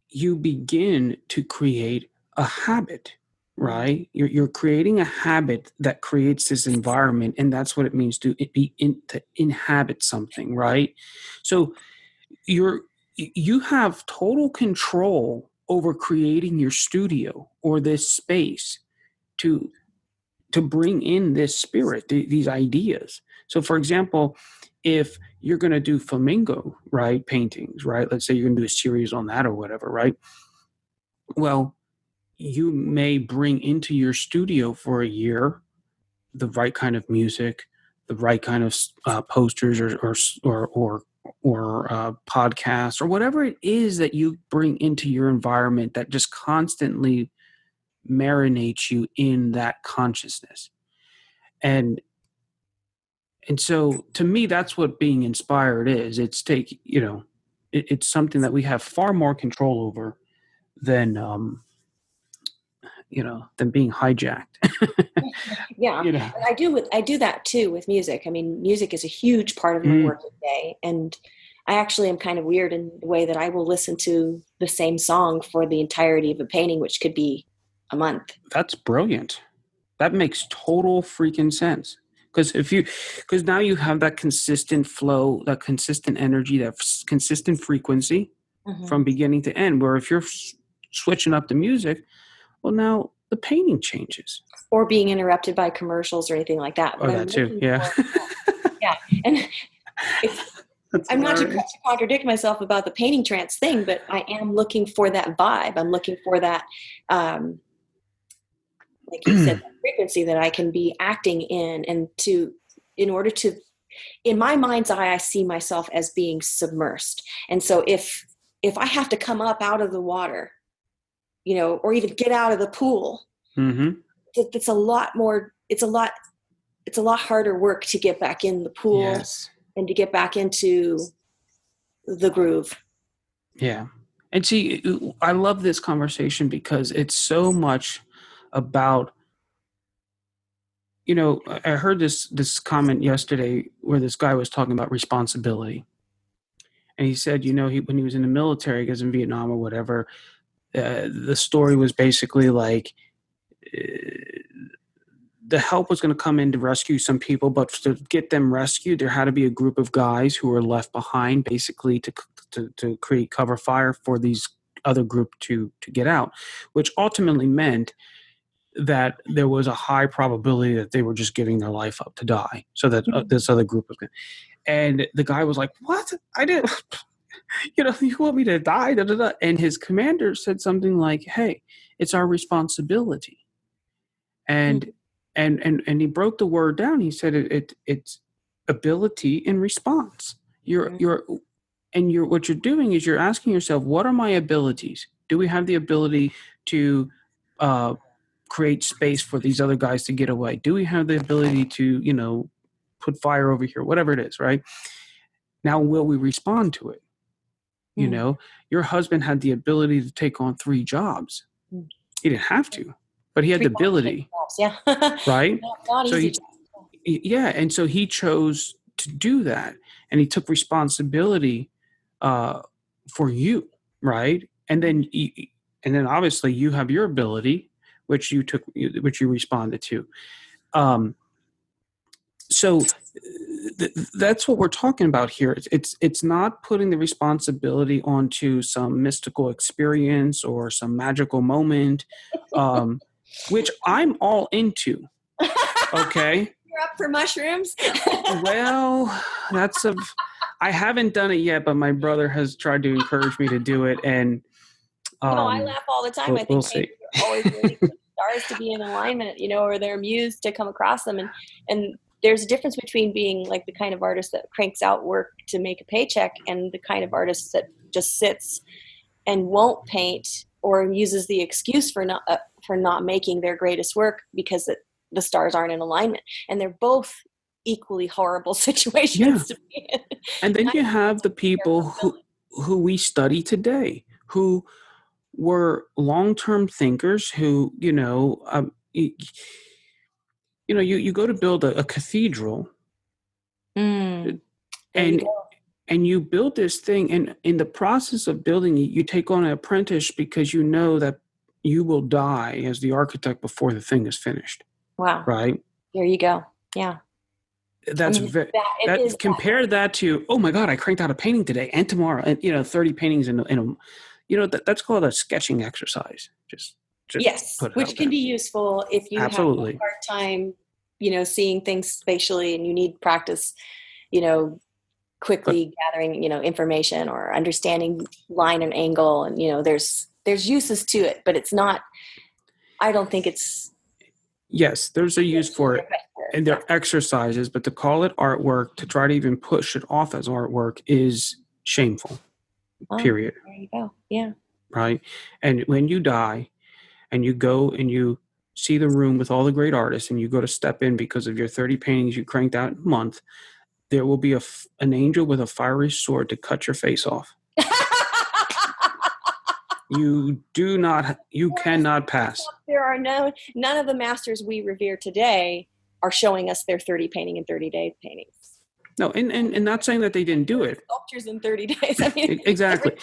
you begin to create a habit, right? You're creating a habit that creates this environment, and that's what it means to inhabit something, right? So you have total control over creating your studio or this space to bring in this spirit, these ideas. So, for example, if you're going to do flamingo, right, paintings, right? Let's say you're going to do a series on that or whatever, right? Well, you may bring into your studio for a year the right kind of music, the right kind of posters or podcasts or whatever it is that you bring into your environment that just constantly marinates you in that consciousness. And so to me, that's what being inspired is. It's it's something that we have far more control over than than being hijacked. Yeah. And I do that too with music. I mean, music is a huge part of my working day. And I actually am kind of weird in the way that I will listen to the same song for the entirety of a painting, which could be a month. That's brilliant. That makes total freaking sense. Because now you have that consistent flow, that consistent energy, that consistent frequency from beginning to end. Where if you're switching up the music, well, now the painting changes. Or being interrupted by commercials or anything like that. Oh, that too, yeah. Yeah. And I'm not to contradict myself about the painting trance thing, but I am looking for that vibe. I'm looking for that, like you said, that frequency that I can be acting in, and in order to, in my mind's eye, I see myself as being submersed. And so if I have to come up out of the water, or even get out of the pool, it's a lot more, it's a lot harder work to get back in the pool and to get back into the groove. Yeah. And see, I love this conversation because it's so much about, I heard this comment yesterday where this guy was talking about responsibility. And he said, when he was in the military, because in Vietnam or whatever, the story was basically like the help was going to come in to rescue some people, but to get them rescued, there had to be a group of guys who were left behind, basically to create cover fire for these other group to get out, which ultimately meant that there was a high probability that they were just giving their life up to die, so that this other group was going. And the guy was like, "What? I didn't." You want me to die? Da, da, da. And his commander said something like, "Hey, it's our responsibility." And he broke the word down. He said it's ability and response. What you're doing is you're asking yourself, what are my abilities? Do we have the ability to create space for these other guys to get away? Do we have the ability to, put fire over here? Whatever it is, right? Now, will we respond to it? Your husband had the ability to take on 3 jobs. He didn't have to, but he had the ability. Yeah. Right? Not so easy. and so he chose to do that, and he took responsibility for you, right? And then obviously you have your ability, which you responded to. So that's what we're talking about here. It's not putting the responsibility onto some mystical experience or some magical moment, which I'm all into. Okay. You're up for mushrooms? Well, I haven't done it yet, but my brother has tried to encourage me to do it. And I laugh all the time. I think we'll see. you're always really good stars to be in alignment, or their muse to come across them. And there's a difference between being like the kind of artist that cranks out work to make a paycheck and the kind of artist that just sits and won't paint or uses the excuse for not making their greatest work because the stars aren't in alignment. And they're both equally horrible situations to be in. And then you have the people who we study today, who were long-term thinkers, who, you go to build a cathedral, and you build this thing, and in the process of building it, you take on an apprentice because you know that you will die as the architect before the thing is finished. Wow. Right? There you go. Yeah. Compare that to, oh my God, I cranked out a painting today and tomorrow, and 30 paintings in a, that's called a sketching exercise. Just yes, which can be useful if you Absolutely. have a hard time, seeing things spatially and you need practice, quickly gathering, information or understanding line and angle, and there's uses to it, but it's not. I don't think it's. Yes, there's a use for it. And there are exercises, but to call it artwork, to try to even push it off as artwork is shameful, period. There you go. Yeah. Right? And when you die and you go and you see the room with all the great artists and you go to step in because of your 30 paintings you cranked out in a month, there will be an angel with a fiery sword to cut your face off. You cannot pass. There are none of the masters we revere today are showing us their 30 painting in 30 day paintings. No, and not saying that they didn't do it. Sculptures in 30 days. I mean, exactly.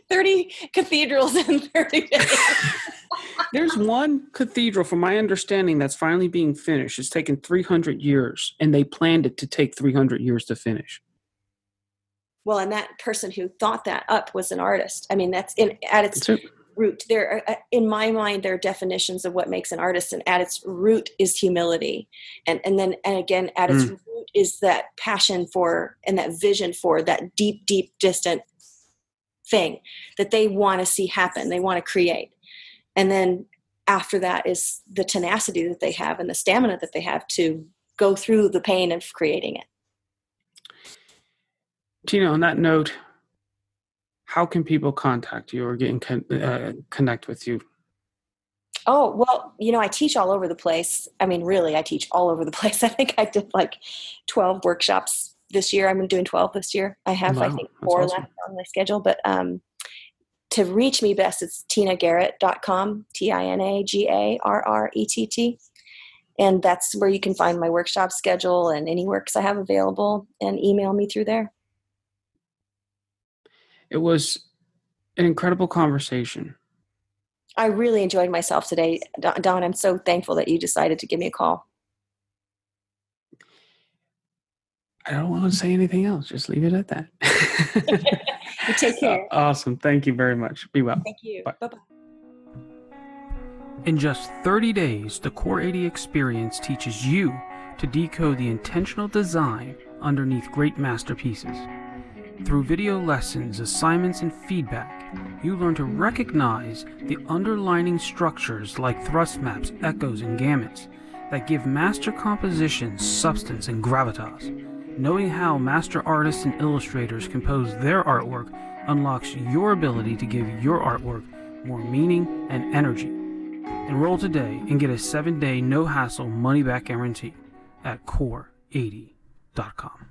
30 cathedrals in 30 days. There's one cathedral, from my understanding, that's finally being finished. It's taken 300 years, and they planned it to take 300 years to finish. Well, and that person who thought that up was an artist. I mean, at its root. There, in my mind, there are definitions of what makes an artist, and at its root is humility, and again, at its root is that passion for and that vision for that deep, distant thing that they want to see happen. They want to create, and then after that is the tenacity that they have and the stamina that they have to go through the pain of creating it. Tina, on that note, how can people contact you or connect with you? Oh, well, I teach all over the place. I mean, really, I teach all over the place. I think I did like 12 workshops this year. I'm doing 12 this year. I have, I think, 4 left on my schedule. But to reach me best, it's tinagarrett.com, TinaGarrett. And that's where you can find my workshop schedule and any works I have available, and email me through there. It was an incredible conversation. I really enjoyed myself today, Don. I'm so thankful that you decided to give me a call. I don't want to say anything else. Just leave it at that. You take care. Awesome. Thank you very much. Be well. Thank you. Bye. Bye-bye. In just 30 days, the Core 80 experience teaches you to decode the intentional design underneath great masterpieces. Through video lessons, assignments, and feedback, you learn to recognize the underlying structures like thrust maps, echoes, and gamuts that give master compositions substance and gravitas. Knowing how master artists and illustrators compose their artwork unlocks your ability to give your artwork more meaning and energy. Enroll today and get a 7-day no-hassle money-back guarantee at core80.com.